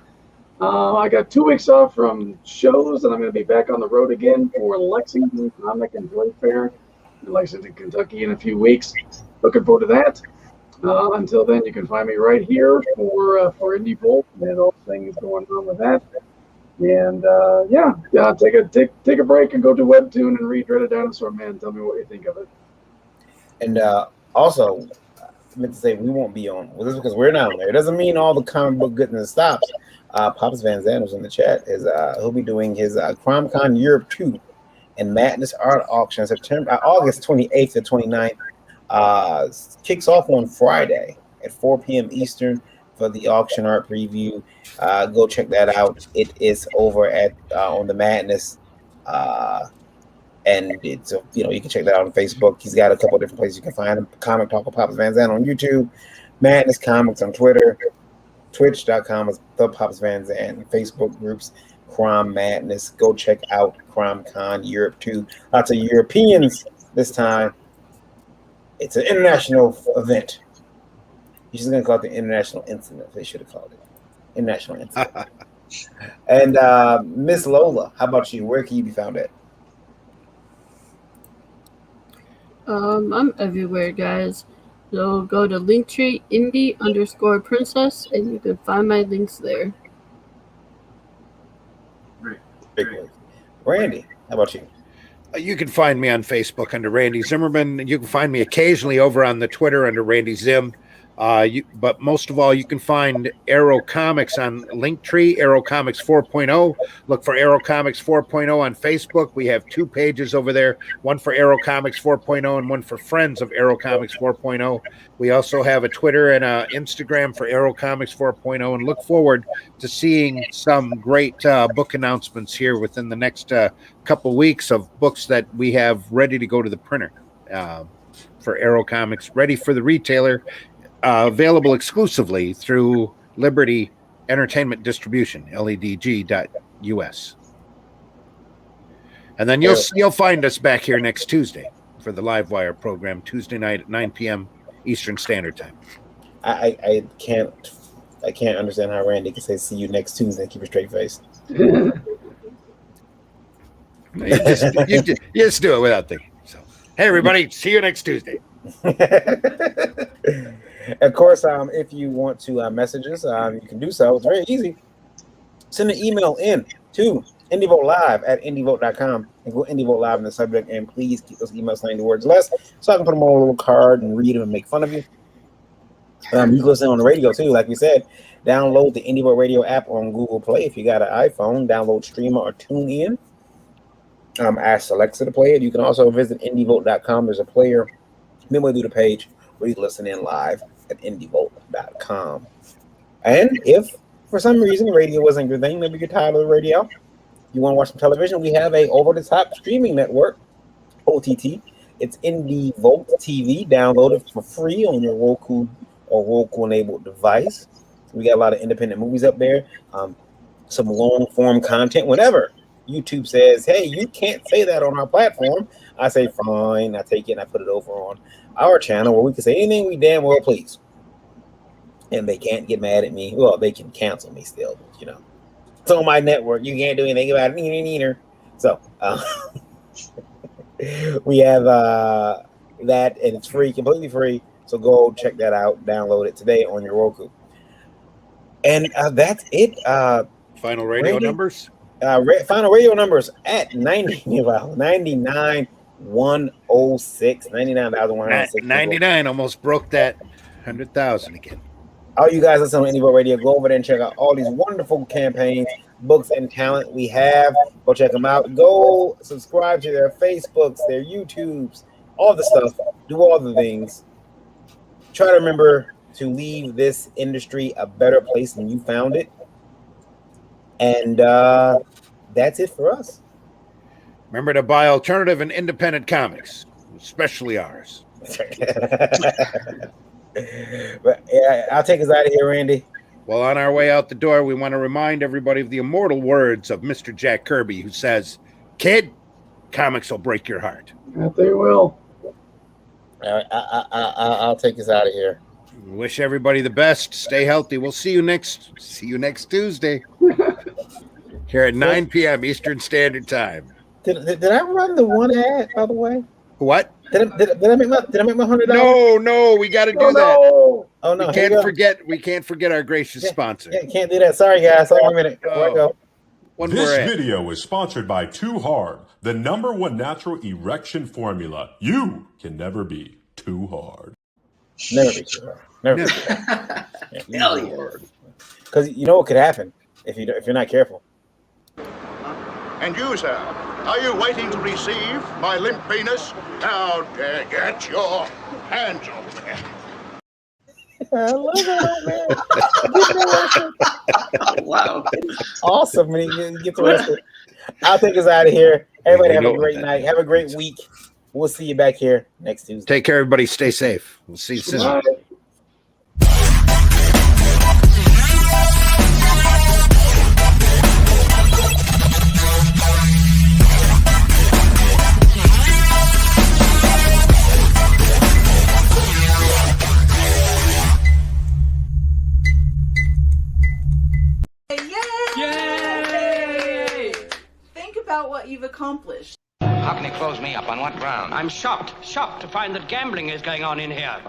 I got 2 weeks off from shows, and I'm going to be back on the road again for Lexington Comic and Toy Fair in Lexington, Kentucky in a few weeks. Looking forward to that. Until then, you can find me right here for Indie Bolt and all things going on with that. And take a break and go to Webtoon and read Dreaded Dinosaur Man. Tell me what you think of it. And also, I meant to say we won't be on this because we're not on there. It doesn't mean all the comic book goodness stops. Pops Van Zandt was in the chat. He'll be doing his CromCon Europe 2 and Madness Art Auction August 28th to 29th. Kicks off on Friday at 4 p.m. Eastern for the auction art preview. Go check that out. It is over at on the Madness. And it's you can check that out on Facebook. He's got a couple of different places you can find him. Comic Talk with Pops Van Zandt on YouTube, Madness Comics on Twitter, Twitch.com is the Pops Van Zandt, and Facebook groups Crom Madness. Go check out CromCon Europe 2. Lots of Europeans this time. It's an international event. You're just gonna call it the International Incident. They should have called it International Incident. And Miss Lola, how about you? Where can you be found at? I'm everywhere, guys. So go to Linktree indie_princess, and you can find my links there. Great. Randy, how about you? You can find me on Facebook under Randy Zimmerman. You can find me occasionally over on the Twitter under Randy Zim. But most of all, you can find Arrow Comics on Linktree, Arrow Comics 4.0. Look for Arrow Comics 4.0 on Facebook. We have 2 pages over there, one for Arrow Comics 4.0 and one for Friends of Arrow Comics 4.0. We also have a Twitter and an Instagram for Arrow Comics 4.0, and look forward to seeing some great book announcements here within the next couple weeks of books that we have ready to go to the printer for Arrow Comics, ready for the retailer. Available exclusively through Liberty Entertainment Distribution, LEDG.US. And then you'll find us back here next Tuesday. for the LiveWire program Tuesday night at 9 p.m. Eastern Standard Time. I can't understand how Randy can say see you next Tuesday and keep a straight face. You just do it without thinking. So, hey, everybody, see you next Tuesday. Of course, if you want to message us, you can do so. It's very easy. Send an email in to IndieVoteLive@IndieVote.com and go IndieVote Live in the subject, and please keep those emails saying the words less so I can put them on a little card and read them and make fun of you. You can listen on the radio too, like we said. Download the IndieVote Radio app on Google Play if you got an iPhone. Download Streamer or TuneIn. Ask Alexa to play it. You can also visit IndieVote.com. There's a player midway through the page where you can listen in live at IndieVote.com. And if for some reason radio wasn't your thing, maybe you're tired of the radio, you want to watch some television, we have a over-the-top streaming network, OTT. It's IndieVote TV. Download it for free on your Roku or Roku-enabled device. We got a lot of independent movies up there, some long-form content. Whenever YouTube says, hey, you can't say that on our platform, I say, fine, I take it and I put it over on our channel where we can say anything we damn well please. And they can't get mad at me. Well, they can cancel me still, but, you know. It's on my network. You can't do anything about it either. So, we have that, and it's free, completely free. So go check that out. Download it today on your Roku. And that's it. Final radio numbers? Final radio numbers at 99,106. 99,106. 99 almost broke that 100,000 again. All you guys listen on IndieVote Radio, go over there and check out all these wonderful campaigns, books, and talent we have. Go check them out. Go subscribe to their Facebooks, their YouTubes, all the stuff. Do all the things. Try to remember to leave this industry a better place than you found it. And that's it for us. Remember to buy alternative and independent comics, especially ours. But yeah, I'll take us out of here, Randy. Well, on our way out the door, we want to remind everybody of the immortal words of Mr. Jack Kirby, who says, "Kid, comics will break your heart." That they will. I'll take us out of here. Wish everybody the best. Stay healthy. We'll see you next Tuesday here at 9 p.m. Eastern Standard Time. Did I run the one ad, by the way? What? Did I make my $100? No, we got to do that. Oh no, we can't forget our gracious sponsor. Yeah, can't do that. Sorry, guys. Hold on a minute. Before I go. This video is sponsored by Too Hard, the #1 natural erection formula. You can never be too hard. Never be too hard. Never be too hard. Because you know what could happen if you're not careful. And you, sir, are you waiting to receive my limp penis? Now, get your hands off me. I love that, man. Wow. Awesome when you get the rest of it. I'll take us out of here. Everybody have a great night. Have a great week. We'll see you back here next Tuesday. Take care, everybody. Stay safe. We'll see you soon. Bye. Yay! Think about what you've accomplished. How can he close me up? On what ground? I'm shocked to find that gambling is going on in here.